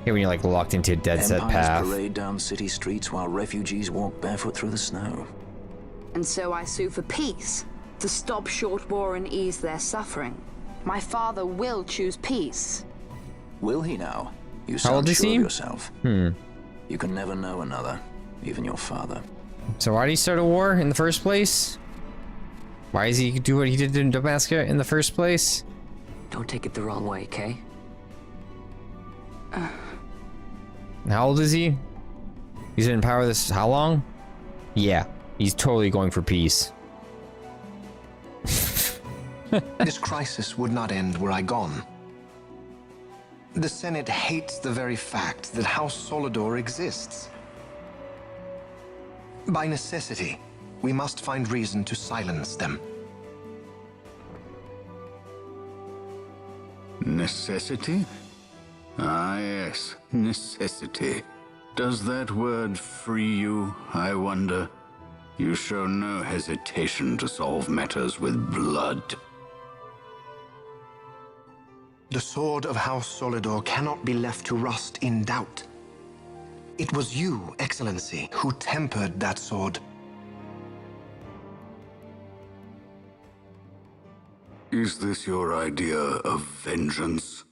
Here when you're like locked into a dead set path. Parade down city streets while refugees walk barefoot through the snow. And so I sue for peace, to stop short war and ease their suffering. My father will choose peace. Will he now? You How old sound is sure he? of yourself. You can never know another, even your father. So why did he start a war in the first place? Why does he do what he did in Damascus in the first place? Don't take it the wrong way, okay? How old is he? He's in power this how long? Yeah, he's totally going for peace. This crisis would not end were I gone. The Senate hates the very fact that House Solidor exists. By necessity, we must find reason to silence them. Necessity? Ah, yes, necessity. Does that word free you, I wonder? You show no hesitation to solve matters with blood. The sword of House Solidor cannot be left to rust in doubt. It was you, Excellency, who tempered that sword. Is this your idea of vengeance?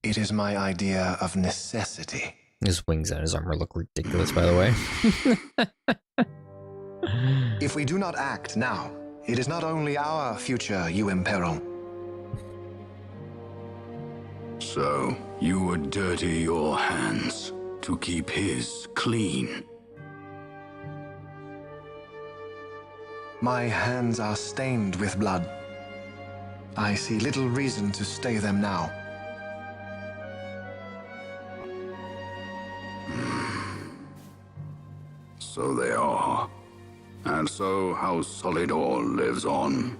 It is my idea of necessity. His wings and his armor look ridiculous, by the way. If we do not act now, it is not only our future you imperil. So, you would dirty your hands to keep his clean. My hands are stained with blood. I see little reason to stay them now. So they are. And so House Solidor lives on.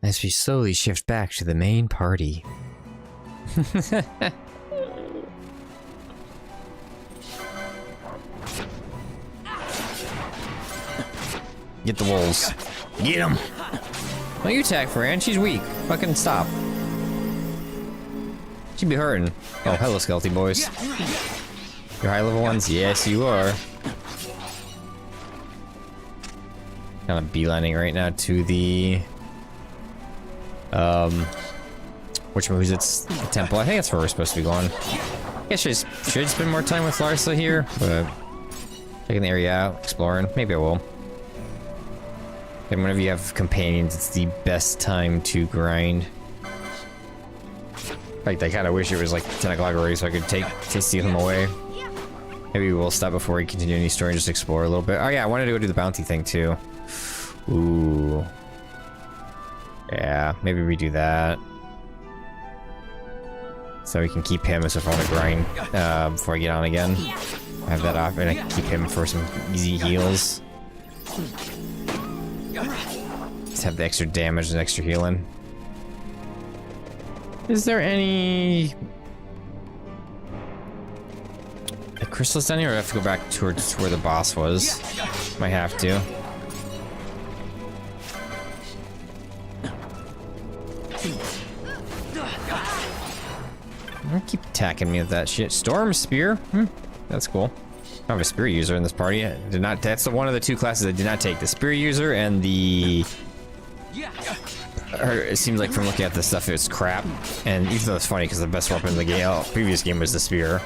As we slowly shift back to the main party. Get the wolves. Get them! Don't you attack Fran, she's weak. Fucking stop. She'd be hurting. Oh, hello, Skelty boys. You're high level ones? Yes, you are. Kind of beelining right now to the... who's the temple? I think that's where we're supposed to be going. I guess I should spend more time with Larsa here, but checking the area out, exploring. Maybe I will. And whenever you have companions, it's the best time to grind. In fact, I kind of wish it was like 10 o'clock already so I could steal him away. Maybe we'll stop before we continue any story and just explore a little bit. Oh yeah, I wanted to go do the bounty thing too. Ooh. Yeah, maybe we do that. So we can keep him as if I want to grind before I get on again. I have that off and I can keep him for some easy heals. Just have the extra damage and extra healing. Is there any... a crystal's down here, or I have to go back towards where the boss was? Might have to. Don't keep attacking me with that shit. Storm Spear? That's cool. I have a Spear user in this party. I did not. That's one of the two classes I did not take. The Spear user and the... it seems like from looking at this stuff, it's crap. And even though it's funny, because the best weapon in the game, previous game was the Spear.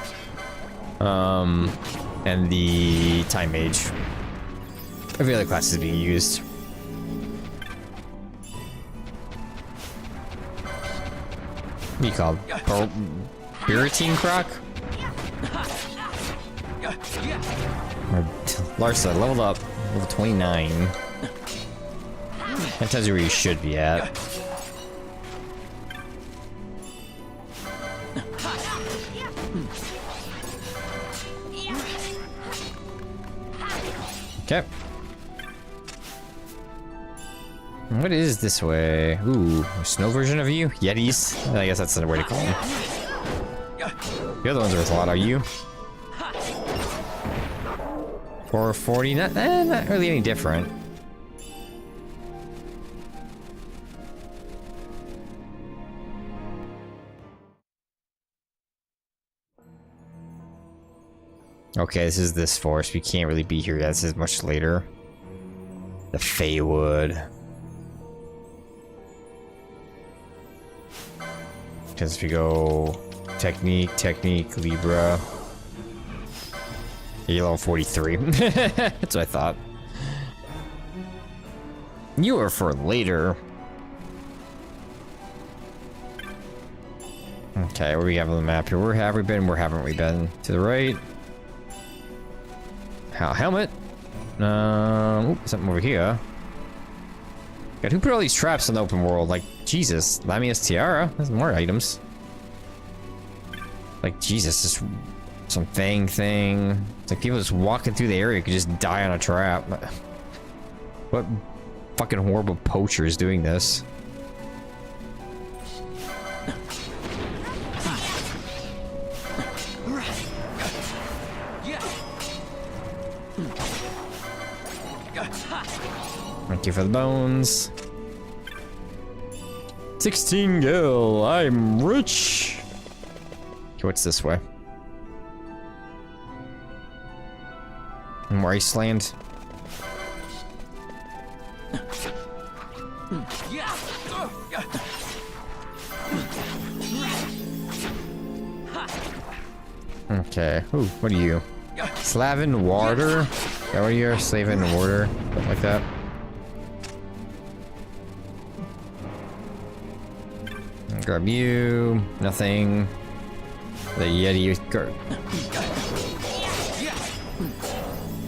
And the Time Mage. Every other class is being used. What do you call it? Biratine Croc? Larsa, leveled up. Level 29. That tells you where you should be at. Okay. What is this way? Ooh, a snow version of you? Yetis? I guess that's the way to call them. The other ones are worth a lot, are you? 440, not really any different. Okay, this is this forest. We can't really be here yet. This is much later. The Feywood. Because if we go technique, Libra. You're level 43. That's what I thought. You are for later. Okay, where we have on the map here? Where have we been? Where haven't we been? To the right. Helmet. Ooh, something over here. God, who put all these traps in the open world? Like, Jesus. Lamia's tiara. There's more items. Like, Jesus, just some fang thing. It's like people just walking through the area could just die on a trap. What fucking horrible poacher is doing this? Thank you for the bones. 16 gil, I'm rich. Okay, what's this way? More Iceland. Okay. Ooh, what are you? Slavin Water? Is that what you're? Slavin Water? Something like that. Grab you. Nothing. The Yeti.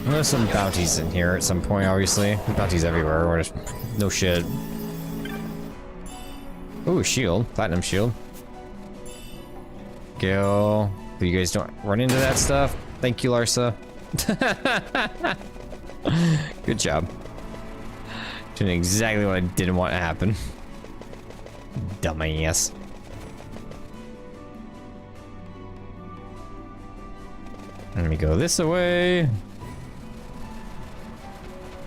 There's some bounties in here at some point, obviously. Bounties everywhere. Or just, no shit. Ooh, shield. Platinum shield. Gil. So you guys don't run into that stuff. Thank you, Larsa. Good job. Doing exactly what I didn't want to happen. Dumbass. Let me go this way.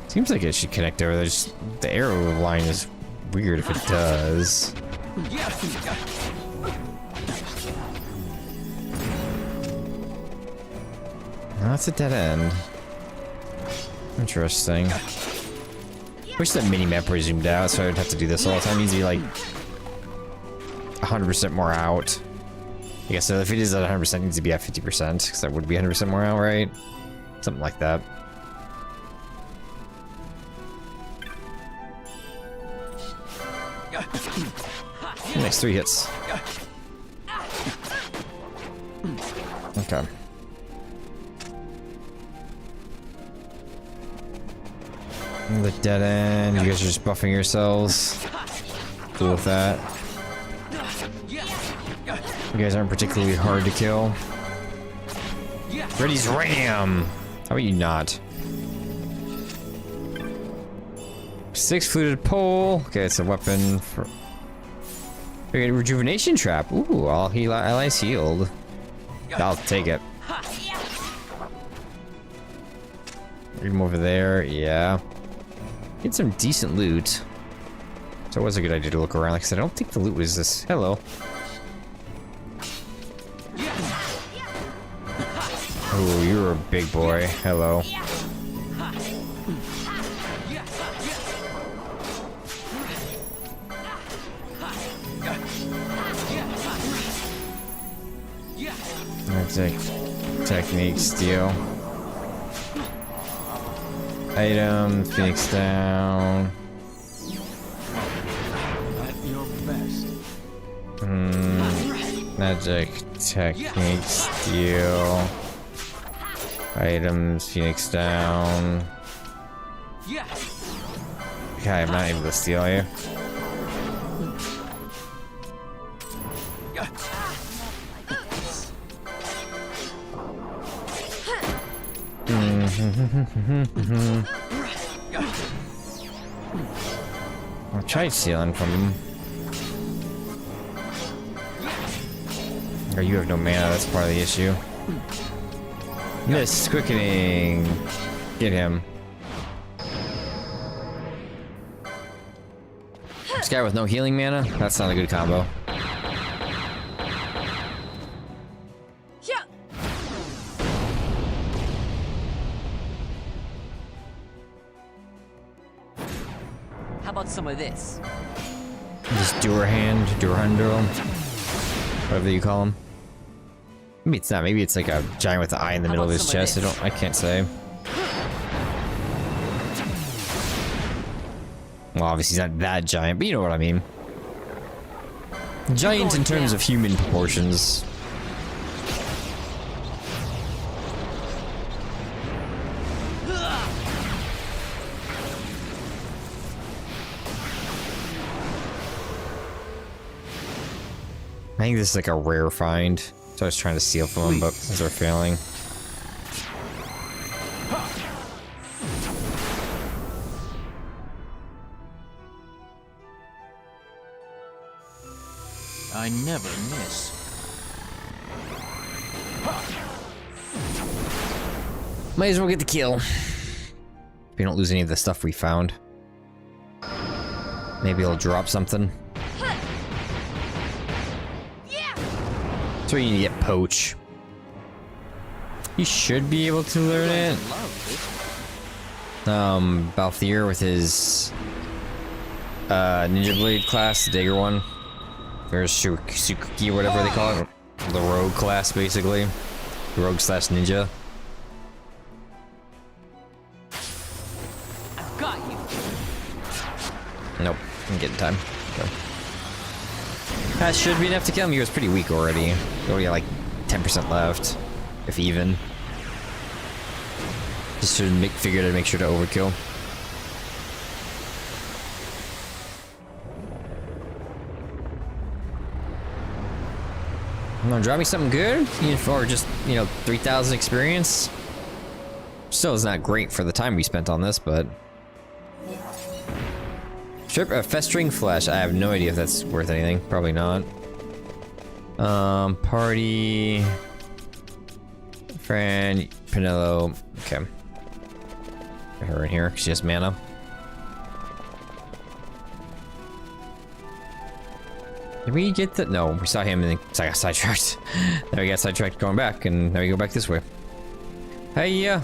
Seems like it should connect over there. Just, the arrow line is weird if it does. That's a dead end. Interesting. Wish that mini-map were zoomed out so I'd have to do this all the time. It needs to be like 100% more out. I guess so if it is at 100%, it needs to be at 50%, because that would be 100% more out, right? Something like that. Nice, 3 hits. Okay. The dead end. You guys are just buffing yourselves. Cool with that. You guys aren't particularly hard to kill. Ready's ram! How about you not? 6 fluted pole. Okay, it's a weapon for. Okay, rejuvenation trap. Ooh, all allies healed. I'll take it. Read him over there. Yeah. Get some decent loot. So it was a good idea to look around. Like I said, I don't think the loot was this. Hello. Oh, you're a big boy. Hello. Technique steal. Item, Phoenix down. At your best. Magic technique steal. Items, Phoenix down. Okay, I'm not able to steal you. I'll try stealing from him. Or you have no mana, that's part of the issue. Miss quickening. Get him. This guy with no healing mana? That's not a good combo. How about some of this? Just Durandro, whatever you call him. Maybe it's not. Maybe it's like a giant with an eye in the middle of his chest. I can't say. Well, obviously he's not that giant, but you know what I mean. Giant in terms of human proportions. think this is like a rare find. So I was trying to steal from them, but since they're failing. I never miss. Might as well get the kill. We don't lose any of the stuff we found. Maybe it'll drop something. So you need to get Poach. You should be able to learn it. Balthier with his Ninja Blade class, the Dagger one. There's Sukuki, whatever they call it. The Rogue class, basically. Rogue slash Ninja. I've got you. Nope, I'm getting time. Okay. That should be enough to kill him. He was pretty weak already. He only got like 10% left, if even. Just to figure to make sure to overkill. Come on, draw me something good, or just, 3,000 experience. Still is not great for the time we spent on this, but strip of festering flesh. I have no idea if that's worth anything. Probably not. Party. Fran, Pinello. Okay. Put her in here. She has mana. Did we get the? No, we saw him and then I got sidetracked. Now we got sidetracked going back, and now we go back this way. Hey, I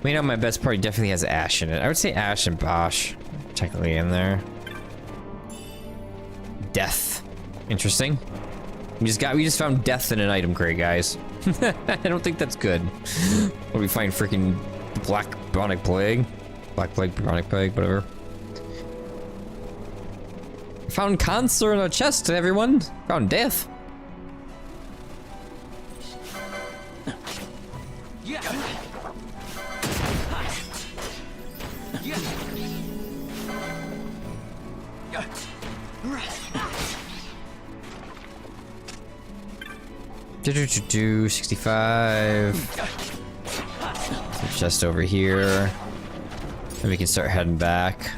mean, my best party definitely has Ash in it. I would say Ash and Bosch technically in there. Death. Interesting. We just found death in an item crate, guys. I don't think that's good. What we find freaking black bubonic plague? Black plague, bubonic plague, whatever. Found cancer in a chest, everyone. Found death. Do 65. Just over here. And we can start heading back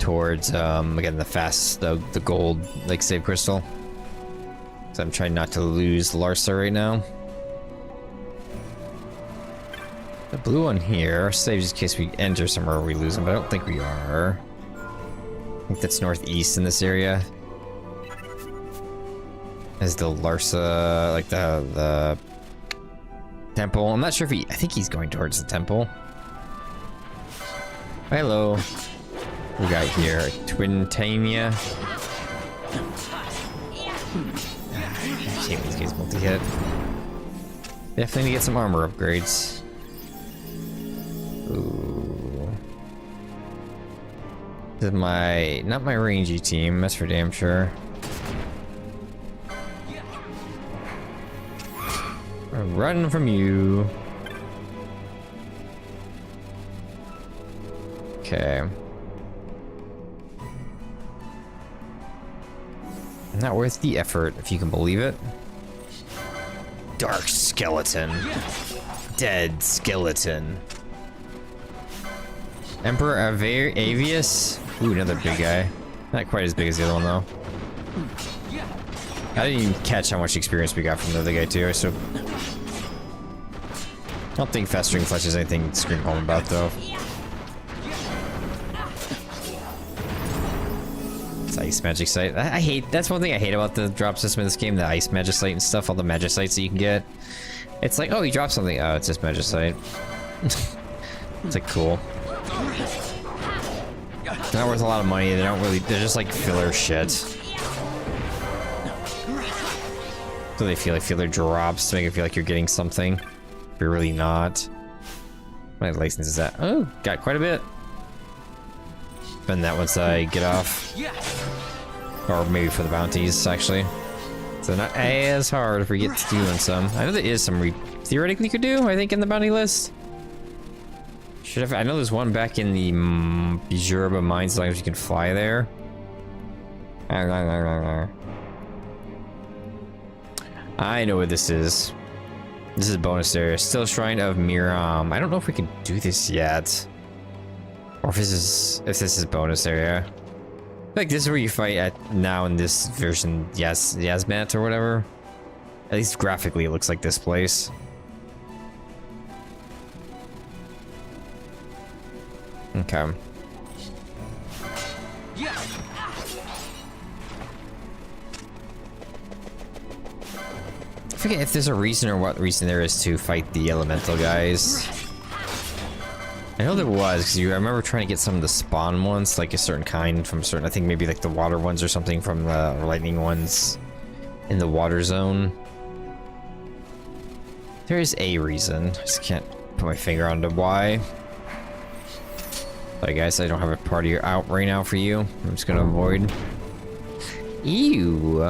towards again the gold like save crystal. So I'm trying not to lose Larsa right now. The blue one here saves in case we enter somewhere where we lose them, but I don't think we are. I think that's northeast in this area. Is the Larsa, like the temple? I'm not sure if I think he's going towards the temple. Hello. We got here Twintania. I hate these guys multi-hit. Definitely need to get some armor upgrades. Ooh. This is not my rangy team, that's for damn sure. Run from you. Okay. Not worth the effort, if you can believe it. Dark skeleton. Dead skeleton. Emperor Avius. Ooh, another big guy. Not quite as big as the other one, though. I didn't even catch how much experience we got from the other guy, too, so... I don't think Festering Flesh is anything to scream home about, though. It's Ice Magic Site. I hate... That's one thing I hate about the drop system in this game, the Ice Magic Site and stuff, all the Magic Sites that you can get. It's like, oh, you dropped something. Oh, it's just Magic Site. It's like, cool. They're not worth a lot of money, they don't really... They're just like filler shit. So they feel like filler drops to make it feel like you're getting something. You're really not. My license is at. Oh, got quite a bit. Spend that once I get off. Or maybe for the bounties, actually. So not as hard if we get to doing some. I know there is some theoretically could do, I think, in the bounty list. Should have. I know there's one back in the Bijurba mines, as long as you can fly there. I know what this is. This is bonus area. Still Shrine of Miram. I don't know if we can do this yet. Or if this is bonus area. Like this is where you fight at now in this version, Yasmat or whatever. At least graphically it looks like this place. Okay. I forget if there's a reason or what reason there is to fight the elemental guys. I know there was, because I remember trying to get some of the spawn ones, like a certain kind from certain, I think maybe like the water ones or something from the lightning ones in the water zone. There is a reason, I just can't put my finger on to why. Sorry guys, I don't have a party out right now for you. I'm just gonna avoid. Ew.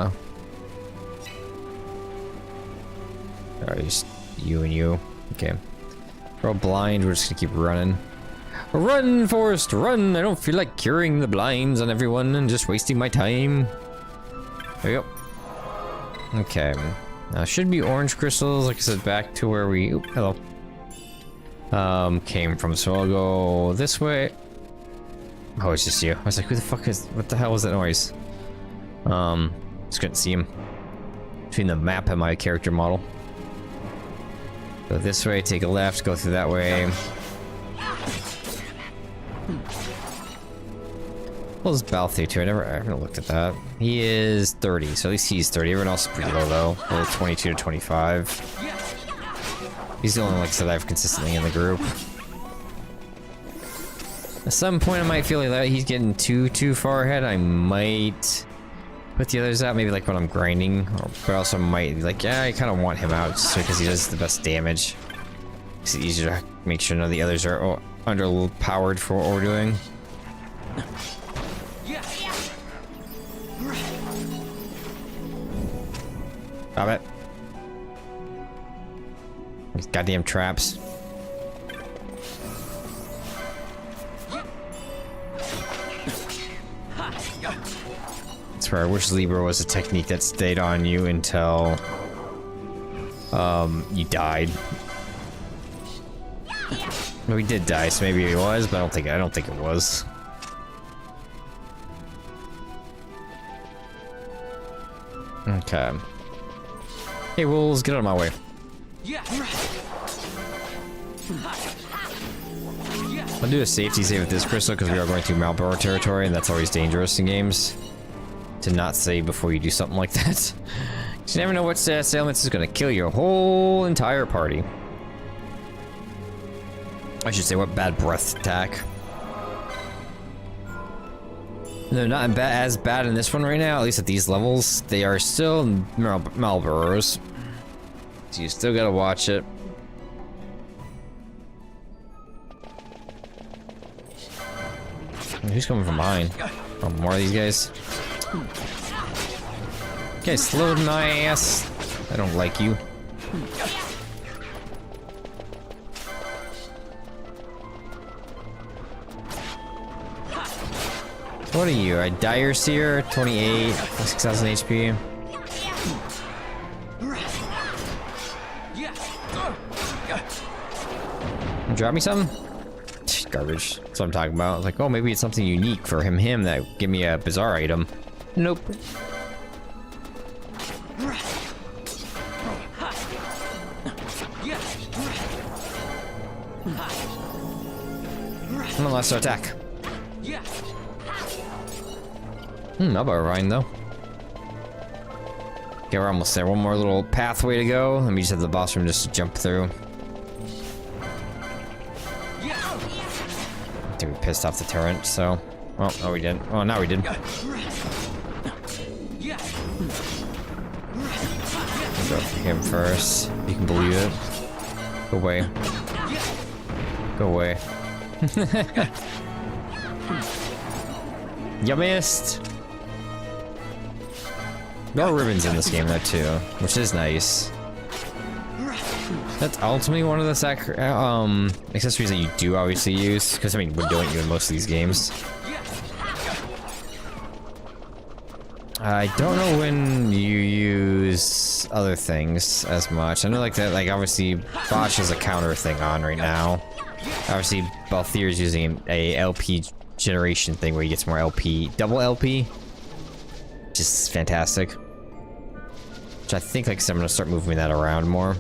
Alright, just you and you. Okay. We're all blind, we're just gonna keep running. Run, Forrest, run! I don't feel like curing the blinds on everyone and just wasting my time. There we go. Okay. Now, should be orange crystals, like I said, back to where we... Oop, hello. Came from, so I'll go this way. Oh, it's just you. I was like, who the fuck is... What the hell was that noise? Just couldn't see him. Between the map and my character model. Go this way, take a left, go through that way. What was Balthier too? I haven't looked at that. He is 30, so at least he's 30. Everyone else is pretty low though. Level 22 to 25. He's the only one, like I said, I have consistently in the group. At some point I might feel like that he's getting too far ahead. I might put the others out, maybe like when I'm grinding, but also might be like, yeah, I kind of want him out just because he does the best damage. It's easier to make sure none of the others are underpowered for what we're doing. Stop it. These goddamn traps. That's where I wish Libra was a technique that stayed on you until you died. Well, we did die, so maybe it was, but I don't think it was. Okay. Hey, wolves, get out of my way. I'll do a safety save with this crystal because we are going through Malboro territory, and that's always dangerous in games. To not save before you do something like that. You never know what ailments is going to kill your whole entire party. I should say, what bad breath attack. They're not as bad in this one right now, at least at these levels. They are still Malboros. So you still gotta watch it. Who's coming from behind? Oh, more of these guys? Okay, slowed my ass. I don't like you. What are you? A Dire Seer? 28, 6,000 HP. Drop me something? Garbage. That's what I'm talking about. I was like, oh, maybe it's something unique for him that give me a bizarre item. Nope. Come on, let's attack. Elbow Rhine though. Okay, we're almost there. One more little pathway to go. Let me just have the boss room just to jump through. I think we pissed off the turret, so... Well, no we didn't. Oh, now we did. Go for him first. You can believe it. Go away. Go away. You missed! There are ribbons in this game though too, which is nice. That's ultimately one of the accessories that you do obviously use, because I mean, we don't use in most of these games. I don't know when you use other things as much. I know like that, like obviously Bosch has a counter thing on right now. Obviously Balthier is using a LP generation thing where he gets more LP, double LP. Which is fantastic. Which I think like I'm gonna start moving that around more.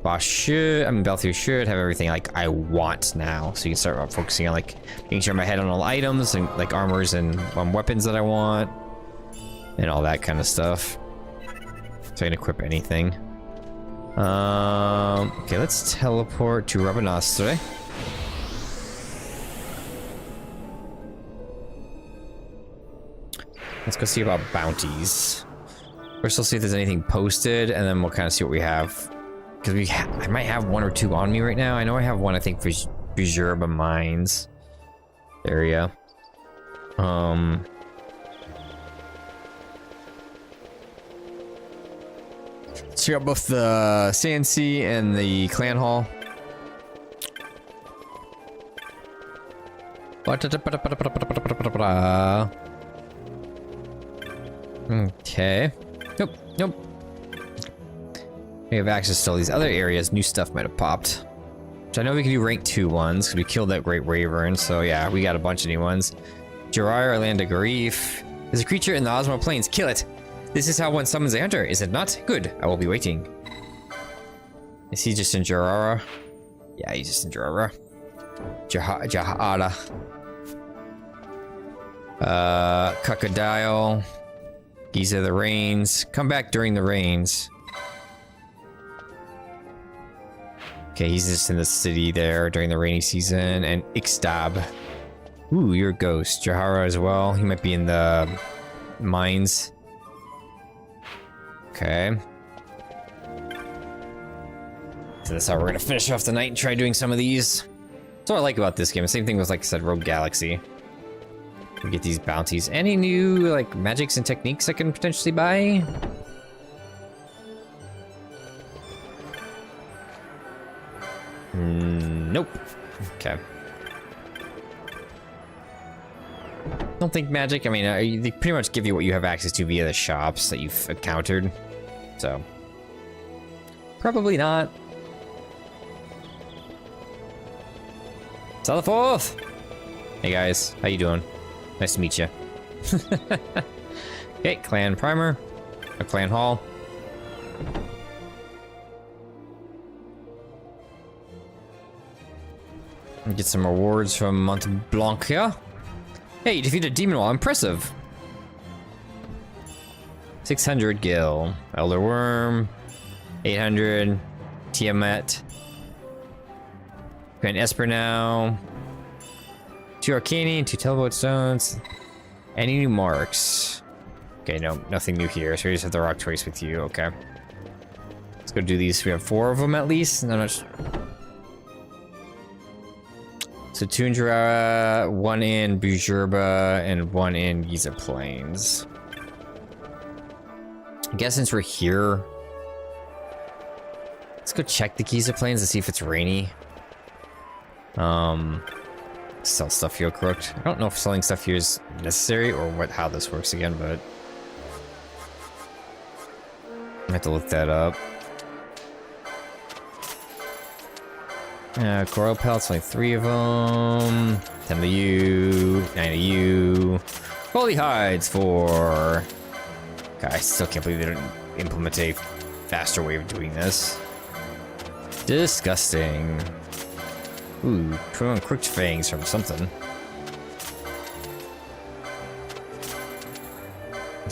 Bosch should, I mean Balthier should have everything like I want now. So you can start focusing on like making sure my head on all items and like armors and weapons that I want. And all that kind of stuff. So I can equip anything. Okay, let's teleport to Rabanastre. Let's go see about bounties. First, we'll see if there's anything posted, and then we'll kind of see what we have. Because I might have 1 or 2 on me right now. I know I have one, I think, for Viera Mines area. So we got both the CNC and the clan hall. Okay. Nope. We have access to all these other areas. New stuff might have popped. Which I know we can do rank 2 ones, because we killed that Great Wyvern, so yeah, we got a bunch of new ones. Jiraiya, Land of Garif. There's a creature in the Ozma Plains. Kill it! This is how one summons a hunter, is it not? Good, I will be waiting. Is he just in Jiraiya? Yeah, he's just in Jiraiya. Jahada. Crocodile. Giza the Rains. Come back during the rains. Okay, he's just in the city there during the rainy season. And Ixtab. Ooh, you're a ghost. Jahara as well. He might be in the mines. Okay. So that's how we're gonna finish off the night and try doing some of these. That's what I like about this game. The same thing with, like I said, Rogue Galaxy. We get these bounties. Any new, like, magics and techniques I can potentially buy? Nope. Okay. Don't think magic. I mean, they pretty much give you what you have access to via the shops that you've encountered. So, probably not. Tell the fourth. Hey guys, how you doing? Nice to meet you. Okay, clan primer, a clan hall. Get some rewards from Mont Blanc here. Hey, you defeated a demon wall. Impressive. 600 Gil. Elder Worm. 800 Tiamat. Grand Esper now. 2 Arcane, 2 Teleport Stones. Any new marks? Okay, no, nothing new here. So we just have the rock choice with you. Okay. Let's go do these. We have 4 of them at least. No, no. So Tundra, 1 in Bujurba, and 1 in Giza Plains. I guess since we're here, let's go check the Giza Plains and see if it's rainy. Sell stuff here crooked. I don't know if selling stuff here is necessary or how this works again, but I have to look that up. Coral pellets, only 3 of them. 10 of you, 9 of you. Holy hides for. God, I still can't believe they didn't implement a faster way of doing this. Disgusting. Ooh, 21 crooked fangs from something.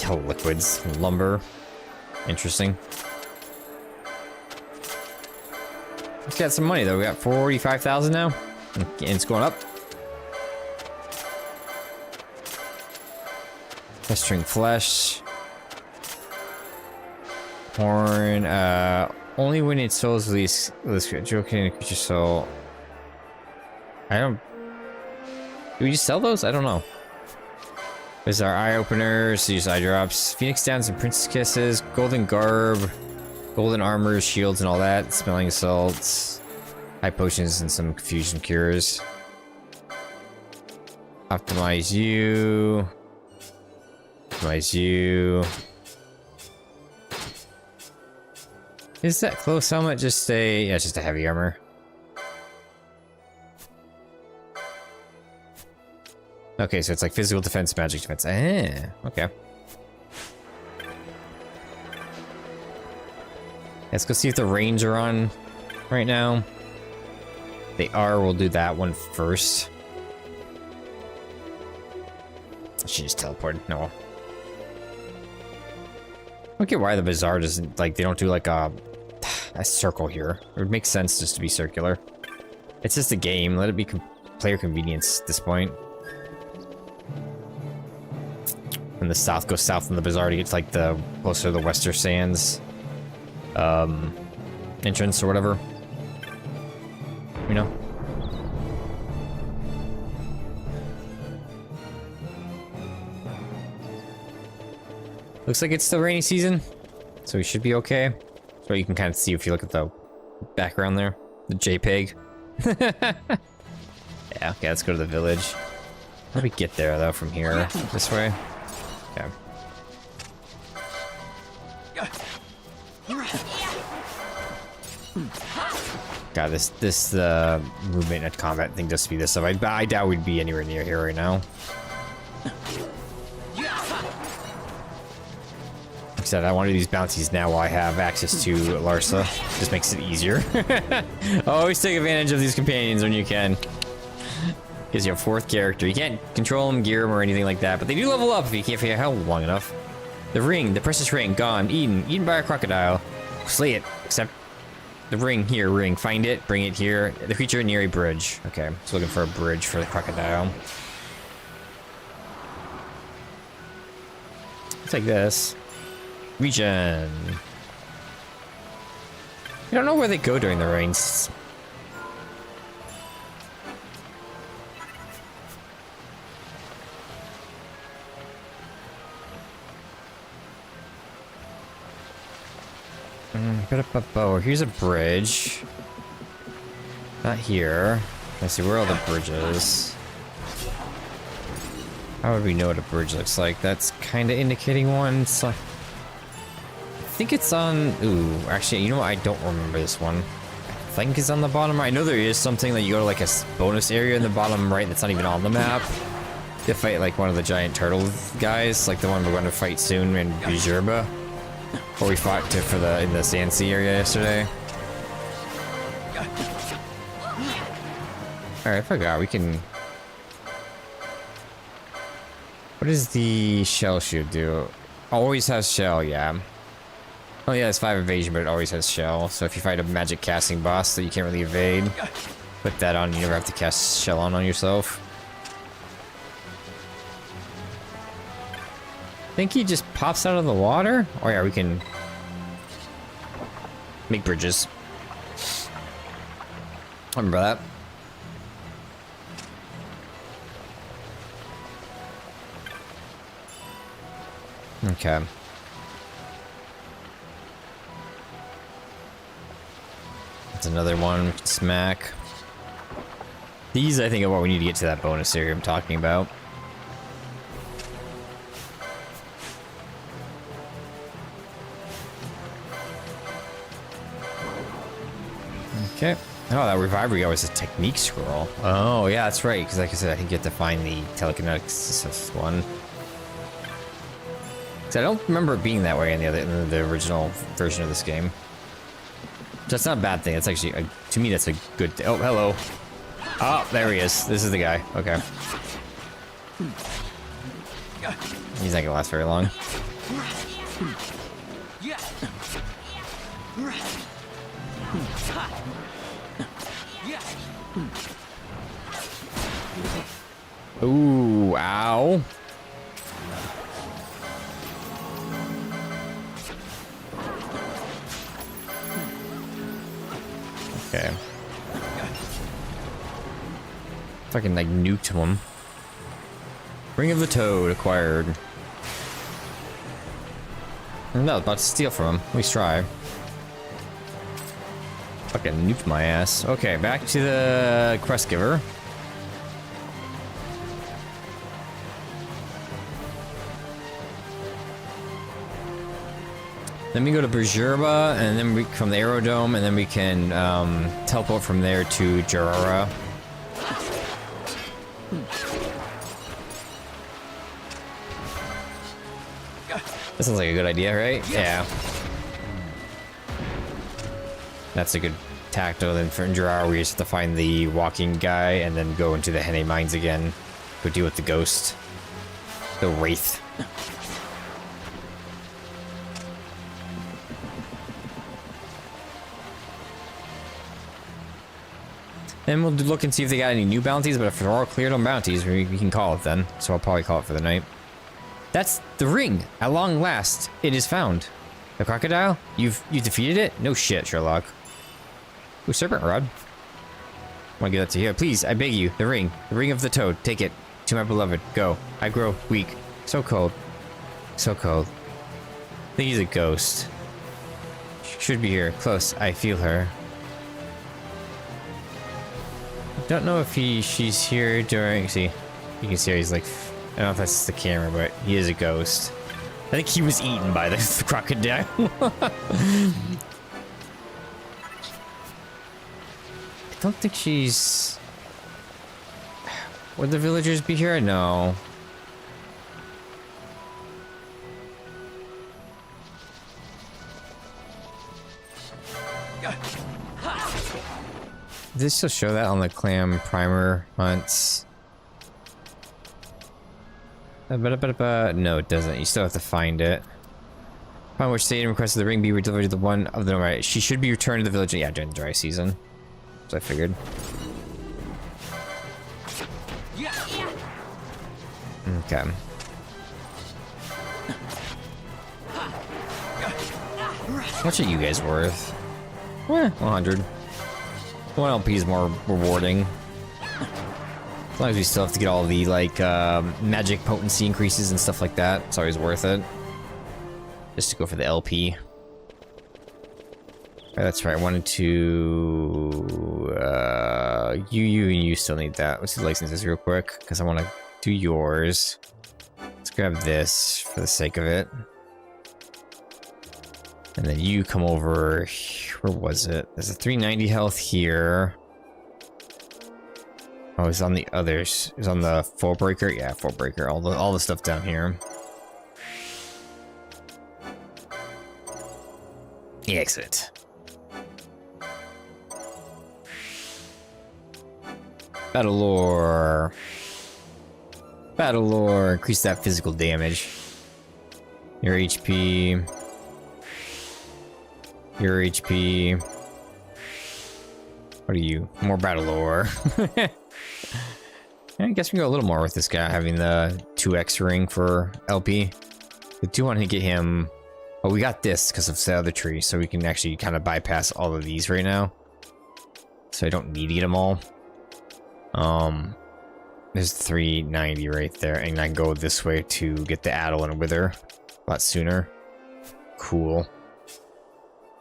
Oh, liquids, lumber. Interesting. Let's get some money though. We got 45,000 now, and it's going up. Festering flesh. Horn. Only when it souls release joking creature soul. I don't. Do we just sell those? I don't know. There's our eye openers. These eye drops. Phoenix downs and princess kisses. Golden garb. Golden armor, shields, and all that. Smelling salts. High potions and some confusion cures. Optimize you. Optimize you. Is that close helmet just a... yeah, it's just a heavy armor. Okay, so it's like physical defense, magic defense. Okay. Let's go see if the range are on right now. They are, we'll do that one first. She just teleported. No. I don't get why the bazaar doesn't, like, they don't do like a circle here. It would make sense just to be circular. It's just a game. Let it be player convenience at this point. When the south goes south in the bazaar to get to like the closer to the Western Sands entrance or whatever. You know? Looks like it's still rainy season, so we should be okay. So you can kind of see if you look at the background there, the JPEG. Yeah, okay, let's go to the village. How do we get there though from here? This way? Okay. God, this movement and combat thing does speed this up. I doubt we'd be anywhere near here right now. Like I said, I want to do these bounties now while I have access to Larsa. Just makes it easier. Always take advantage of these companions when you can. Gives you a fourth character. You can't control them, gear them, or anything like that, but they do level up if you can't figure out how long enough. The ring, the precious ring, gone, eaten by a crocodile. Slay it, except the ring here, ring. Find it, bring it here. The creature near a bridge. Okay, so looking for a bridge for the crocodile. Let's take this. Region. I don't know where they go during the rains. Here's a bridge. Not here. Let's see, where are all the bridges? How would we know what a bridge looks like? That's kind of indicating one. So I think it's on... Ooh, actually, you know what? I don't remember this one. I think it's on the bottom right. I know there is something that you go to like a bonus area in the bottom right that's not even on the map. You fight like one of the giant turtle guys, like the one we're going to fight soon in Bijurba. Or we fought in the Sand Sea area yesterday. Alright, I forgot, we can... What does the shell shoot do? Always has shell, yeah. Oh yeah, it's 5 evasion, but it always has shell. So if you fight a magic casting boss that you can't really evade, put that on, you never have to cast shell on yourself. I think he just pops out of the water? Oh yeah, we can make bridges. I remember that. Okay. That's another one we can smack. These, I think, are what we need to get to that bonus area I'm talking about. Okay. Oh, that reviver always a technique scroll. Oh, yeah, that's right. Because like I said, I think you have to find the telekinetics one. Because I don't remember it being that way in the original version of this game. That's not a bad thing. That's actually, to me, that's a good thing. Oh, hello. Oh, there he is. This is the guy. Okay. He's not gonna last very long. Ooh, ow. Okay. Fucking like nuked him. Ring of the Toad acquired. No, about to steal from him. At least try. Fucking nuked my ass. Okay, back to the quest giver. Then we go to Bergerba, and then from the Aerodome, and then we can teleport from there to Jarara. That sounds like a good idea, right? Yeah. That's a good tacto. Then for Jarara, we just have to find the walking guy, and then go into the Henne mines again. Go deal with the ghost. The Wraith. Then we'll look and see if they got any new bounties, but if they're all cleared on bounties, we can call it then. So I'll probably call it for the night. That's the ring. At long last, it is found. The crocodile? You defeated it? No shit, Sherlock. Ooh, serpent rod. I want to give that to you. Please, I beg you. The ring. The ring of the toad. Take it. To my beloved. Go. I grow weak. So cold. So cold. I think he's a ghost. Should be here. Close. I feel her. Don't know if she's here during. See, you can see how he's like. I don't know if that's the camera, but he is a ghost. I think he was eaten by the crocodile. I don't think she's. Would the villagers be here? No. Did they still show that on the clam primer hunts? No, it doesn't. You still have to find it. Upon which Satan requested the ring be delivered to the one of the right. She should be returned to the village. Yeah, during the dry season. So I figured. Okay. What are you guys worth? 100. 1 LP is more rewarding. As long as we still have to get all the, like, magic potency increases and stuff like that, it's always worth it. Just to go for the LP. Oh, that's right, I wanted to... you and you still need that. Let's do licenses real quick, because I want to do yours. Let's grab this for the sake of it. And then you come over... Where was it? There's a 390 health here. Oh, it's on the others. It's on the full breaker. Yeah, full breaker. All the stuff down here. Exit. Battle lore. Battle lore. Increase that physical damage. Your HP. Your HP. What are you? More battle lore. I guess we can go a little more with this guy having the 2x ring for LP. We do want to get him. Oh, we got this because of the other tree, so we can actually kind of bypass all of these right now. So I don't need to get them all. There's 390 right there, and I can go this way to get the Addle and Wither a lot sooner. Cool.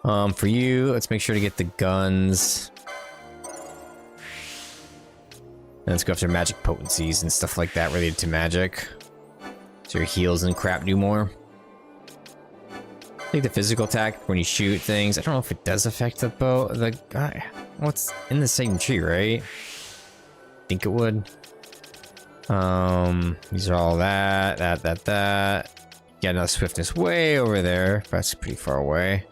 For you, let's make sure to get the guns. And let's go after magic potencies and stuff like that related to magic. So your heals and crap do more. I think the physical attack when you shoot things. I don't know if it does affect the bow. The guy. Well, it's in the same tree, right? I think it would. These are all that. Got another swiftness way over there. That's pretty far away.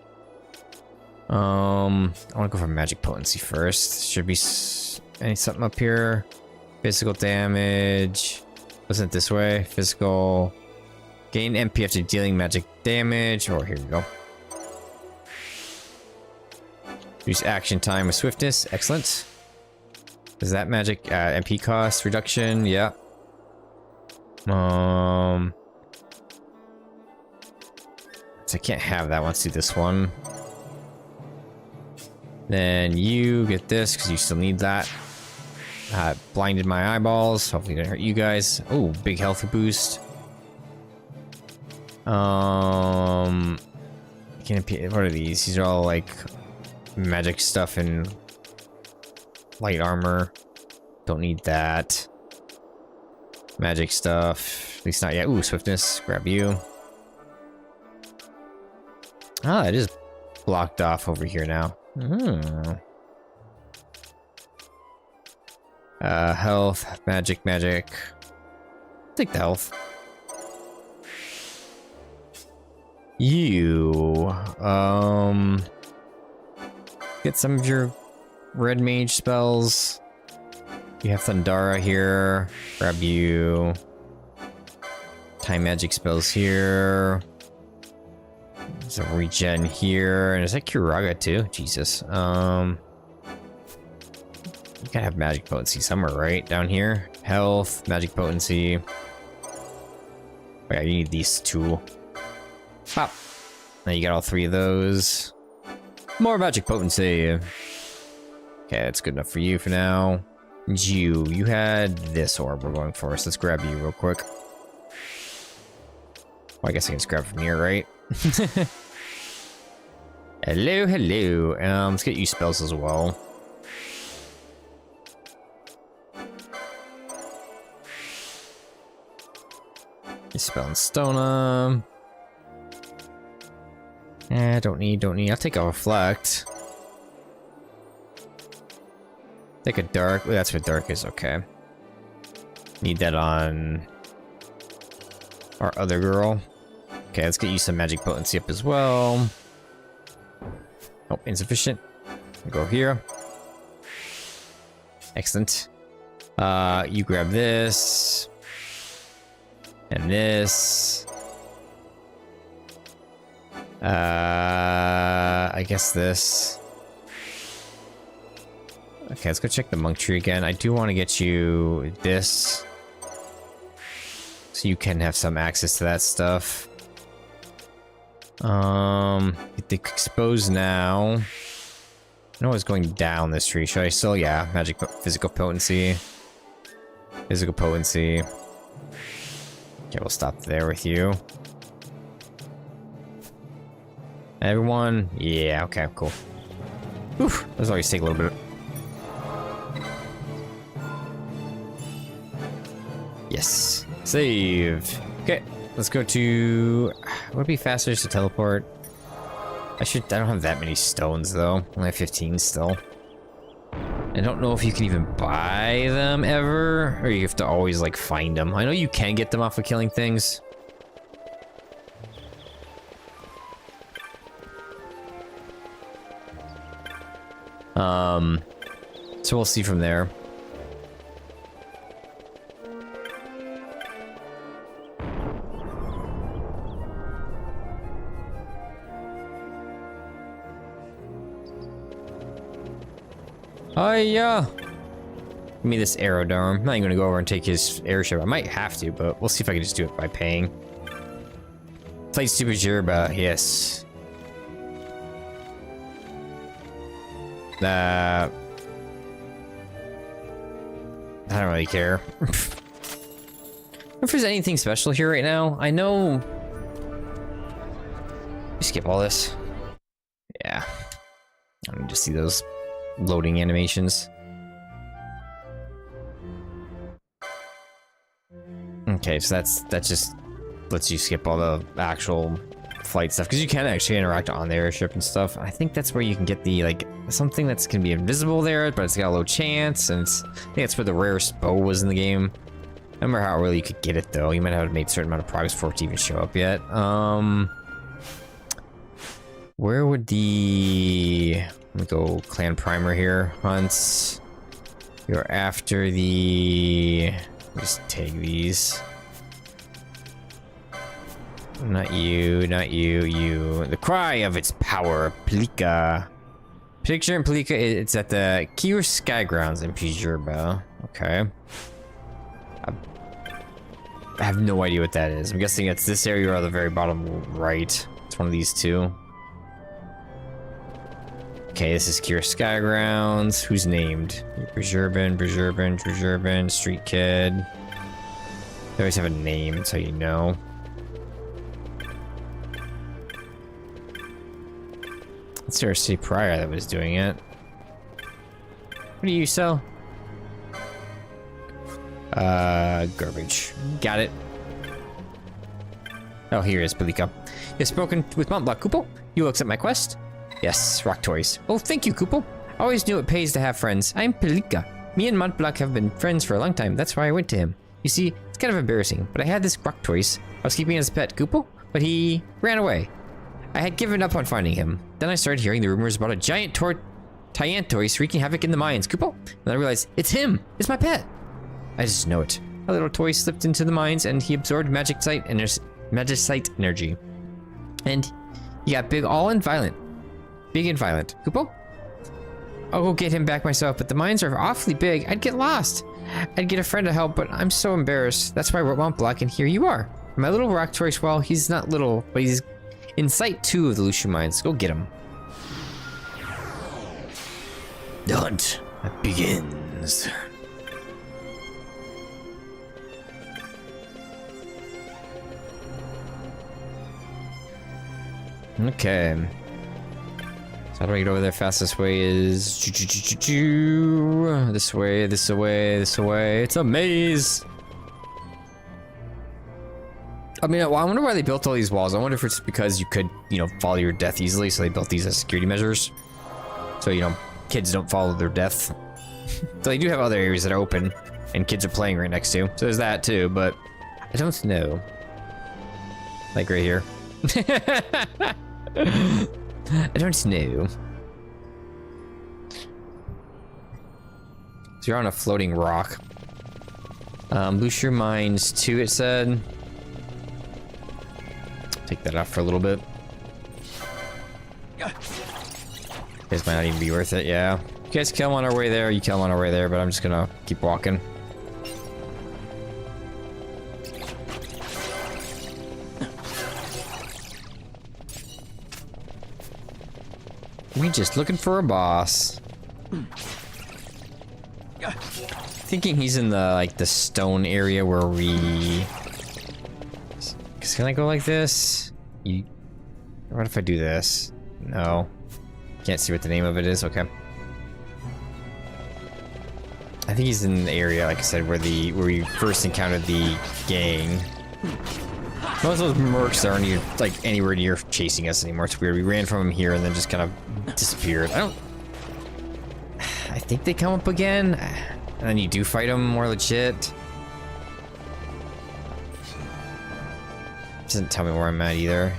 I want to go for magic potency first. Should be something up here. Physical damage. Wasn't it this way? Physical. Gain MP after dealing magic damage. Oh, here we go. Use action time with swiftness. Excellent. Is that magic MP cost reduction? Yeah. So I can't have that. Let's do this one. Then you get this because you still need that. Blinded my eyeballs. Hopefully, didn't hurt you guys. Oh, big health boost. What are these? These are all like magic stuff and light armor. Don't need that. Magic stuff. At least not yet. Ooh, swiftness. Grab you. Ah, it is blocked off over here now. Health, magic. Take the health. You, get some of your red mage spells. You have Thundara here. Grab you. Time magic spells here. There's a regen here. And is that Kuraga too? Jesus. You gotta have magic potency somewhere, right? Down here. Health, magic potency. Oh yeah, you need these two. Pop. Now you got all three of those. More magic potency. Okay, that's good enough for you for now. You had this orb we're going for, so let's grab you real quick. Well, I guess I can just grab from here, right? Hello. Let's get you spells as well. Spell and Stona. Don't need. I'll take a reflect. Take a dark. Oh, that's what dark is. Okay. Need that on our other girl. Okay, let's get you some magic potency up as well. Oh, insufficient. Go here. Excellent. You grab this. And this. I guess this. Okay, let's go check the monk tree again. I do want to get you this. So you can have some access to that stuff. Get the expose now. No one's going down this tree. Should I still? Yeah, magic, physical potency. Physical potency. Okay, we'll stop there with you. Everyone? Yeah, okay, cool. Oof, let's always take a little bit. Yes. Save. Okay, let's go to... Would it be faster just to teleport? I don't have that many stones, though. I only have 15 still. I don't know if you can even buy them ever, or you have to always, like, find them. I know you can get them off of killing things. So we'll see from there. Give me this aerodrome. I'm not even gonna go over and take his airship. I might have to, but we'll see if I can just do it by paying. Play Super Jerba, yes. I don't really care. If there's anything special here right now, I know. Skip all this. Yeah. I need to see those loading animations. Okay, so that just lets you skip all the actual flight stuff, because you can actually interact on the airship and stuff. I think that's where you can get the, like, something that's gonna be invisible there, but it's got a low chance, and I think that's where the rarest bow was in the game. I don't remember how early you could get it, though. You might have made a certain amount of progress for it to even show up yet. Where would the... Let me go clan primer here. Hunts. You're after the... Just take these. Not you, you. The cry of its power, Plika. Picture in Plika, it's at the Kier Skygrounds in Pijurba. Okay. I have no idea what that is. I'm guessing it's this area or the very bottom right. It's one of these two. Okay, this is Kier Skygrounds. Who's named? Brzurban, Street Kid. They always have a name, that's how you know. Let's see our city prior that was doing it. What do you sell? Garbage. Got it. Oh, here is Pelika. You've spoken with Montblanc, Kupo? You will accept my quest? Yes, rock toys. Oh, thank you, Kupo. I always knew it pays to have friends. I'm Pelika. Me and Montblanc have been friends for a long time. That's why I went to him. You see, it's kind of embarrassing, but I had this rock toys. I was keeping him as a pet, Kupo, but he ran away. I had given up on finding him. Then I started hearing the rumors about a giant Tyantoise wreaking havoc in the mines, Kupo. And I realized, it's him! It's my pet! I just know it. A little toy slipped into the mines and he absorbed magicite energy. And he got big and violent. Big and violent. Kupo? I'll go get him back myself, but the mines are awfully big. I'd get lost. I'd get a friend to help, but I'm so embarrassed. That's why I wrote Montblanc, and here you are. My little rock toys, well, he's not little, but he's in Site 2 of the Lucian Mines. Go get him. The hunt begins. Okay. So how do I get over there? Fastest way is this way, this way, this way. It's a maze. I mean, I wonder why they built all these walls. I wonder if it's because you could, you know, follow your death easily, so they built these as security measures. So, you know, kids don't follow their death. So they do have other areas that are open, and kids are playing right next to. So there's that too, but I don't know. Like right here. I don't know. So you're on a floating rock. Lucian Mines 2, it said. Take that off for a little bit. This might not even be worth it, yeah. You guys kill him on our way there, you kill him on our way there, but I'm just gonna keep walking. We just looking for a boss. Thinking he's in the, like, the stone area where we... Can I go like this? What if I do this? No. Can't see what the name of it is, okay. I think he's in the area, like I said, where we first encountered the gang. Most of those mercs aren't even, like, anywhere near chasing us anymore. It's weird. We ran from them here and then just kind of disappeared. I think they come up again. And then you do fight them more legit. Doesn't tell me where I'm at either.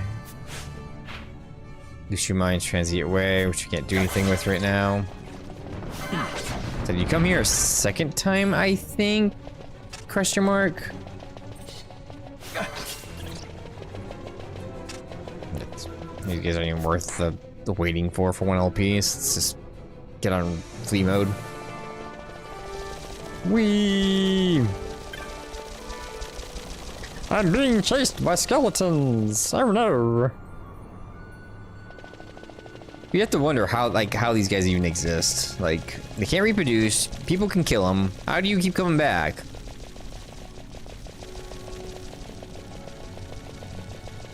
Lucian Mines Transient Way, which you can't do anything with right now. So did you come here a second time, I think? Question mark. These guys aren't even worth the waiting for 1 LP. So let's just get on flee mode. Whee! I'm being chased by skeletons. Oh no! You have to wonder how these guys even exist. Like, they can't reproduce. People can kill them. How do you keep coming back?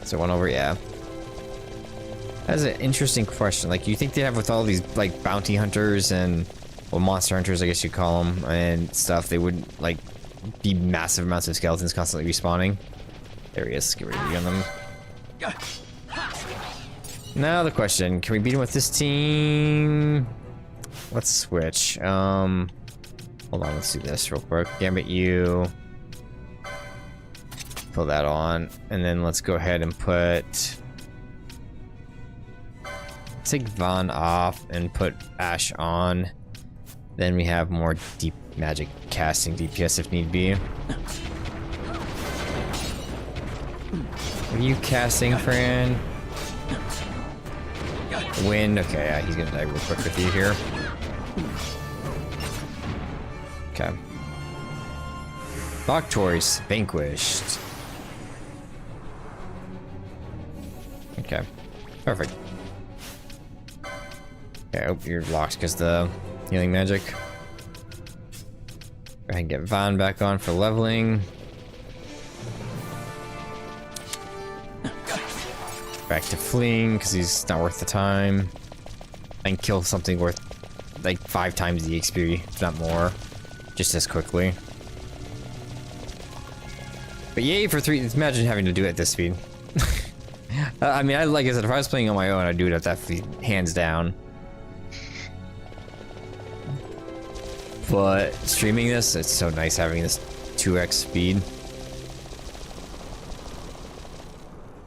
Is there one over? Yeah. That's an interesting question. Like, you think they have with all these, like, bounty hunters and, well, monster hunters, I guess you'd call them, and stuff, they wouldn't, like, be massive amounts of skeletons constantly respawning. There he is. Get ready to be on them. Now the question, can we beat him with this team? Let's switch. Hold on, let's do this real quick. Gambit you. Pull that on. And then let's go ahead and put... take Vaughn off and put Ash on. Then we have more deep magic casting DPS if need be. What are you casting, Fran? Wind. Okay, yeah, he's gonna die real quick with you here. Okay. Noctoris vanquished. Okay. Perfect. Okay, I hope you're locked because the healing magic. Go ahead and get Vaughn back on for leveling. Back to fleeing because he's not worth the time. And kill something worth like 5 times the XP, if not more, just as quickly. But yay for 3. Imagine having to do it at this speed. I mean, like I said, if I was playing on my own, I'd do it at that hands down. But streaming this, it's so nice having this 2x speed. I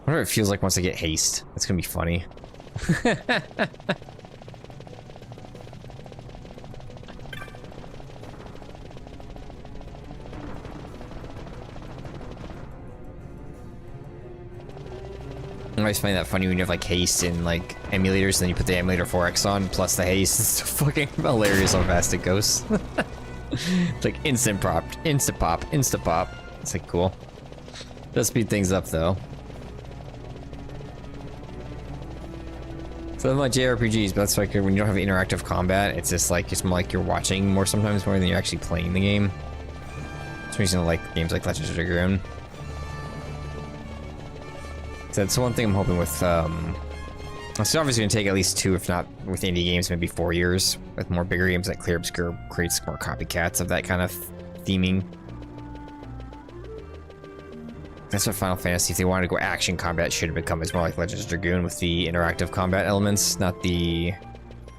wonder what it feels like once I get haste. That's gonna be funny. I always find that funny when you have like haste in like emulators, and then you put the emulator 4X on plus the haste. It's so fucking hilarious how fast it goes. It's like instant pop, instant pop, instant pop. It's like cool. Does speed things up though. So like JRPGs, but that's like when you don't have interactive combat, it's just like, it's more like you're watching more sometimes more than you're actually playing the game. That's the reason I like games like Legends of Dragoon. So that's one thing I'm hoping with, it's obviously gonna take at least 2, if not with indie games, maybe 4 years, with more bigger games like Clear Obscure creates more copycats of that kind of theming. That's what Final Fantasy, if they wanted to go action combat, should have become as more like Legends of Dragoon with the interactive combat elements, not the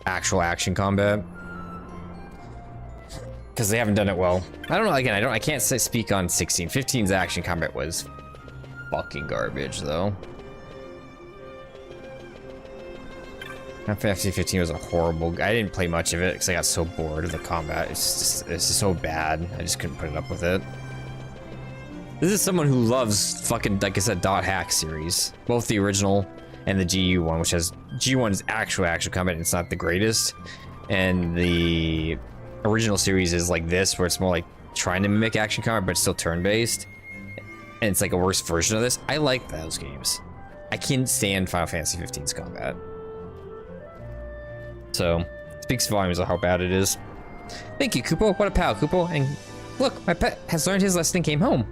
actual action combat. Because they haven't done it well. I don't know, again, I can't speak on 16. 15's action combat was fucking garbage though. Final Fantasy 15 was a horrible. I didn't play much of it because I got so bored of the combat. It's just so bad. I just couldn't put it up with it. This is someone who loves fucking, like I said, Dot Hack series, both the original and the GU one, which has G1 is actual combat. And it's not the greatest, and the original series is like this, where it's more like trying to mimic action combat, but it's still turn-based. And it's like a worse version of this. I like those games. I can't stand Final Fantasy 15's combat. So, speaks volumes of how bad it is. Thank you, Kupo. What a pal, Kupo. And look, my pet has learned his lesson and came home.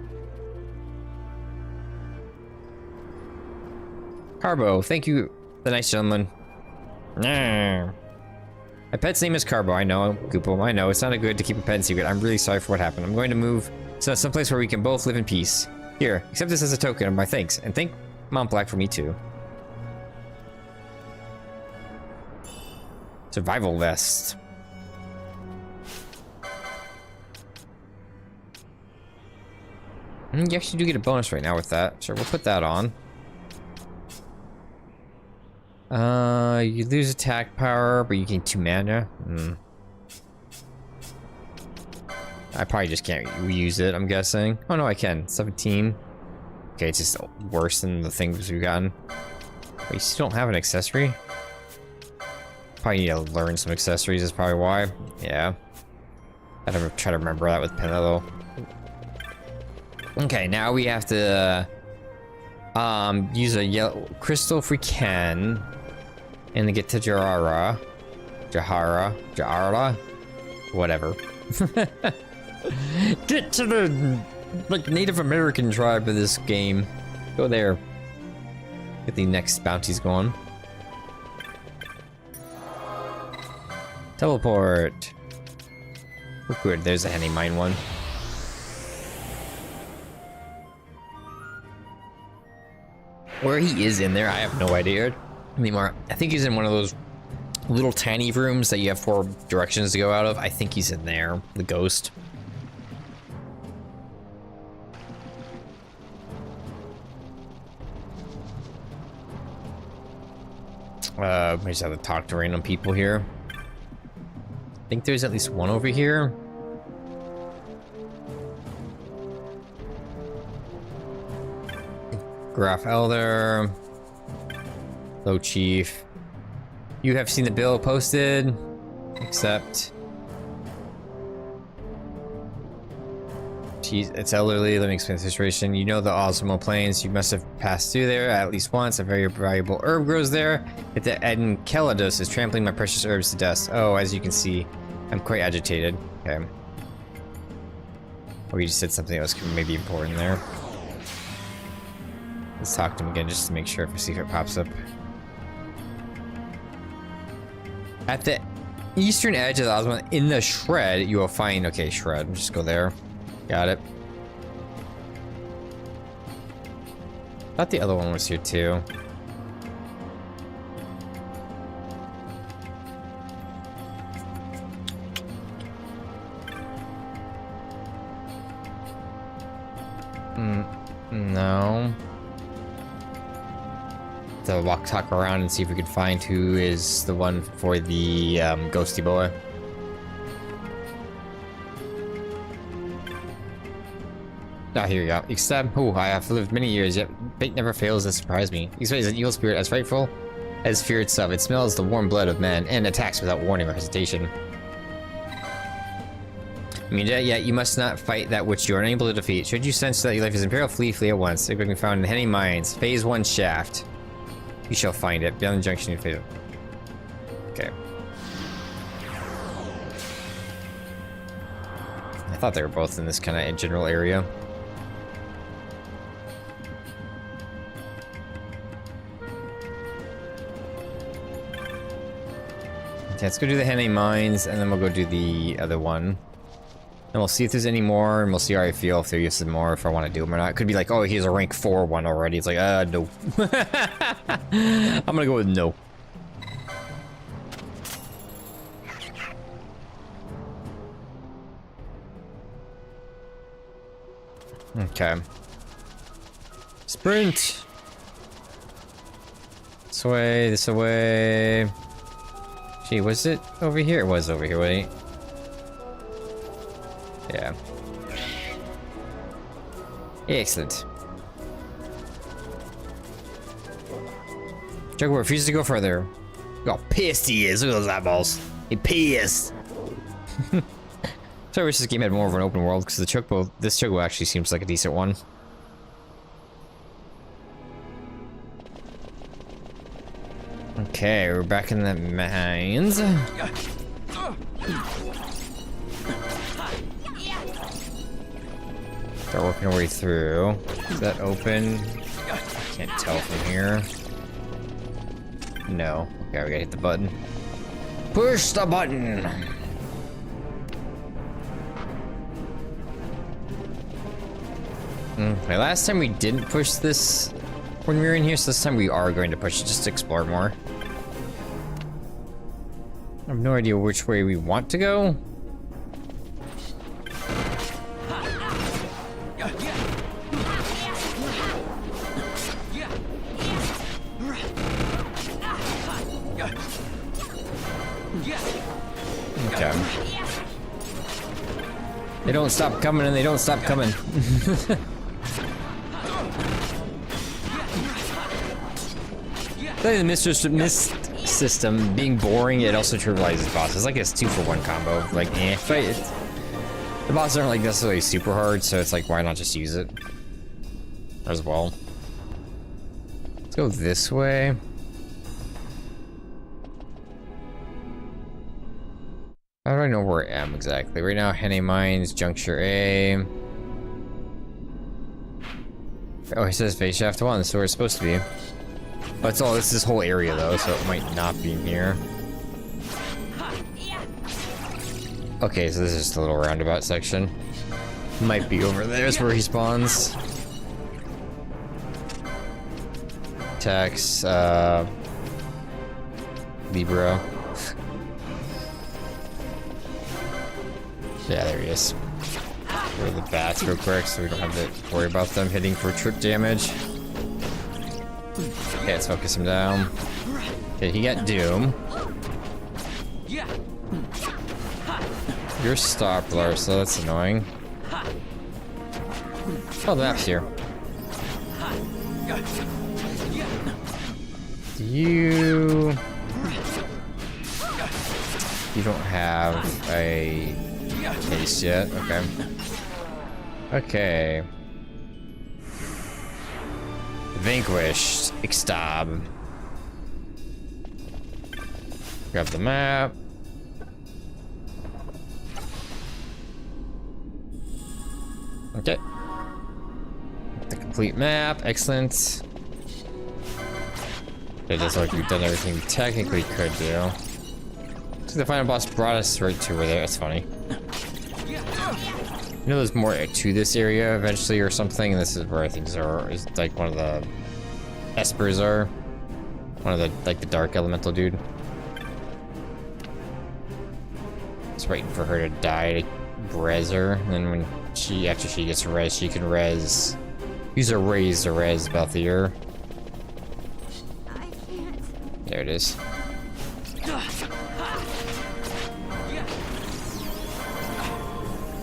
Carbo, thank you, the nice gentleman. Nah. My pet's name is Carbo. I know, Kupo. I know. It's not good to keep a pet in secret. I'm really sorry for what happened. I'm going to move to someplace where we can both live in peace. Here, accept this as a token of my thanks, and thank Mount Black for me too. Survival vest. You actually do get a bonus right now with that. Sure, we'll put that on. You lose attack power, but you gain 2 mana. I probably just can't reuse it, I'm guessing. Oh no, I can. 17. Okay, it's just worse than the things we've gotten. But you still don't have an accessory? Probably need to learn some accessories, is probably why. Yeah. I never try to remember that with Penelo. Okay, now we have to use a yellow crystal if we can. And then get to Jahara, whatever. Get to the like Native American tribe of this game. Go there. Get the next bounties going. Teleport. Oh, good. There's a Henny Mine one. Where he is in there, I have no idea anymore. I think he's in one of those little tiny rooms that you have 4 directions to go out of. I think he's in there, the ghost. We just have to talk to random people here. I think there's at least one over here. Graf Elder. Low Chief. You have seen the bill posted. Accept. It's elderly, let me explain the situation. You know the Osmo Plains, you must have passed through there at least once. A very valuable herb grows there. The Enceladus is trampling my precious herbs to dust. Oh, as you can see, I'm quite agitated. Okay. Or you just said something that was maybe important there. Let's talk to him again just to make sure, see if it pops up. At the eastern edge of the Osmo, in the shred, you will find, okay, shred, just go there. Got it. Thought the other one was here too. No. So walk, talk around and see if we can find who is the one for the ghosty boy. Ah, here we go. Except, I have lived many years, yet fate never fails to surprise me. Except is an evil spirit as frightful as fear itself. It smells the warm blood of men and attacks without warning or hesitation. I mean, yet you must not fight that which you are unable to defeat. Should you sense that your life is in peril, flee at once. It can be found in Henny Mines, Phase 1 shaft. You shall find it beyond the junction in Phase. Okay. I thought they were both in this kind of general area. Okay, let's go do the Henny Mines, and then we'll go do the other one. And we'll see if there's any more, and we'll see how I feel, if there's some more, if I want to do them or not. It could be like, oh, he's a rank 4 one already. It's like, no. I'm gonna go with no. Okay. Sprint! This way, this way. Gee, was it over here? It was over here, wait. Yeah. Excellent. Jaguar refuses to go further. Look how pissed he is. Look at those eyeballs. He pissed. So I wish this game had more of an open world, because this chocobo actually seems like a decent one. Okay, we're back in the mines. Start working our way through. Is that open? I can't tell from here. No. Okay, we gotta hit the button. Push the button! Okay, last time we didn't push this when we were in here, so this time we are going to push it just to explore more. I have no idea which way we want to go. Okay. They don't stop coming and they don't stop coming. The mist system being boring, it also trivializes bosses. It's like it's 2-for-1 combo. Like, the bosses aren't like necessarily super hard, so it's like, why not just use it as well? Let's go this way. How do I know where I am exactly? Right now, Henny Mines, Juncture A. Oh, it says Phase Shaft 1, that's where it's supposed to be. But it's all, it's this whole area though, so it might not be in here. Okay, so this is just a little roundabout section. Might be over there, is where he spawns. Tex, Libra. Yeah, there he is. Go to the bats real quick so we don't have to worry about them hitting for trip damage. Okay, let's focus him down. Okay, he got Doom. You're Stoplar, so that's annoying. Oh, the map's here. You don't have a case yet. Okay. Okay. Vanquished. Ixtab. Grab the map. Okay. The complete map. Excellent. It does look like we've done everything we technically could do. So the final boss brought us right to where there. That's funny. You know there's more to this area eventually or something, and this is where I think Zora is like one of the Espers are. One of the, like the dark elemental dude. Just waiting for her to die to res her, and then when she, after she gets res, she can res Use a raise the res, Balthier. There it is.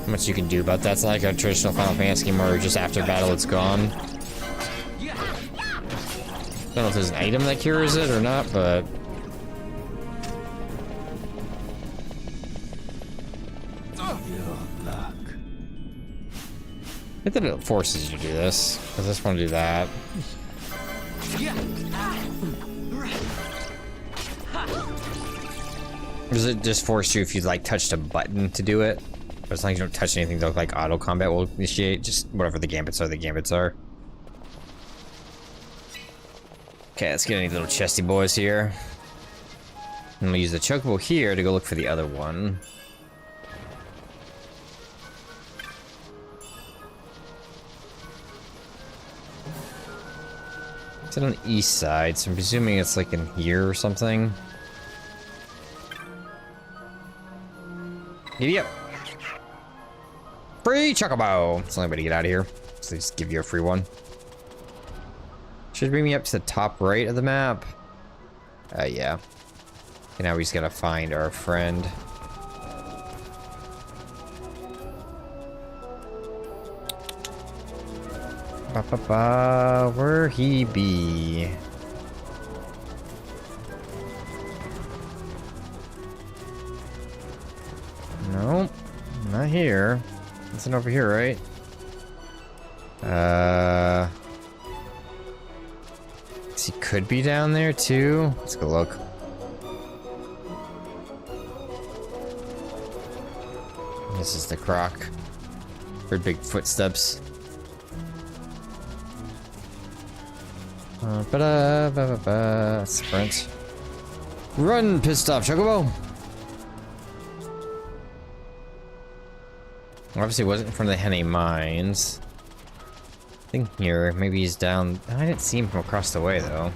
How much you can do about that? It's not like a traditional Final Fantasy game where just after battle it's gone. I don't know if there's an item that cures it or not, but... I think it forces you to do this, because I just want to do that. Does it just force you if you like touched a button to do it? But as long as you don't touch anything, though, like auto combat will initiate. Just whatever the gambits are, the gambits are. Okay, let's get any little chesty boys here. And we'll use the chocobo here to go look for the other one. It's on the east side, so I'm presuming it's like in here or something. Giddy up! Free chocobo! It's the only way to get out of here. So they just give you a free one. Should bring me up to the top right of the map. Yeah. Okay, now we just gotta find our friend. Where he be? Nope, not here. Nothing over here, right? He could be down there too. Let's go look. This is the croc. Heard big footsteps. Sprint. Run, pissed off, Chocobo! Obviously, it wasn't in front of the Henne Mines. I think here, maybe he's down. I didn't see him from across the way, though.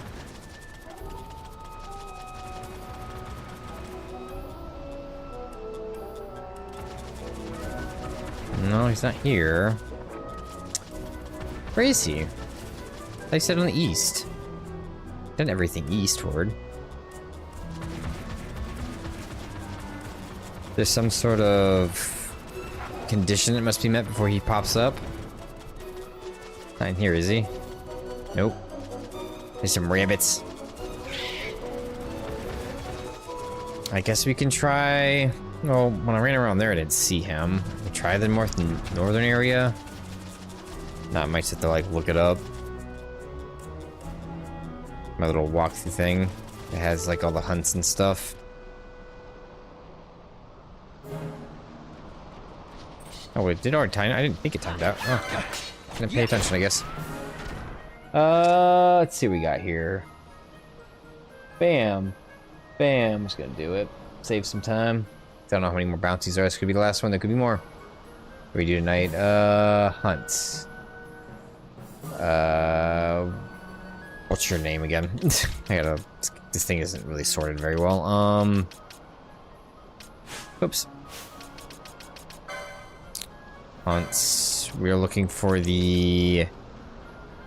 No, he's not here. Where is he? I said on the east. Done everything eastward. There's some sort of condition that must be met before he pops up. Not in here, is he? Nope. There's some rabbits. I guess we can try... Well, when I ran around there, I didn't see him. We try the northern area. Nah, I might just have to, like, look it up. My little walkthrough thing. It has, like, all the hunts and stuff. Oh, wait, did it already time? I didn't think it timed out. Oh, didn't pay attention, I guess. Let's see what we got here. Bam. Bam. Just gonna do it. Save some time. Don't know how many more bounties there are. This could be the last one. There could be more. What do we do tonight? Hunts. What's your name again? I gotta... This thing isn't really sorted very well. Oops. Hunts. We're looking for the...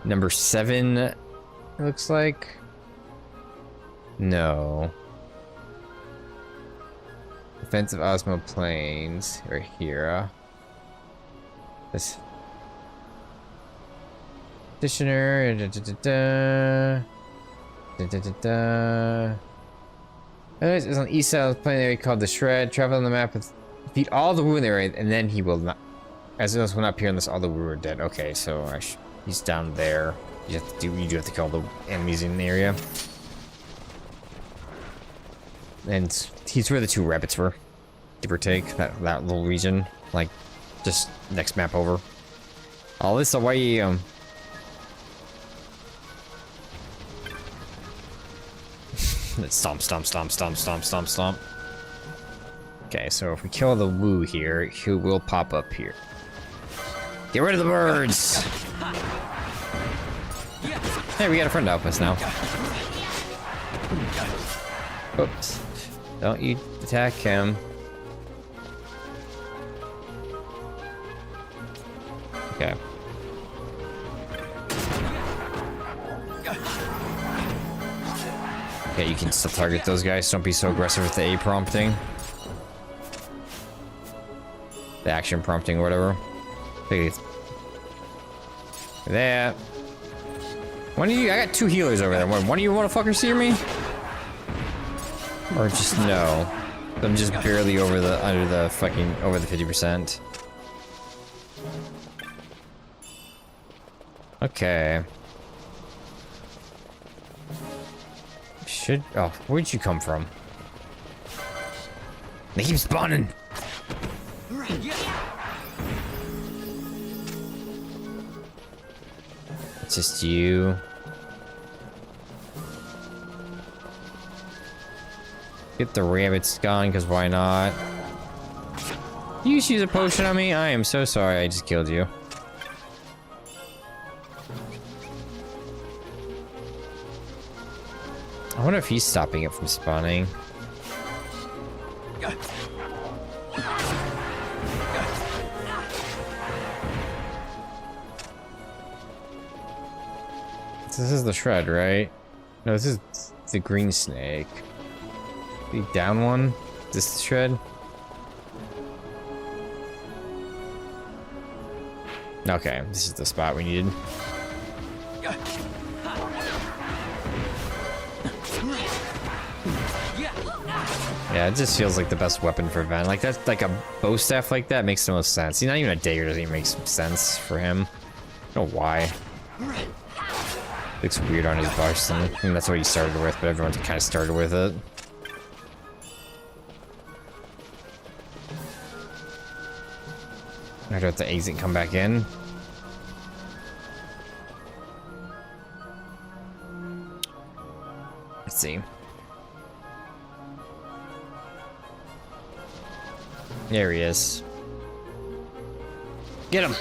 number 7, it looks like. No. Defensive Osmo Plains. Right here. This... Petitioner. Anyways, it's on the east side of the plain area called the Shred. Travel on the map with defeat all the wound area, and then he will not. As those went up here unless all the Wu are dead. Okay, so he's down there. You do have to kill the enemies in the area. And he's where the 2 rabbits were, give or take. That little region, like just next map over. All this away. Stomp, stomp, stomp, stomp, stomp, stomp, stomp. Okay, so if we kill the Wu here, he will pop up here. Get rid of the birds! Hey, we got a friend help us now. Oops. Don't you attack him. Okay. Yeah, you can still target those guys. Don't be so aggressive with the A prompting. The action prompting or whatever. Look at that. One of you, I got 2 healers over there. One of you motherfuckers see me? Or just no. I'm just barely over the, under the fucking, over the 50%. Okay. Should, oh, where'd you come from? They keep spawning. It's just you. Get the rabbits gone, because why not? You just use a potion on me? I am so sorry I just killed you. I wonder if he's stopping it from spawning. This is the shred, right? No, this is the green snake. The down one? Is this the shred? Okay, this is the spot we needed. Yeah, it just feels like the best weapon for Ven. Like, that's like a bow staff like that makes the most sense. Not even a dagger doesn't even make some sense for him. I don't know why. Looks weird on his bust, and I think that's what he started with, but everyone's kind of started with it. I have to exit and come back in. Let's see. There he is. Get him!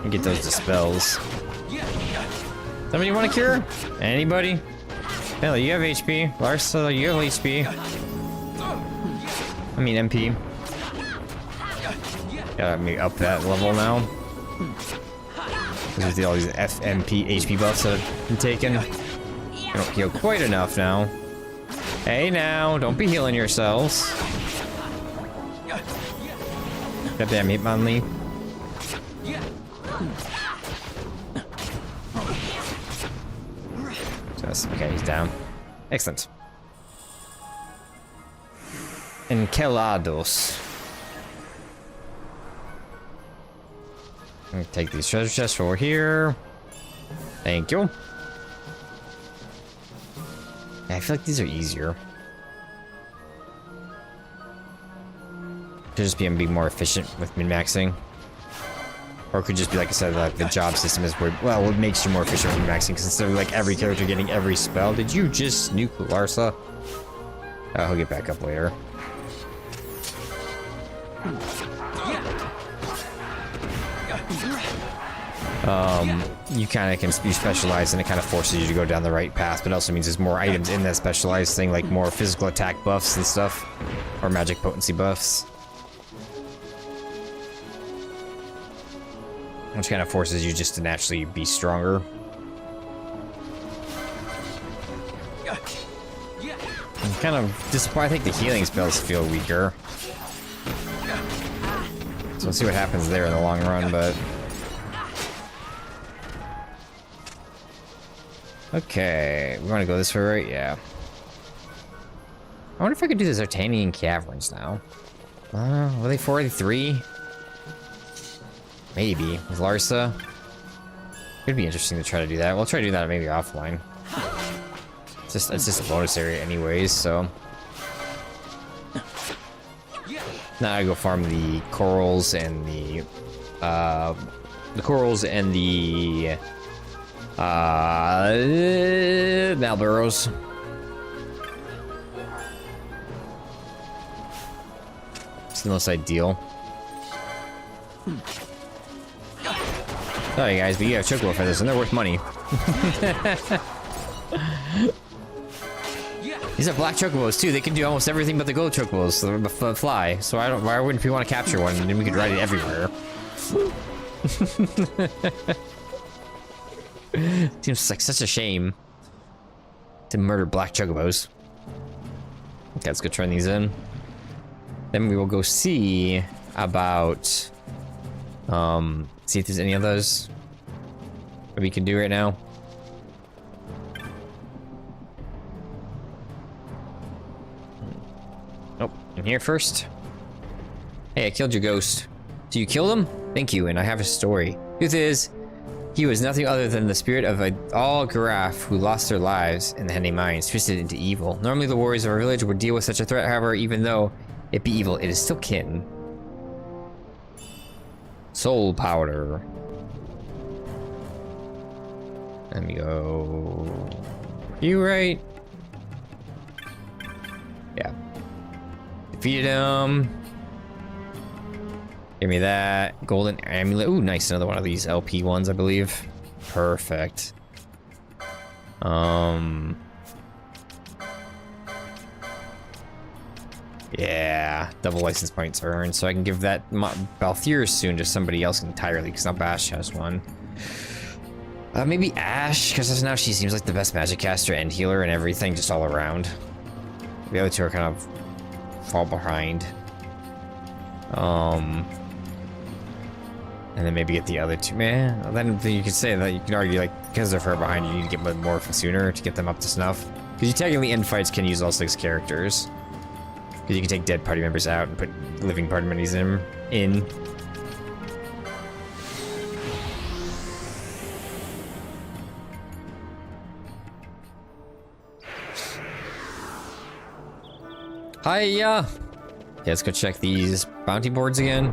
And get those dispels. Somebody want a cure? Anybody? Hell, you have HP. Larsa, you have HP. I mean MP. Gotta make up that level now. Because all these FMP HP buffs that have been taken. I don't heal quite enough now. Hey now, don't be healing yourselves. Goddamn Hitmonlee. Okay, he's down. Excellent. Encelados. I'm gonna take these treasure chests over here. Thank you. I feel like these are easier. Could just be more efficient with min-maxing. Or it could just be, like I said, the job system is where, well, what makes you more efficient with min-maxing, because instead of like every character getting every spell. Did you just nuke Larsa? Oh, he'll get back up later. You kind of can be specialized, and it kind of forces you to go down the right path, but it also means there's more items in that specialized thing, like more physical attack buffs and stuff, or magic potency buffs. Which kind of forces you just to naturally be stronger. I'm kind of disappointed. I think the healing spells feel weaker. So we'll see what happens there in the long run, but... Okay, we want to go this way, right? Yeah. I wonder if I could do the Zartanian Caverns now. Were they 483? Maybe. With Larsa? Could be interesting to try to do that. We'll try to do that maybe offline. It's just a bonus area anyways, so... Now I go farm the corals and the Malboros. It's the most ideal. Sorry guys, but you have chocobo feathers and they're worth money. These are black chocobos too. They can do almost everything but the gold chocobos, so they fly. So why wouldn't we want to capture one and then we could ride it everywhere? Seems like such a shame to murder black chocobos. Okay, let's go turn these in. Then we will go see about, see if there's any of those that we can do right now. Nope, in here first. Hey, I killed your ghost. So you killed him? Thank you, and I have a story. Truth is, he was nothing other than the spirit of all Garaf who lost their lives in the Henny Mines, twisted into evil. Normally the warriors of our village would deal with such a threat, however, even though it be evil, it is still kin. Soul powder. Let me go... You right? Yeah. Defeated him. Give me that. Golden amulet. Ooh, nice. Another one of these LP ones, I believe. Perfect. Yeah. Double license points earned. So I can give that Balthier soon to somebody else entirely, because now Bash has one. Maybe Ash, because now she seems like the best magic caster and healer and everything, just all around. The other two are kind of fall behind. And then maybe get the other two. Man, then you could say that you can argue, like, because they're far behind, you need to get more sooner to get them up to snuff. Because you technically in fights can use all 6 characters. Because you can take dead party members out and put living party members in. Hiya! Okay, let's go check these bounty boards again.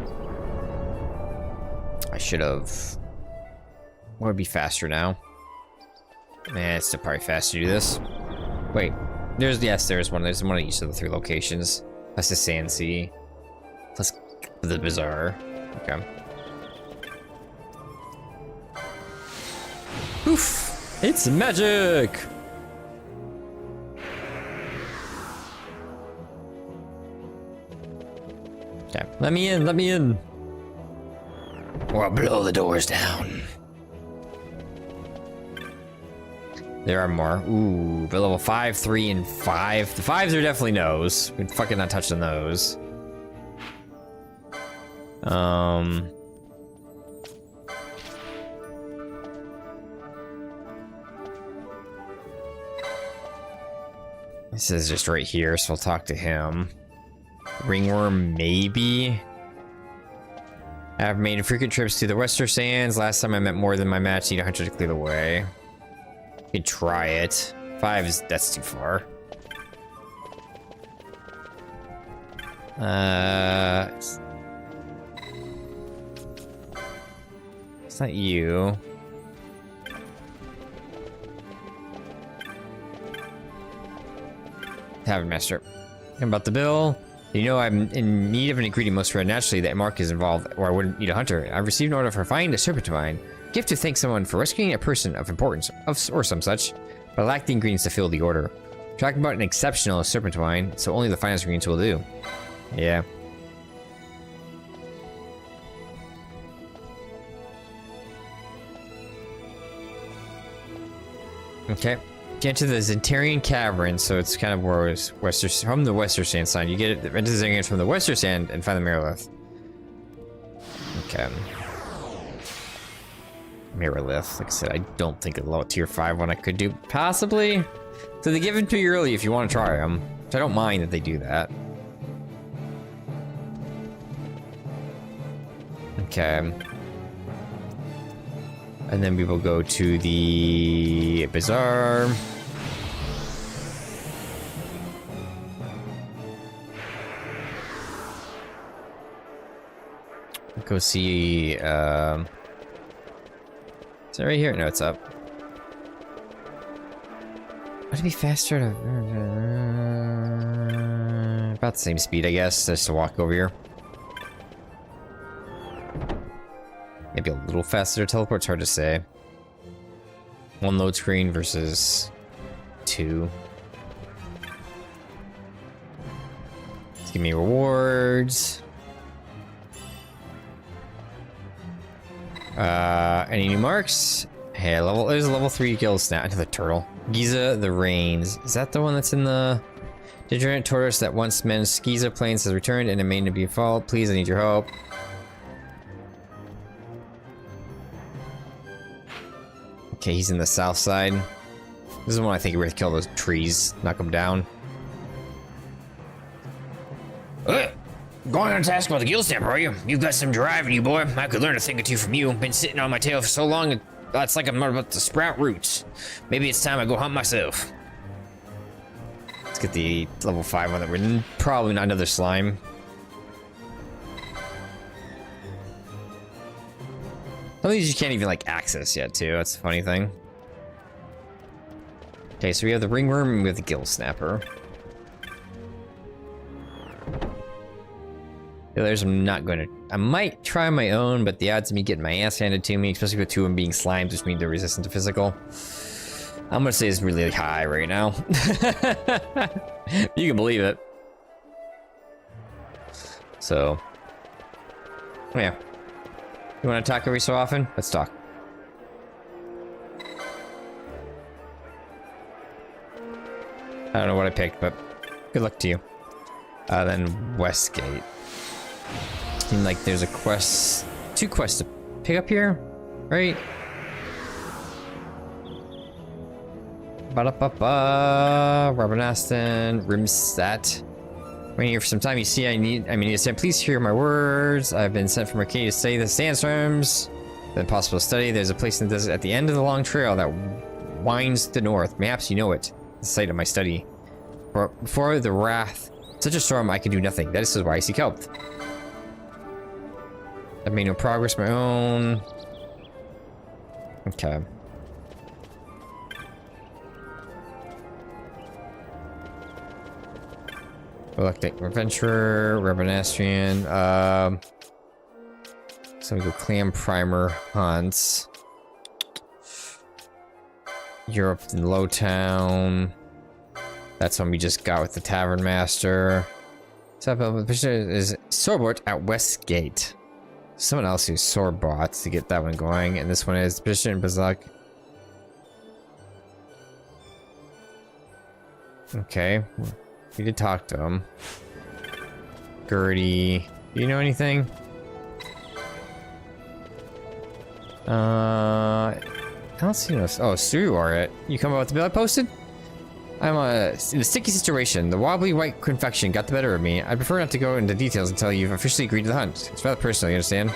I should have... What would be faster now? It's still probably faster to do this. Wait, there's one. There's one at each of the 3 locations. That's the Sand Sea. Plus the Bazaar. Okay. Oof! It's magic! Okay, let me in. Or I'll blow the doors down. There are more. Ooh, but level 5, 3, and 5. The 5s are definitely no's. We're fucking not touching those. This is just right here, so I'll talk to him. Ringworm, maybe? I've made frequent trips to the Western Sands. Last time I met more than my match. Need a hunter to clear the way. You could try it. 5 that's too far. It's not you. Tavern Master. About the bill. You know I'm in need of an ingredient most rare. Naturally, that mark is involved, or I wouldn't need a hunter. I've received an order for finding a serpentine. Gift to thank someone for rescuing a person of importance, or some such, but I lack the ingredients to fill the order. Talking about an exceptional serpentine, so only the finest ingredients will do. Yeah. Okay. Get to the Zentarian Cavern, so it's kind of where it's from the Western Sand sign. You get it, enter the ingredients from the Western Sand and find the Mirrorlith. Okay. Mirrorlith, like I said, I don't think a low tier 5 one I could do. Possibly. So they give them to you early if you want to try them. Which I don't mind that they do that. Okay. And then we will go to the Bazaar. Go see, is that right here? No, it's up. Would it be faster to... about the same speed, I guess, just to walk over here. Maybe a little faster to teleport, it's hard to say. 1 load screen versus 2. Let's give me rewards. Any new marks? Hey, there's a level 3 gill snap. Another turtle. Giza the Rains. Is that the one that's in the degenerate tortoise that once menaced Giza Plains has returned and it may be fault? Please, I need your help. Okay, he's in the south side. This is the one I think we're gonna kill those trees, knock them down. Going on task with the gill snapper, are you? You've got some drive in you, boy. I could learn a thing or two from you. Been sitting on my tail for so long, it's like I'm about to sprout roots. Maybe it's time I go hunt myself. Let's get the level 5 one that we're probably not another slime. Some of these you can't even like access yet too, that's the funny thing. Okay, so we have the ringworm and we have the gill snapper. The others I'm not going to... I might try my own, but the odds of me getting my ass handed to me, especially with 2 of them being slimes, which means they're resistant to physical, I'm going to say it's really high right now. You can believe it. So... yeah. You want to talk every so often? Let's talk. I don't know what I picked, but good luck to you. Then Westgate. Seems like there's a quest, 2 quests to pick up here, right? Ba-da-ba-ba, Robin Aston, Rimstat. Waiting here for some time. You see, I need to say, please hear my words. I've been sent from Arcadia to study the sandstorms. The impossible study. There's a place in the desert at the end of the long trail that winds to the north. Perhaps you know it. The site of my study. Before the wrath, such a storm, I can do nothing. That is why I seek help. I've made no progress my own. Okay. Electric Adventurer, Revenastrian, so we go Clam Primer Hunts. Europe and Lowtown. That's one we just got with the Tavern Master. The position is Sorbot at Westgate. Someone else who's Sorbot to get that one going, and this one is position Bazak. Okay. We did talk to him. Gertie. Do you know anything? I don't see no. Oh, Sue, you are it. You come about the bill I posted? I'm in a sticky situation. The wobbly white confection got the better of me. I prefer not to go into details until you've officially agreed to the hunt. It's rather personal, you understand?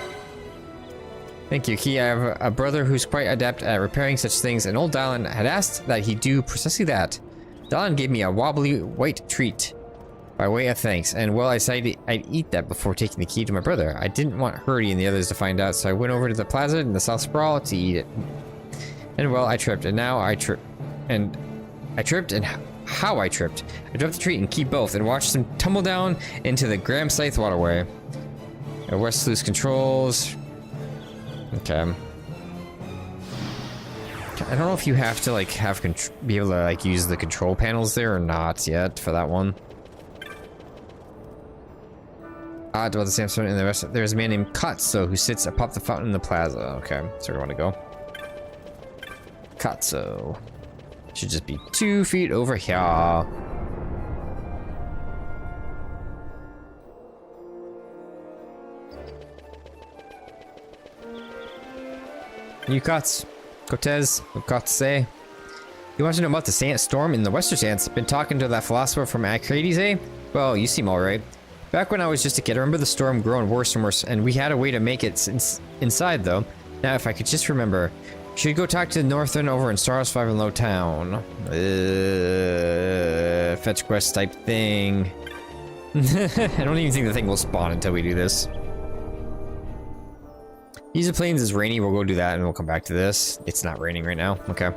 Thank you, Key. I have a brother who's quite adept at repairing such things, and old Dylan had asked that he do precisely that. Dylan gave me a wobbly white treat by way of thanks, and well, I decided I'd eat that before taking the key to my brother. I didn't want Hurdy and the others to find out, so I went over to the plaza in the South Sprawl to eat it. And well, I tripped, and now I tripped, and how I tripped. I dropped the treat and key both, and watched them tumble down into the Graham Scythe waterway. West loose controls. Okay. I don't know if you have to like be able to like use the control panels there or not yet for that one. About the Samson and the rest. There's a man named Katso who sits atop the fountain in the plaza. Okay, so where do we want to go? Katso should just be 2 feet over here. You Kats. Cortez, Kotse. You want to know about the sandstorm in the Western Sands? Been talking to that philosopher from Acrates, eh? Well, you seem alright. Back when I was just a kid, I remember the storm growing worse and worse, and we had a way to make it inside, though. Now, if I could just remember. Should go talk to the Northern over in Stars 5 in Lowtown. Fetch quest type thing. I don't even think the thing will spawn until we do this. Use the plains is rainy. We'll go do that and we'll come back to this. It's not raining right now. Okay.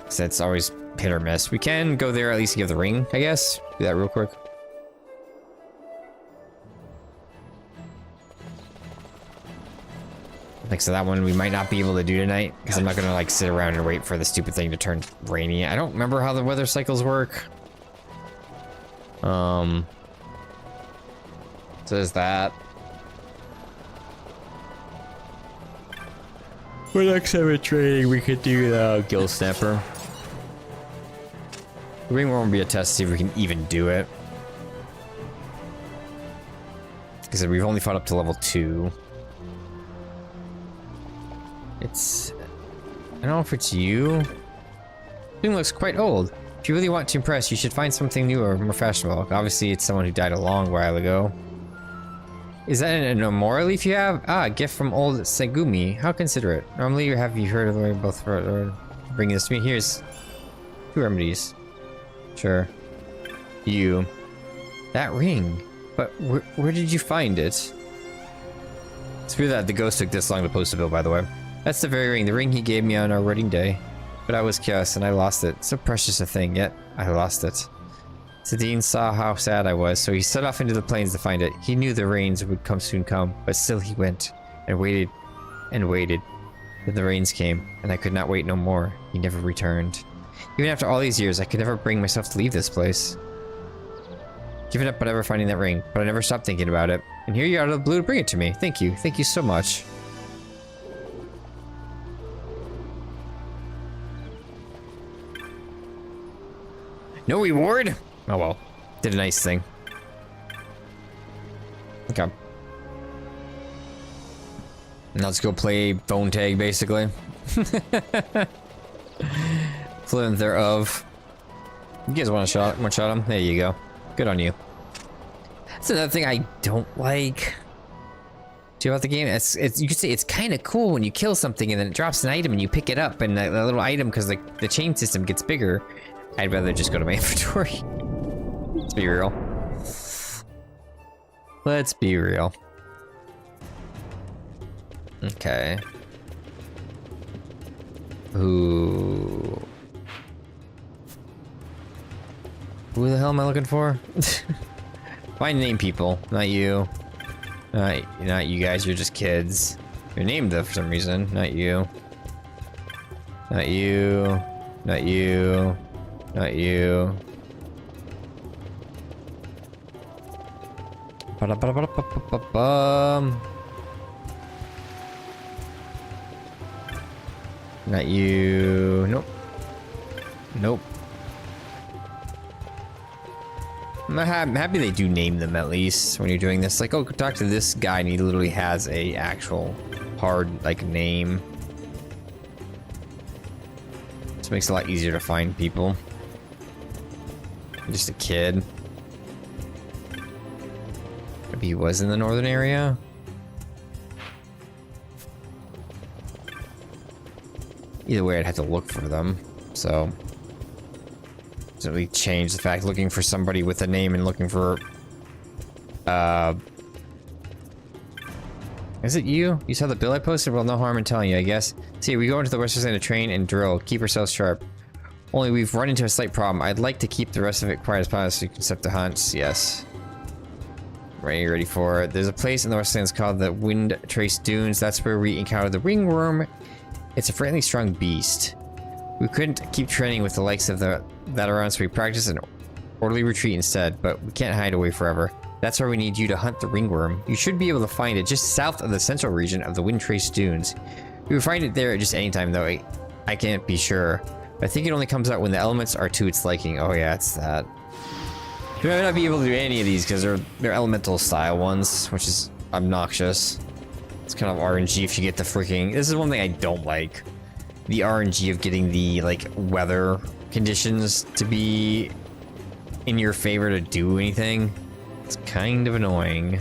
So it's always hit or miss. We can go there at least give the ring, I guess. Do that real quick. Like, so that one we might not be able to do tonight because I'm not gonna like sit around and wait for the stupid thing to turn rainy. I don't remember how the weather cycles work. So there's that. For next time in training, we could do the Gill Snapper. The ringworm will be a test to see if we can even do it. Like I said, we've only fought up to level 2. It's... I don't know if it's you. Thing looks quite old. If you really want to impress, you should find something new or more fashionable. Obviously, it's someone who died a long while ago. Is that an Amora leaf you have? Ah, a gift from old Segumi. How considerate. Normally, have you heard of the way both for bringing this to me? Here's 2 remedies. Sure. You. That ring. But where did you find it? It's weird that the ghost took this long to post a bill, by the way. That's the very ring. The ring he gave me on our wedding day. But I was careless and I lost it. So precious a thing, yet I lost it. Sadine saw how sad I was, so he set off into the plains to find it. He knew the rains would soon come, but still he went, and waited, and waited. Then the rains came, and I could not wait no more. He never returned. Even after all these years, I could never bring myself to leave this place. Given up on ever finding that ring, but I never stopped thinking about it. And here you are out of the blue to bring it to me. Thank you so much. No reward? Oh well, did a nice thing. Okay. Now let's go play phone tag, basically. Fluent thereof. You guys want to one shot him? There you go. Good on you. That's another thing I don't like about the game. You could say it's kind of cool when you kill something and then it drops an item and you pick it up, and that little item, because the chain system gets bigger. I'd rather just go to my inventory. Let's be real. Let's be real. Okay. Ooh. Who the hell am I looking for? Find name people, not you. Not you guys, you're just kids. You're named for some reason, not you. Not you. Not you. Not you. Not you. Nope. Nope. I'm happy they do name them at least when you're doing this. Like, oh, go talk to this guy, and he literally has a actual hard like name. This makes it a lot easier to find people. Just a kid. Maybe he was in the northern area. Either way, I'd have to look for them. So, doesn't really change the fact looking for somebody with a name and looking for. Is it you? You saw the bill I posted? Well, no harm in telling you, I guess. See, we go into the western side to train and drill. Keep ourselves sharp. Only we've run into a slight problem. I'd like to keep the rest of it quiet as possible so you can set the hunts. Yes. Ready for it. There's a place in the Westlands called the Wind Trace Dunes. That's where we encountered the ringworm. It's a friendly, strong beast. We couldn't keep training with the likes of that around, so we practiced an orderly retreat instead, but we can't hide away forever. That's why we need you to hunt the ringworm. You should be able to find it just south of the central region of the Wind Trace Dunes. We will find it there at just any time, though. I can't be sure. I think it only comes out when the elements are to its liking. Oh yeah, it's that. You might not be able to do any of these because they're elemental style ones, which is obnoxious. It's kind of RNG if you get the freaking... This is one thing I don't like. The RNG of getting the, like, weather conditions to be in your favor to do anything. It's kind of annoying.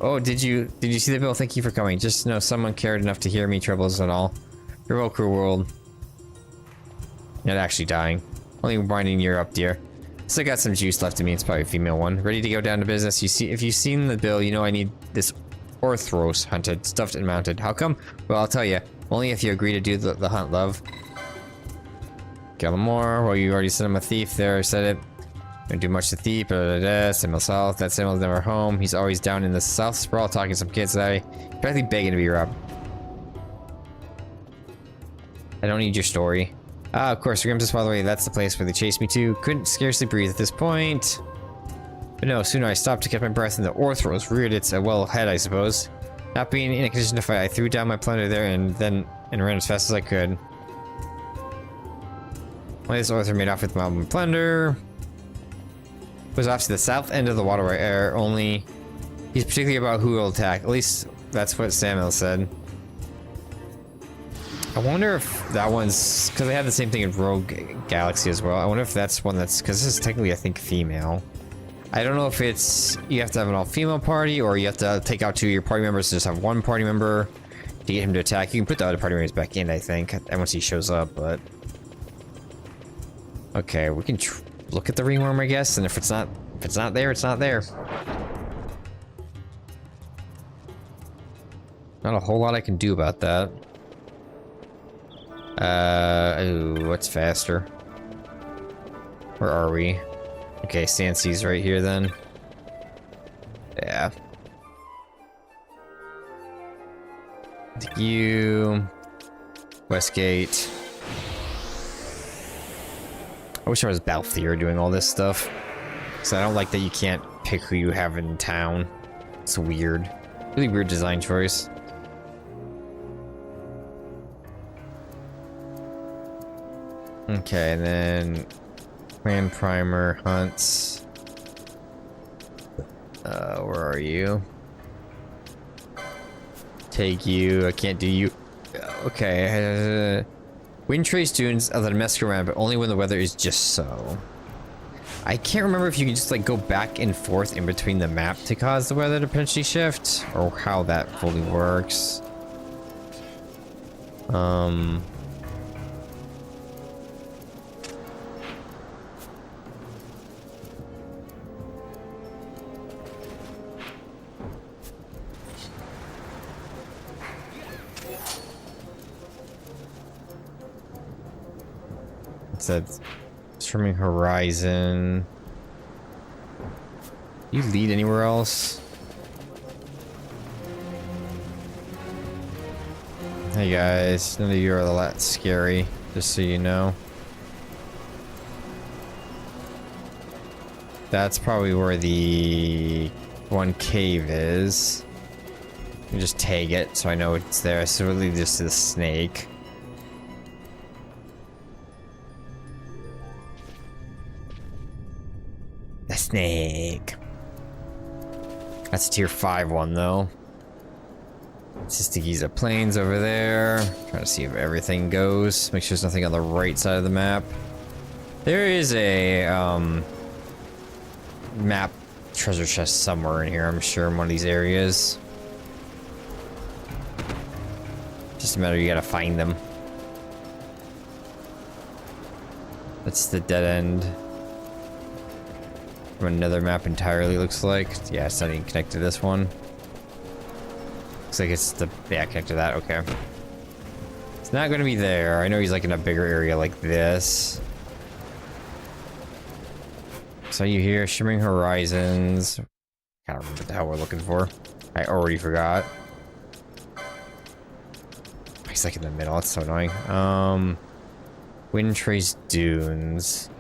Oh, did you see the bill? Thank you for coming. Just know someone cared enough to hear me troubles and all. Farewell, cruel world. Not actually dying. Only winding you up, dear. Still got some juice left in me. It's probably a female one. Ready to go down to business. If you've seen the bill, you know I need this Orthros hunted, stuffed and mounted. How come? Well, I'll tell you. Only if you agree to do the hunt, love. Kill him more. Well, you already said I'm a thief there. I said it. Don't do much to thief. Samuel South. That Samuel's never home. He's always down in the South Sprawl talking to some kids today. Practically begging to be robbed. I don't need your story. Ah, of course, Grim's by the way. That's the place where they chased me to. Couldn't scarcely breathe at this point. But no, sooner I stopped to get my breath and the orthros reared its well head, I suppose. Not being in a condition to fight, I threw down my plunder there and ran as fast as I could. When this ortho made off with my plunder, was off to the south end of the waterway area, only he's particularly about who will attack. At least that's what Samuel said. I wonder if that one's, because they have the same thing in Rogue Galaxy as well. I wonder if that's one that's, because this is technically, I think, female. I don't know if it's, you have to have an all-female party, or you have to take out 2 of your party members to just have 1 party member to get him to attack. You can put the other party members back in, I think, and once he shows up, but... Okay, we can look at the ringworm, I guess, and if it's not there, it's not there. Not a whole lot I can do about that. Ooh, what's faster? Where are we? Okay, Sansi's right here then. Yeah. You... Westgate. I wish I was Balthier doing all this stuff. Because I don't like that you can't pick who you have in town. It's weird. Really weird design choice. Okay, and then... Clan Primer, Hunts. Where are you? Take you, I can't do you. Okay, Wind Trace Dunes are the mess around, but only when the weather is just so. I can't remember if you can just like go back and forth in between the map to cause the weather to potentially shift, or how that fully works. It said Swimming Horizon. You lead anywhere else? Hey guys, none of you are a lot scary, just so you know. That's probably where the one cave is. You just tag it so I know it's there. So we'll leave this to the snake. The snake. That's a tier 5 one though. It's just the Giza Plains over there. Trying to see if everything goes. Make sure there's nothing on the right side of the map. There is a map treasure chest somewhere in here, I'm sure, in one of these areas. Just a matter, you gotta find them. That's the dead end. From another map entirely, looks like. Yeah, it's not even connected to this one. Looks like it's the... yeah, connected to that, okay. It's not gonna be there. I know he's like in a bigger area like this. So you hear Shimmering Horizons. Can't remember what the hell we're looking for. I already forgot. He's like in the middle, it's so annoying. Wind Trace Dunes.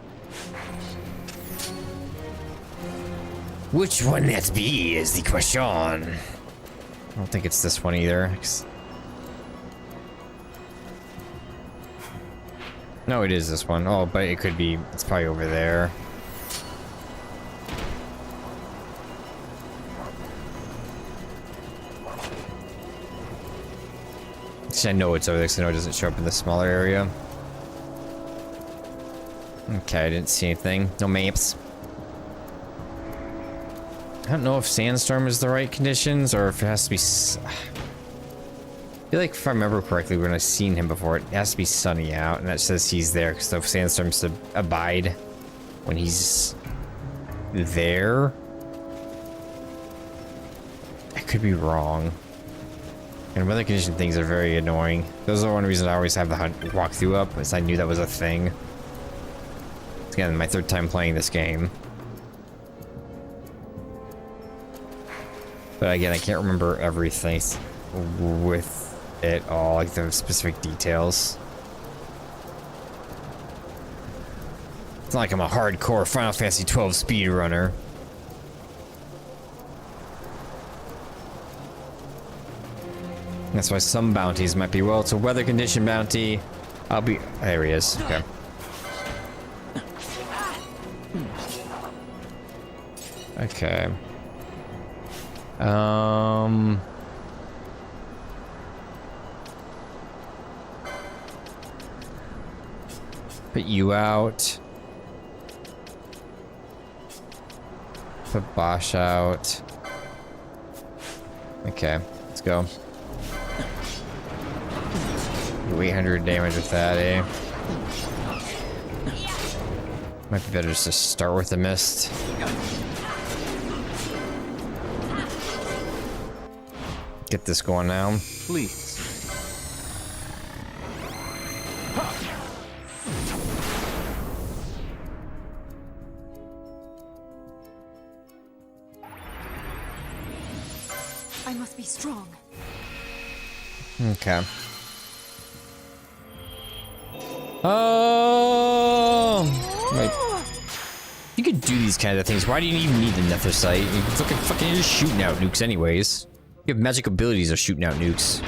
Which one that be is the question. I don't think it's this one either. No, it is this one. Oh, but it could be, it's probably over there. I know it's over there because I know it doesn't show up in the smaller area. Okay, I didn't see anything. No maps. I don't know if Sandstorm is the right conditions or if it has to be... I feel like if I remember correctly, when I've seen him before, it has to be sunny out, and that says he's there because the Sandstorm's to abide when he's there. I could be wrong. And weather condition things are very annoying. Those are one reason I always have the hunt walkthrough up, because I knew that was a thing. It's again my 3rd time playing this game. But again, I can't remember everything with it all, like the specific details. It's not like I'm a hardcore Final Fantasy XII speedrunner. That's why some bounties might be, well, it's a weather condition bounty. I'll be, there he is, okay. Okay. Put you out. Put Bosch out. Okay, let's go. 800 damage with that, eh? Might be better just to start with the mist. Get this going now. Please. I must be strong. Okay. Oh, wait. You could do these kind of things. Why do you even need the nether sight? You fucking just shooting out nukes anyways. You have magic abilities of shooting out nukes.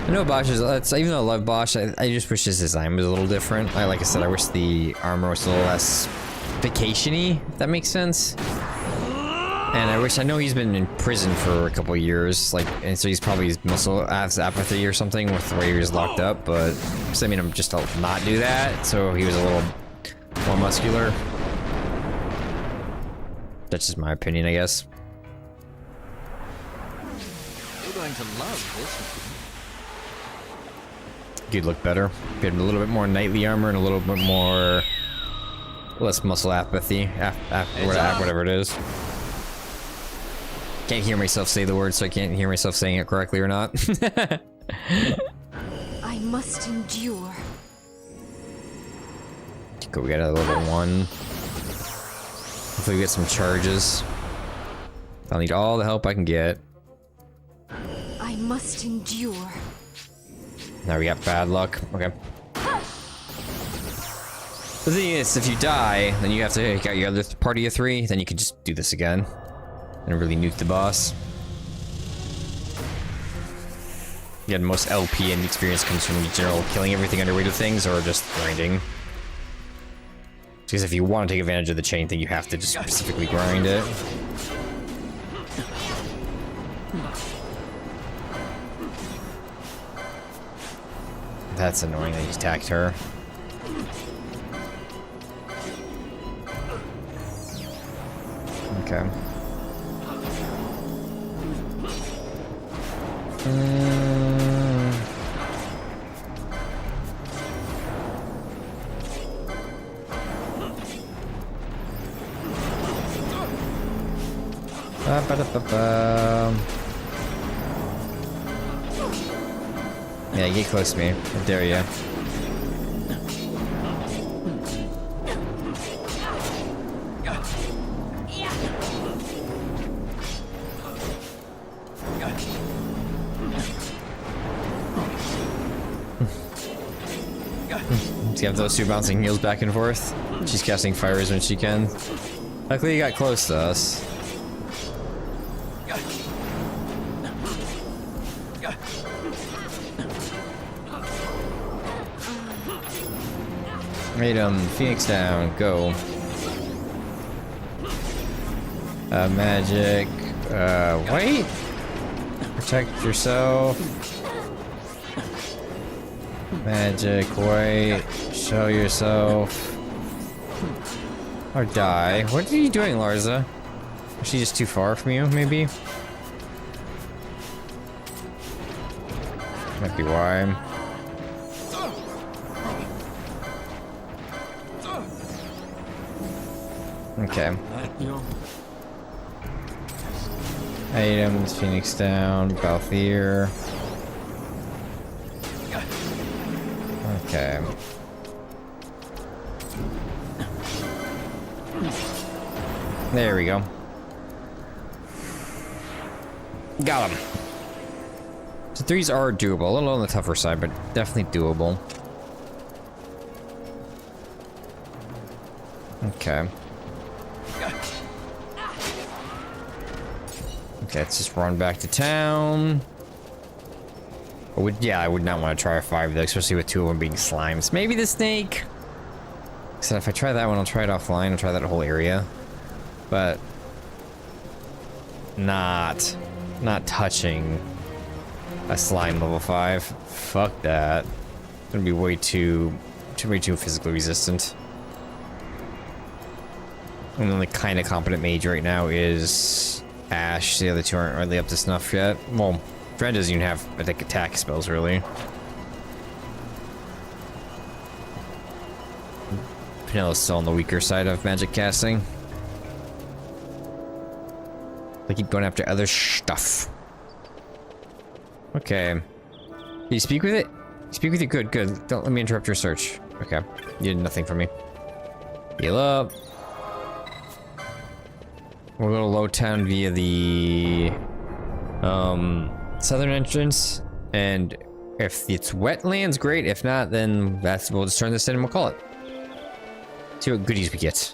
I know Bosch is, even though I love Bosch, I just wish his design was a little different. Like I said, I wish the armor was a little less vacation-y, if that makes sense. And I know he's been in prison for a couple years, like, and so he's probably muscle has apathy or something with the way he was locked up, but I made him just not do that, so he was a little more muscular. That's just my opinion, I guess. You're going to love this. He'd look better. Get a little bit more knightly armor and a little bit more less muscle apathy, whatever it is. Can't hear myself say the word, so I can't hear myself saying it correctly or not. I must endure. Go, we got a level 1. Hopefully we get some charges. I'll need all the help I can get. I must endure. Now we got bad luck. Okay. The thing is, if you die, then you have to take out your other party of 3, then you can just do this again. And really nuke the boss. Yeah, the most LP and experience comes from general killing everything underweight of things, or just grinding. Because if you want to take advantage of the chain thing, you have to just specifically grind it. That's annoying that he attacked her. Okay. Yeah, get close to me. How dare you? You have those two bouncing heels back and forth. She's casting fires when she can. Luckily you got close to us. Item, Phoenix down, go. Magic, wait! Protect yourself. Magic, wait. Show yourself. Or die. What are you doing, Larza? Is she just too far from you, maybe? Might be why. Okay. Items, Phoenix down, Balthier. Okay. There we go. Got him. So 3s are doable. A little on the tougher side, but definitely doable. Okay. Okay, let's just run back to town. Yeah, I would not want to try a 5 though, especially with 2 of them being slimes. Maybe the snake. So if I try that one, I'll try it offline. I'll try that whole area, but not touching a slime level 5. Fuck that. It's gonna be way too physically resistant. And the only kind of competent mage right now is Ash. The other 2 aren't really up to snuff yet. Well, Fred doesn't even have, I think, attack spells, really. Penelo's still on the weaker side of magic casting. They keep going after other stuff. Okay. Can you speak with it? Speak with it? Good, good. Don't let me interrupt your search. Okay. You did nothing for me. Heal up. We'll go to Lowtown via the southern entrance, and if it's wetlands, great. If not, then we'll just turn this in and we'll call it. See what goodies we get.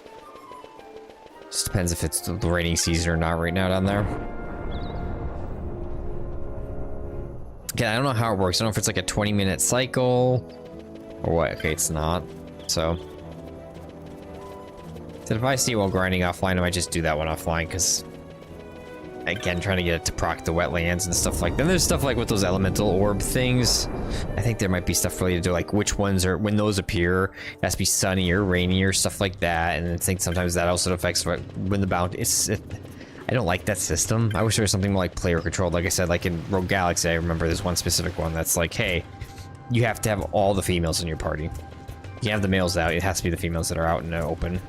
Just depends if it's the rainy season or not right now down there. Okay, I don't know how it works. I don't know if it's like a 20-minute cycle or what. Okay, it's not. So if I see it while grinding offline, I might just do that one offline, because again, trying to get it to proc the wetlands and stuff like that. Then there's stuff like with those elemental orb things. I think there might be stuff related to like which ones are, when those appear, it has to be sunny or rainy or stuff like that. And I think sometimes that also affects when the bounty. I don't like that system. I wish there was something more like player controlled. Like I said, like in Rogue Galaxy, I remember there's one specific one that's like, hey, you have to have all the females in your party. You have the males out, it has to be the females that are out in the open.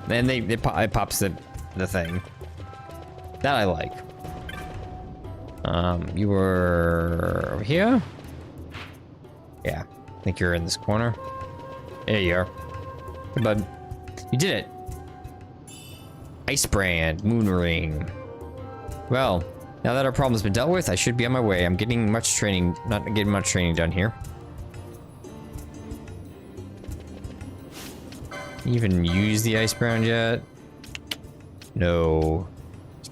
And it pops the thing. That I like. You were over here? Yeah, I think you're in this corner. There you are. Hey, bud. You did it. Ice Brand, Moon Ring. Well, now that our problem's been dealt with, I should be on my way. I'm getting much training, not getting much training done here. Even use the Ice Brand yet? No.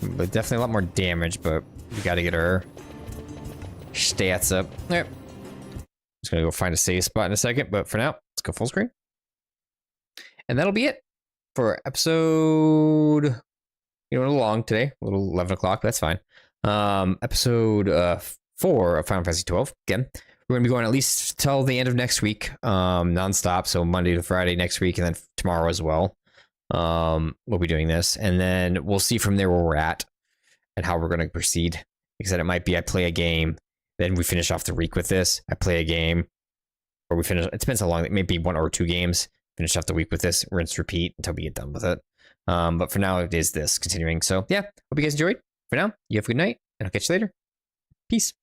But definitely a lot more damage, but we gotta get our stats up. Yep. Just gonna go find a save spot in a second, but for now, let's go full screen. And that'll be it for episode, a little long today, a little 11 o'clock, that's fine. Episode 4 of Final Fantasy 12. Again, we're gonna be going at least till the end of next week, non-stop, so Monday to Friday next week, and then tomorrow as well. We'll be doing this, and then we'll see from there where we're at and how we're going to proceed. Like I said, it might be I play a game, then we finish off the week with this. I play a game, or we finish. It depends how long. It may be 1 or 2 games. Finish off the week with this, rinse, repeat until we get done with it. But for now, it is this continuing. So yeah, hope you guys enjoyed. For now, you have a good night, and I'll catch you later. Peace.